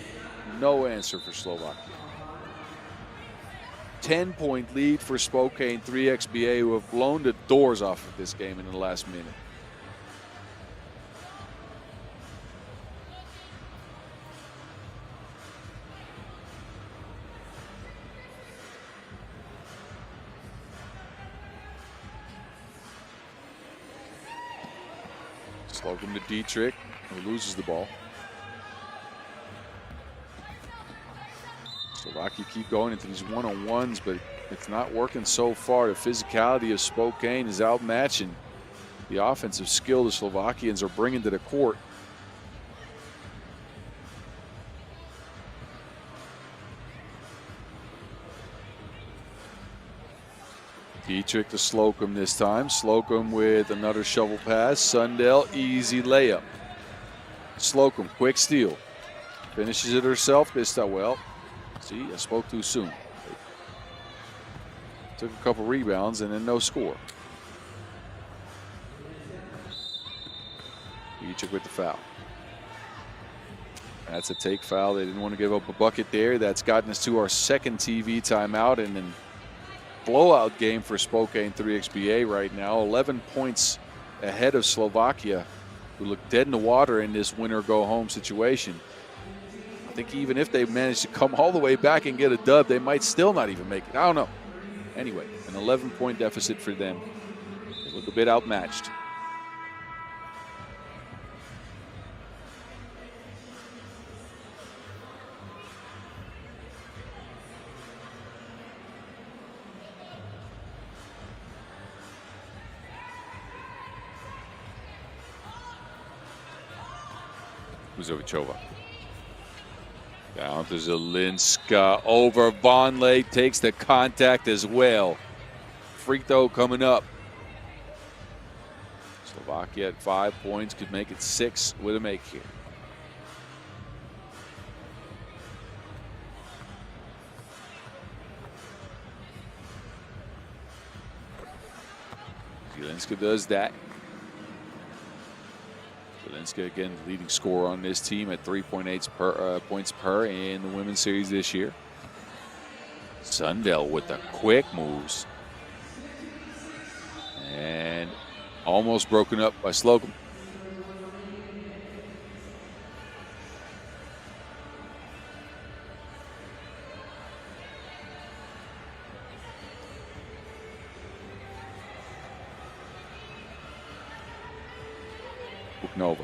no answer for Slovakia. 10-point lead for Spokane 3XBA, who have blown the doors off of this game in the last minute. Slocum to Dietrich, who loses the ball. Slovakia keep going into these one-on-ones, but it's not working so far. The physicality of Spokane is outmatching the offensive skill the Slovakians are bringing to the court. Dietrich to Slocum this time. Slocum with another shovel pass. Sundell, easy layup. Slocum, quick steal. Finishes it herself this time. Well, see, I spoke too soon. Took a couple rebounds and then no score. Dietrich with the foul. That's a take foul. They didn't want to give up a bucket there. That's gotten us to our second TV timeout, and then blowout game for Spokane 3XBA right now. 11 points ahead of Slovakia, who look dead in the water in this winner go home situation. I think even if they manage to come all the way back and get a dub, they might still not even make it. I don't know. Anyway, an 11-point deficit for them. They look a bit outmatched. Uzovichova. Down to Zielinska, over Vonleh, takes the contact as well. Free throw coming up. Slovakia at 5 points, could make it 6 with a make here. Zielinska does that. Zielinska, again, leading scorer on this team at 3.8 points per in the women's series this year. Sundell with the quick moves. And almost broken up by Slocum. Nova.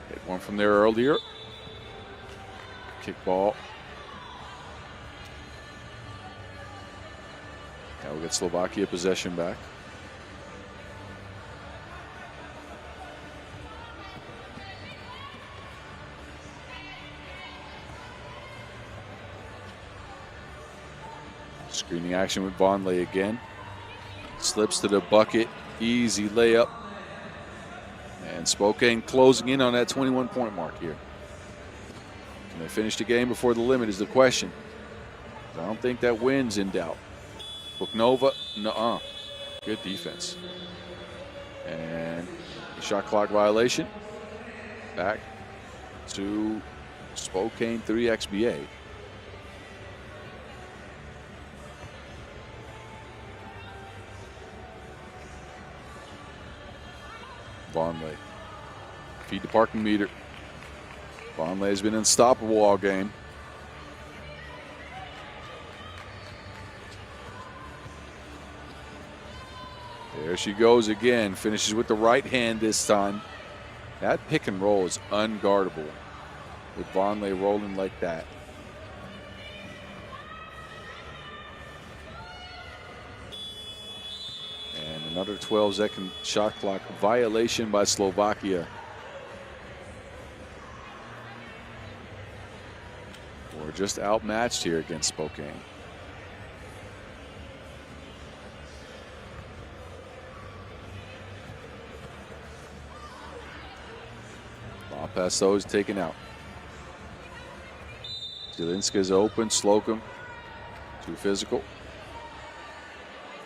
Hit one from there earlier. Kick ball. Now we get Slovakia possession back. Screening action with Vonleh again. Slips to the bucket. Easy layup. And Spokane closing in on that 21-point mark here. Can they finish the game before the limit is the question. I don't think that win's in doubt. Buknova, nuh-uh. Good defense. And a shot clock violation. Back to Spokane 3XBA. Vonleh. Feed the parking meter. Vonleh has been unstoppable all game. There she goes again. Finishes with the right hand this time. That pick and roll is unguardable with Vonleh rolling like that. And another 12-second shot clock violation by Slovakia. We're just outmatched here against Spokane. Long pass though is taken out. Zielinska's open. Slocum too physical.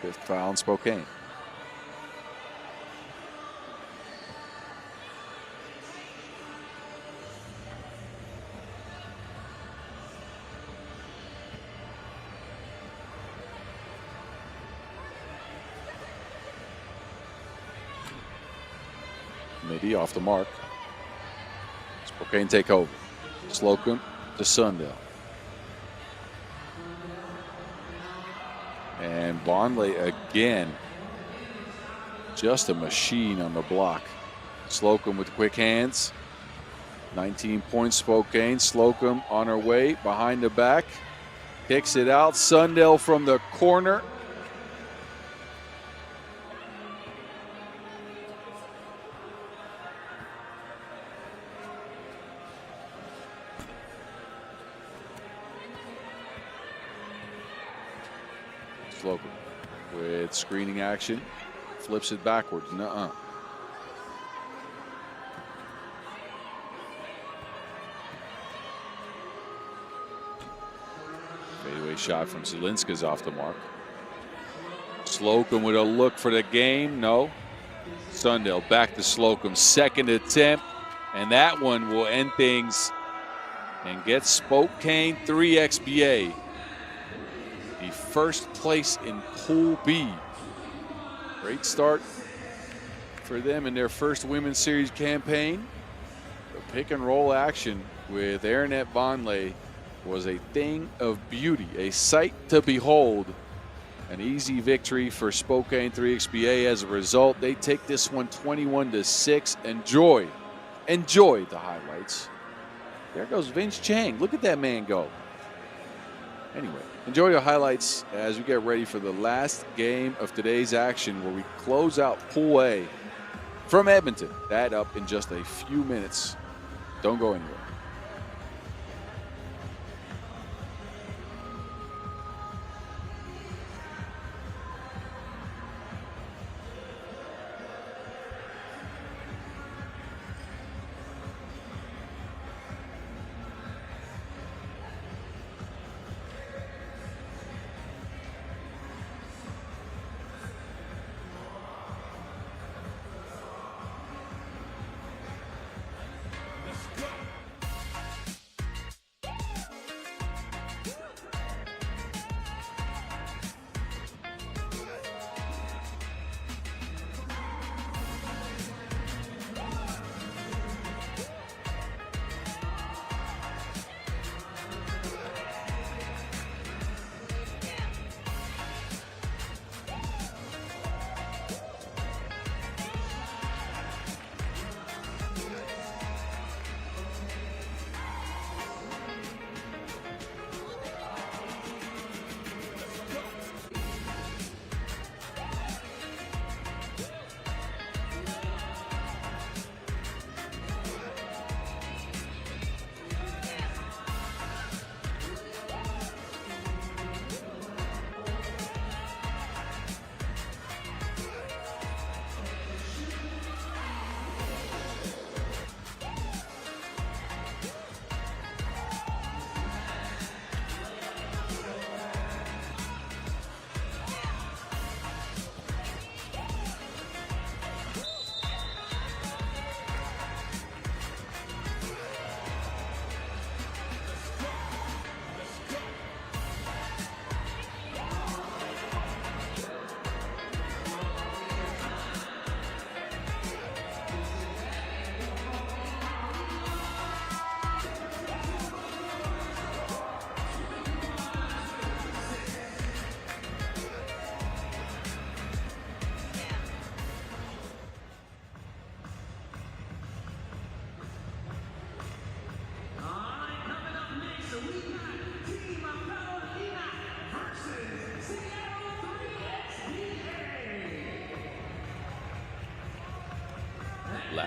Fifth foul in Spokane. Midi off the mark. Spokane take over. Slocum to Sundell. And Vonleh again. Just a machine on the block. Slocum with quick hands. 19 points Spokane. Slocum on her way behind the back. Kicks it out. Sundell from the corner. Slocum with screening action, flips it backwards. Nuh-uh. Fadeaway shot from Zielinska's off the mark. Slocum with a look for the game. No. Sundell back to Slocum. Second attempt. And that one will end things and get Spokane 3XBA. The first place in Pool B. Great start for them in their first Women's Series campaign. The pick and roll action with Aaronette Vonleh was a thing of beauty, a sight to behold. An easy victory for Spokane 3XBA. As a result, they take this one 21-6. Enjoy the highlights. There goes Vince Chang. Look at that man go. Anyway, enjoy the highlights as we get ready for the last game of today's action, where we close out Pool A from Edmonton. That up in just a few minutes. Don't go anywhere.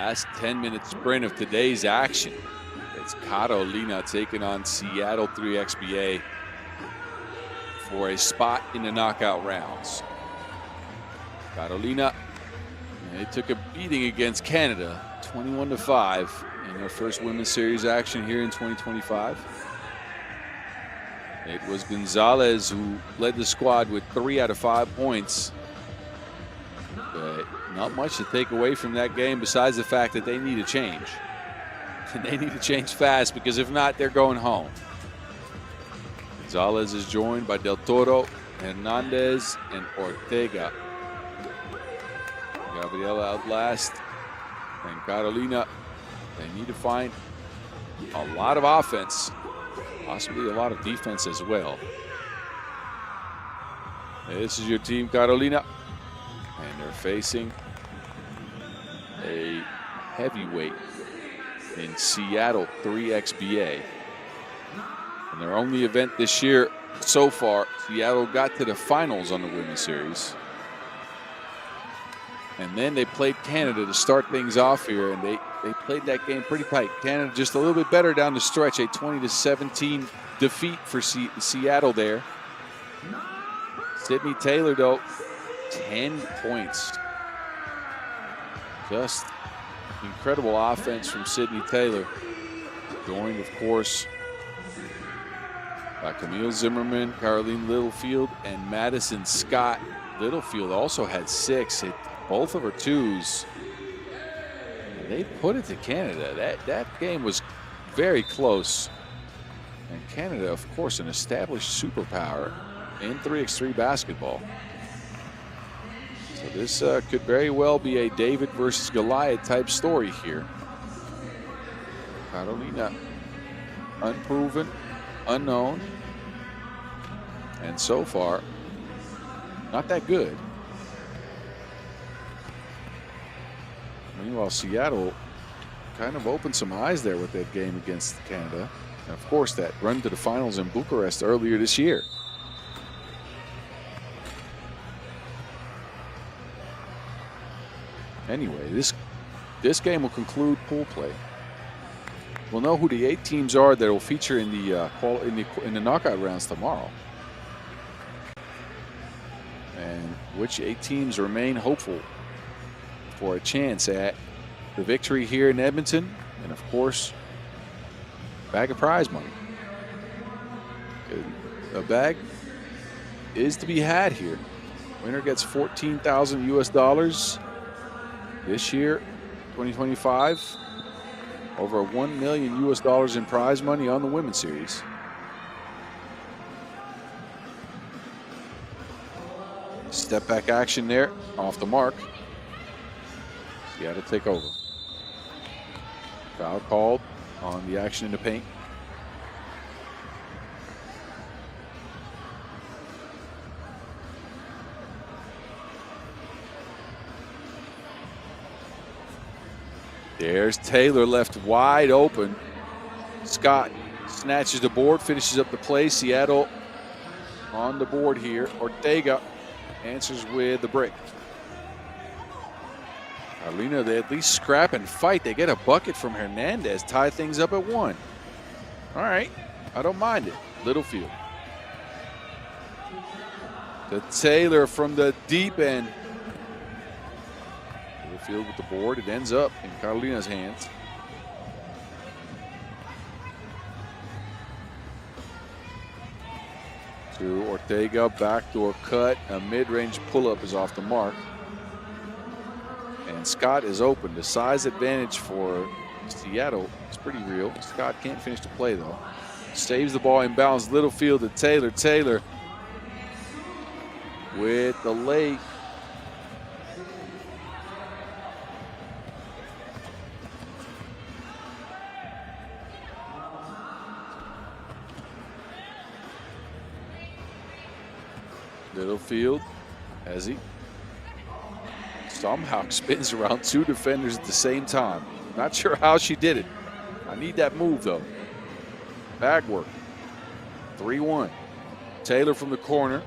Last 10-minute sprint of today's action. It's Carolina taking on Seattle 3XBA for a spot in the knockout rounds. Carolina, they took a beating against Canada, 21-5 in their first women's series action here in 2025. It was Gonzalez who led the squad with 3 out of 5 points. But not much to take away from that game besides the fact that they need a change. And they need to change fast, because if not, they're going home. Gonzalez is joined by Del Toro, Hernandez, and Ortega. Gabriela out last. And Carolina, they need to find a lot of offense, possibly a lot of defense as well. This is your team, Carolina. And they're facing a heavyweight in Seattle 3XBA. And their only event this year so far, Seattle got to the finals on the women's series. And then they played Canada to start things off here, and they played that game pretty tight. Canada just a little bit better down the stretch, a 20-17 defeat for Seattle there. Sydney Taylor, though, 10 points. Just incredible offense from Sydney Taylor. Joined, of course, by Camille Zimmerman, Caroline Littlefield, and Madison Scott. Littlefield also had 6. Both of her 2s. And they put it to Canada. That game was very close. And Canada, of course, an established superpower in 3x3 basketball. So this could very well be a David versus Goliath type story here. Carolina, unproven, unknown, and so far, not that good. Meanwhile, Seattle kind of opened some eyes there with that game against Canada. And of course, that run to the finals in Bucharest earlier this year. Anyway, this game will conclude pool play. We'll know who the 8 teams are that will feature in the knockout rounds tomorrow, and which 8 teams remain hopeful for a chance at the victory here in Edmonton, and of course, bag of prize money. A bag is to be had here. Winner gets $14,000 US. This year, 2025, over $1 million US in prize money on the women's series. Step back action there, off the mark. Seattle take over. Foul called on the action in the paint. There's Taylor left wide open. Scott snatches the board, finishes up the play. Seattle on the board here. Ortega answers with the break. Carolina, they at least scrap and fight. They get a bucket from Hernandez, tie things up at 1. All right, I don't mind it. Littlefield to Taylor from the deep end. Littlefield with the board. It ends up in Carolina's hands. To Ortega, backdoor cut. A mid-range pull-up is off the mark. And Scott is open. The size advantage for Seattle is pretty real. Scott can't finish the play, though. Saves the ball inbounds. Littlefield to Taylor. Taylor with the late. Littlefield, as he somehow spins around 2 defenders at the same time. Not sure how she did it. I need that move, though. Bag work. 3-1. Taylor from the corner.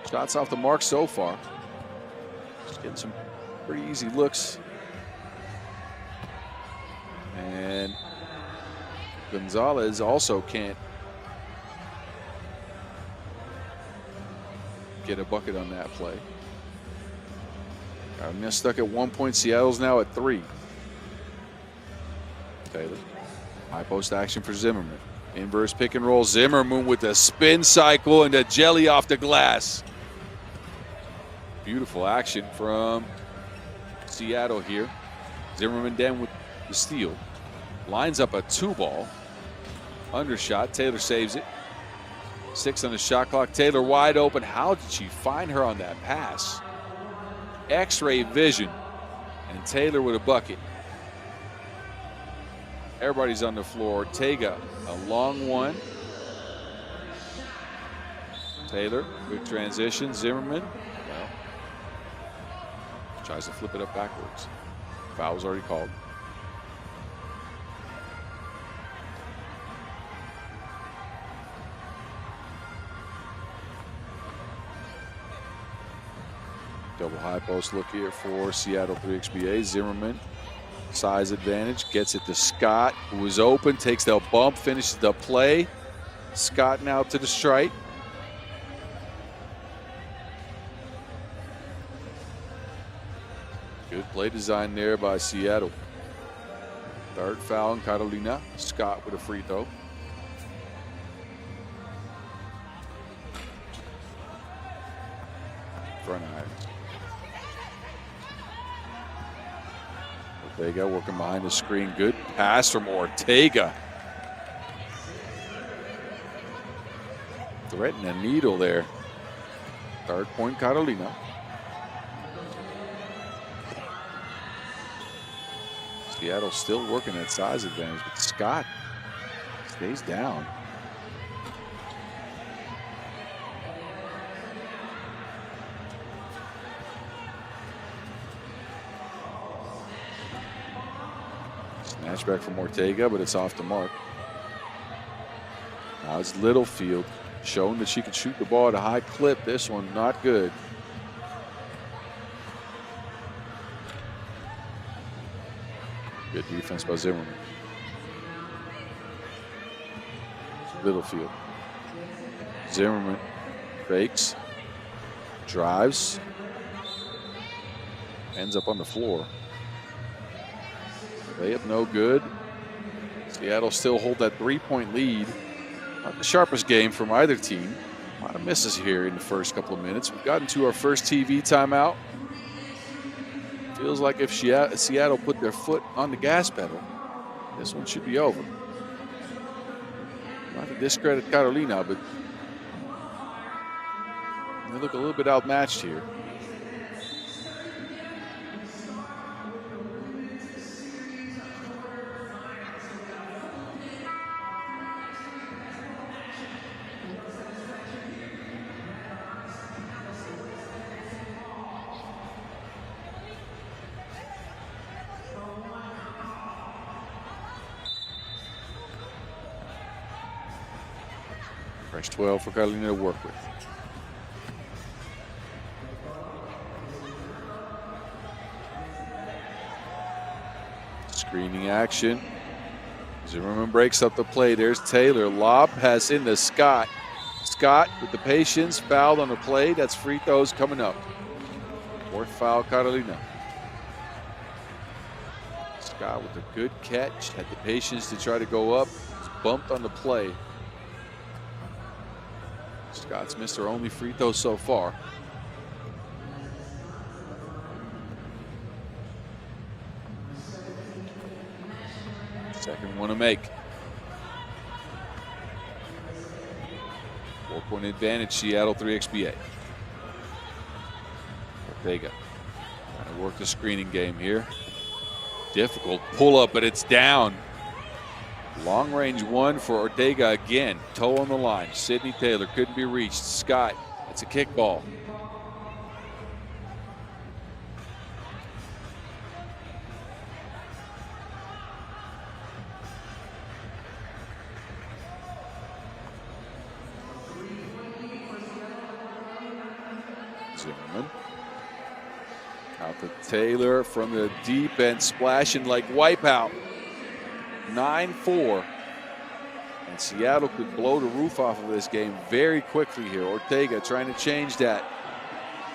Shots off the mark so far. Just getting some pretty easy looks And Gonzalez also can't get a bucket on that play. Carolina stuck at 1 point. Seattle's now at 3. Taylor. High post action for Zimmerman. Inverse pick and roll. Zimmerman with a spin cycle and a jelly off the glass. Beautiful action from Seattle here. Zimmerman then with the steal. Lines up a 2-ball. Undershot. Taylor saves it. 6 on the shot clock. Taylor wide open. How did she find her on that pass? X-ray vision. And Taylor with a bucket. Everybody's on the floor. Ortega, a long one. Taylor, good transition. Zimmerman, well, tries to flip it up backwards. Foul was already called. Double high post look here for Seattle 3XBA. Zimmerman, size advantage, gets it to Scott, who is open, takes the bump, finishes the play. Scott now to the strike. Good play design there by Seattle. Third foul on Carolina. Scott with a free throw. Front iron. Ortega working behind the screen. Good pass from Ortega. Threatening a needle there. Third point, Carolina. Seattle still working that size advantage, but Scott stays down. Snatchback from Ortega, but it's off the mark. Now it's Littlefield, showing that she can shoot the ball at a high clip. This one not good. Good defense by Zimmerman. Littlefield. Zimmerman fakes, drives, ends up on the floor. Layup no good. Seattle still hold that 3-point lead. Not the sharpest game from either team. A lot of misses here in the first couple of minutes. We've gotten to our first TV timeout. Feels like if Seattle put their foot on the gas pedal, this one should be over. Not to discredit Carolina, but they look a little bit outmatched here. Fresh 12 for Carolina to work with. Screening action. Zimmerman breaks up the play. There's Taylor. Lob pass into Scott. Scott with the patience, fouled on the play. That's free throws coming up. Fourth foul, Carolina. Scott with a good catch. Had the patience to try to go up. Was bumped on the play. Scott's missed her only free throw so far. Second one to make. 4-point advantage, Seattle 3XBA. Ortega trying to work the screening game here. Difficult pull up, but it's down. Long range one for Ortega again. Toe on the line. Sydney Taylor couldn't be reached. Scott, it's a kick ball. Zimmerman. Out to Taylor from the deep end, splashing like wipeout. 9-4. And Seattle could blow the roof off of this game very quickly here. Ortega trying to change that.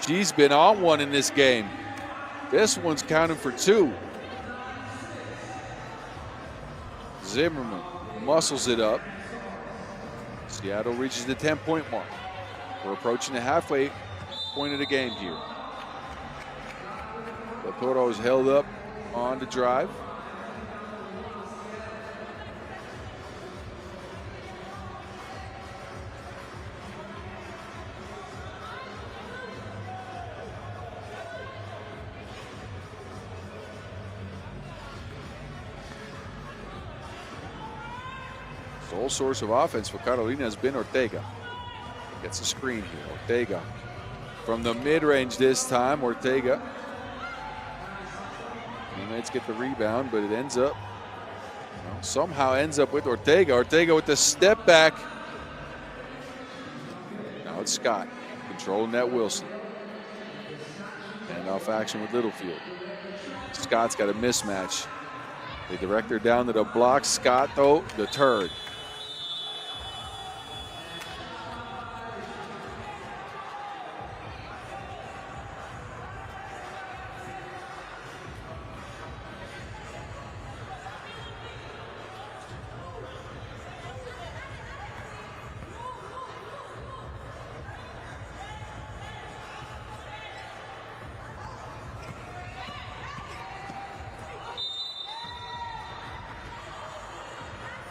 She's been on one in this game. This one's counting for 2. Zimmerman muscles it up. Seattle reaches the 10-point mark. We're approaching the halfway point of the game here. The Toro is held up on the drive. Sole source of offense for Carolina has been Ortega. Gets a screen here. Ortega from the mid-range this time. Ortega. Teammates get the rebound, but it ends up, somehow ends up with Ortega. Ortega with the step back. Now it's Scott controlling that Wilson. Handoff action with Littlefield. Scott's got a mismatch. They direct her down to the block. Scott, though, deterred.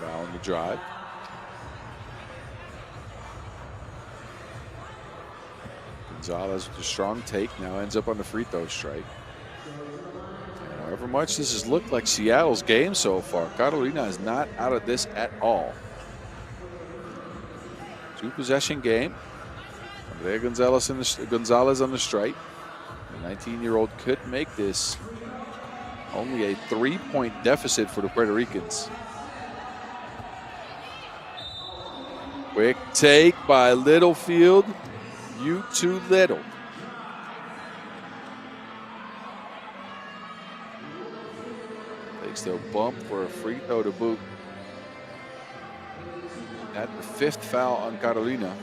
On the drive. Gonzalez with a strong take, now ends up on the free throw strike. And however much this has looked like Seattle's game so far, Carolina is not out of this at all. 2-possession game. Andrea Gonzalez on the strike. The 19-year-old could make this only a 3-point deficit for the Puerto Ricans. Quick take by Littlefield. You too little. Takes the bump for a free throw to boot. At the 5th foul on Carolina.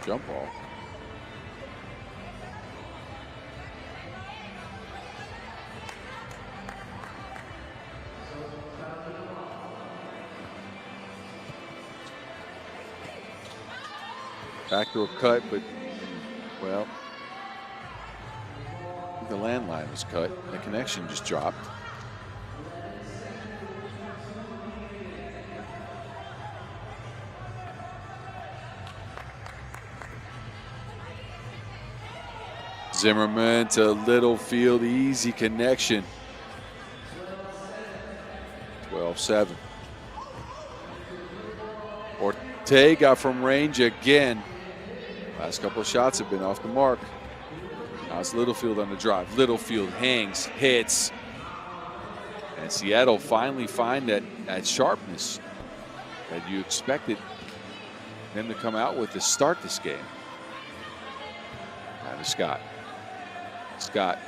Jump ball. Backdoor cut, but, well, the landline was cut. The connection just dropped. Zimmerman to Littlefield, easy connection. 12-7. Ortega from range again. Last couple of shots have been off the mark. Now it's Littlefield on the drive. Littlefield hangs, hits. And Seattle finally find that sharpness that you expected them to come out with to start this game. Now to Scott. Scott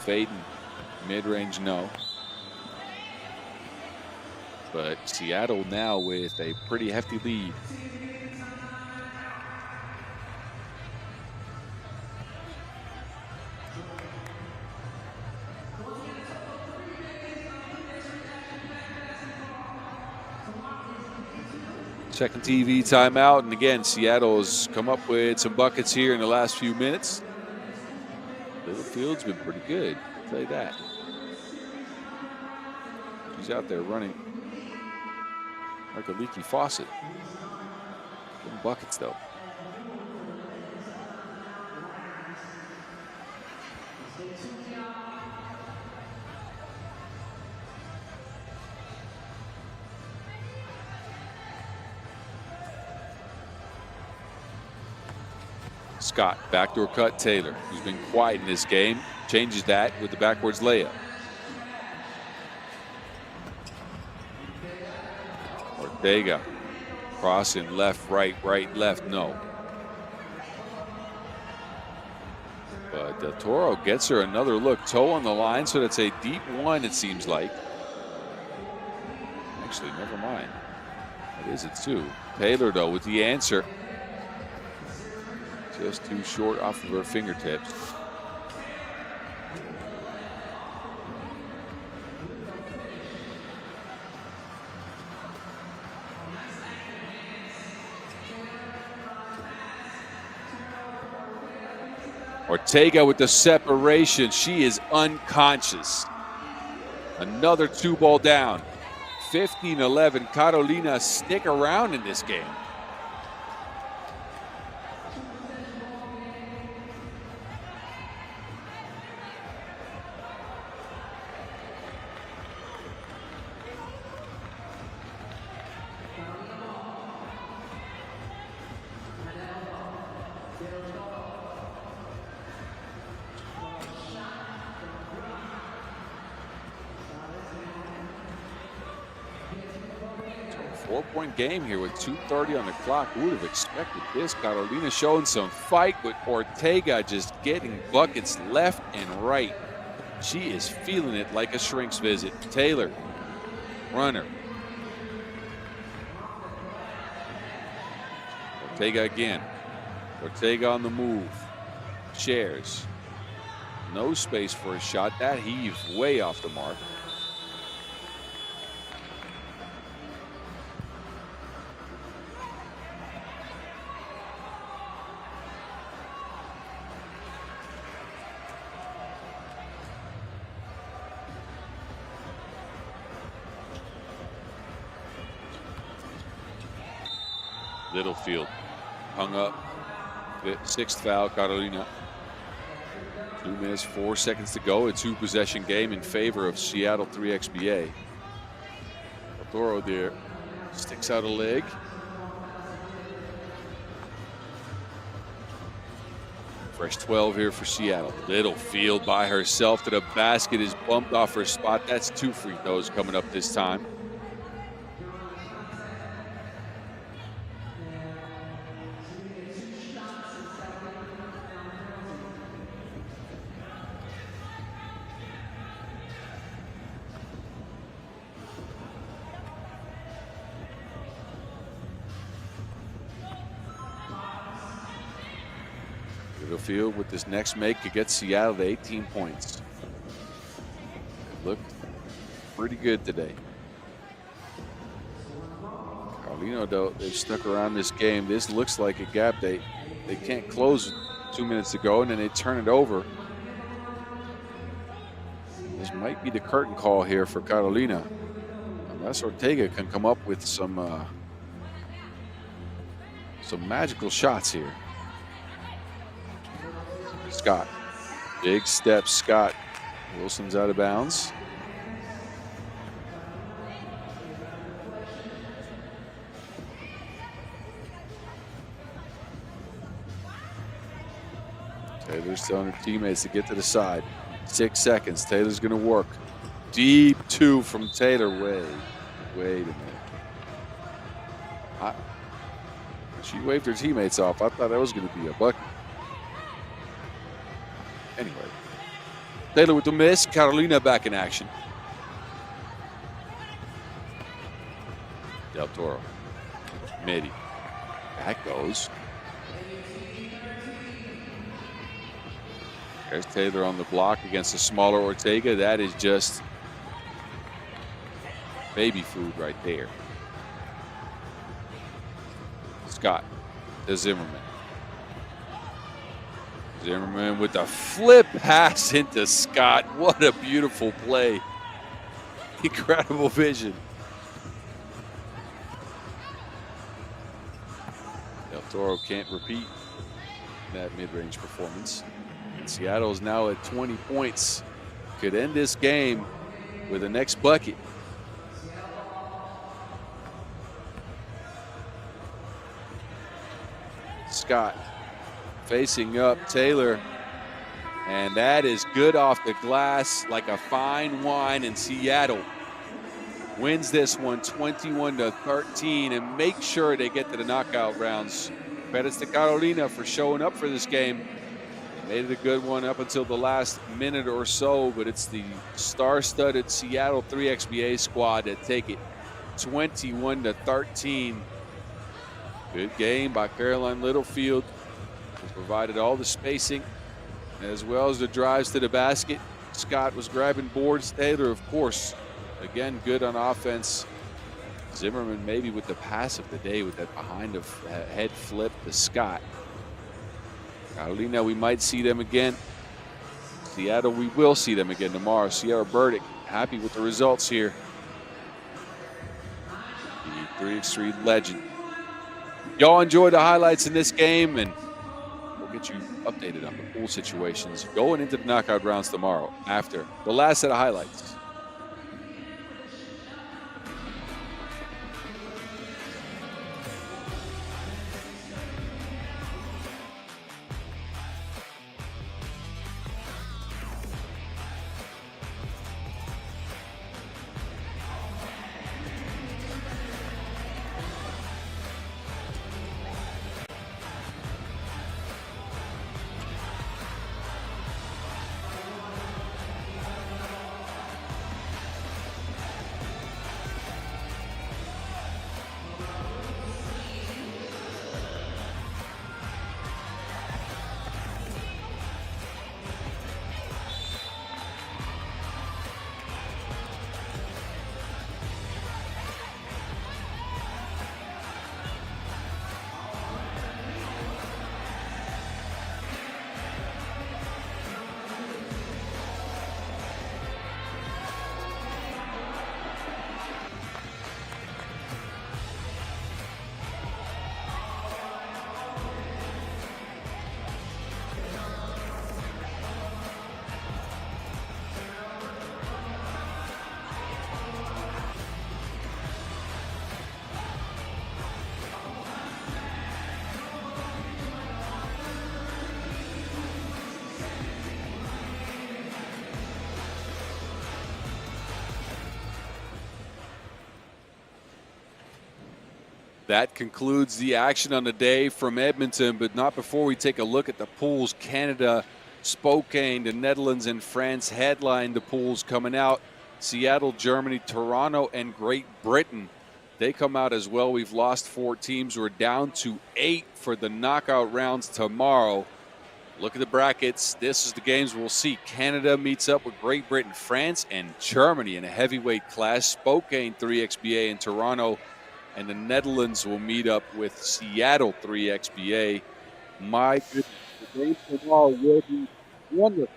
fading, mid-range no. But Seattle now with a pretty hefty lead. Second TV timeout, and again, Seattle has come up with some buckets here in the last few minutes. Littlefield's been pretty good, I'll tell you that. He's out there running like a leaky faucet. Getting buckets, though. Scott, backdoor cut Taylor, who's been quiet in this game, changes that with the backwards layup. Ortega Crossing left, right, left, no. But Del Toro gets her another look. Toe on the line, so that's a deep one, it seems like. Actually, never mind. That is a two. Taylor, though, with the answer. Just too short off of her fingertips. Ortega with the separation. She is unconscious. Another 2-ball down. 15-11. Carolina stick around in this game. Four-point game here with 2:30 on the clock. Who would have expected this? Carolina showing some fight, but Ortega just getting buckets left and right. She is feeling it like a shrink's visit. Taylor, runner. Ortega again. Ortega on the move. Shares. No space for a shot. That heave way off the mark. Littlefield hung up. Sixth foul, Carolina. 2 minutes, 4 seconds to go. A 2-possession game in favor of Seattle 3XBA. Toro there sticks out a leg. Fresh 12 here for Seattle. Littlefield by herself to the basket is bumped off her spot. That's 2 free throws coming up this time. Field with this next make could get Seattle to 18 points. Looked pretty good today. Carolina, though, they've stuck around this game. This looks like a gap they can't close 2 minutes to go, and then they turn it over. This might be the curtain call here for Carolina. Unless Ortega can come up with some magical shots here. Scott, big step, Scott. Wilson's out of bounds. Taylor's telling her teammates to get to the side. 6 seconds, Taylor's gonna work. Deep 2 from Taylor. Wait a minute. She waved her teammates off. I thought that was gonna be a bucket. Anyway, Taylor with the miss. Carolina back in action. Del Toro. Midi. Back goes. There's Taylor on the block against a smaller Ortega. That is just baby food right there. Scott to Zimmerman. Zimmerman with the flip pass into Scott. What a beautiful play. Incredible vision. Del Toro can't repeat that mid-range performance. And Seattle is now at 20 points. Could end this game with the next bucket. Scott facing up Taylor, and that is good off the glass like a fine wine in Seattle. wins this one 21-13 and make sure they get to the knockout rounds. Credits to Carolina for showing up for this game. Made it a good one up until the last minute or so, but it's the star-studded Seattle 3XBA squad that take it 21-13. Good game by Caroline Littlefield, who provided all the spacing as well as the drives to the basket. Scott was grabbing boards. Taylor, of course, again, good on offense. Zimmerman maybe with the pass of the day with that behind the head flip to Scott. Carolina, we might see them again. Seattle, we will see them again tomorrow. Sierra Burdick, happy with the results here. The 3x3 legend. Y'all enjoy the highlights in this game, and we'll get you updated on the pool situations going into the knockout rounds tomorrow after the last set of highlights. That concludes the action on the day from Edmonton, but not before we take a look at the pools. Canada, Spokane, the Netherlands, and France headline the pools coming out. Seattle, Germany, Toronto, and Great Britain. They come out as well. We've lost 4 teams. We're down to 8 for the knockout rounds tomorrow. Look at the brackets. This is the games we'll see. Canada meets up with Great Britain, France, and Germany in a heavyweight clash. Spokane 3XBA and Toronto, and the Netherlands will meet up with Seattle 3XBA. My goodness, the game tomorrow will be wonderful.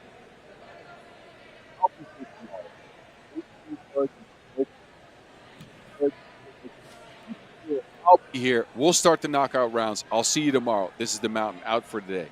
I'll be here. We'll start the knockout rounds. I'll see you tomorrow. This is the Mountain out for today.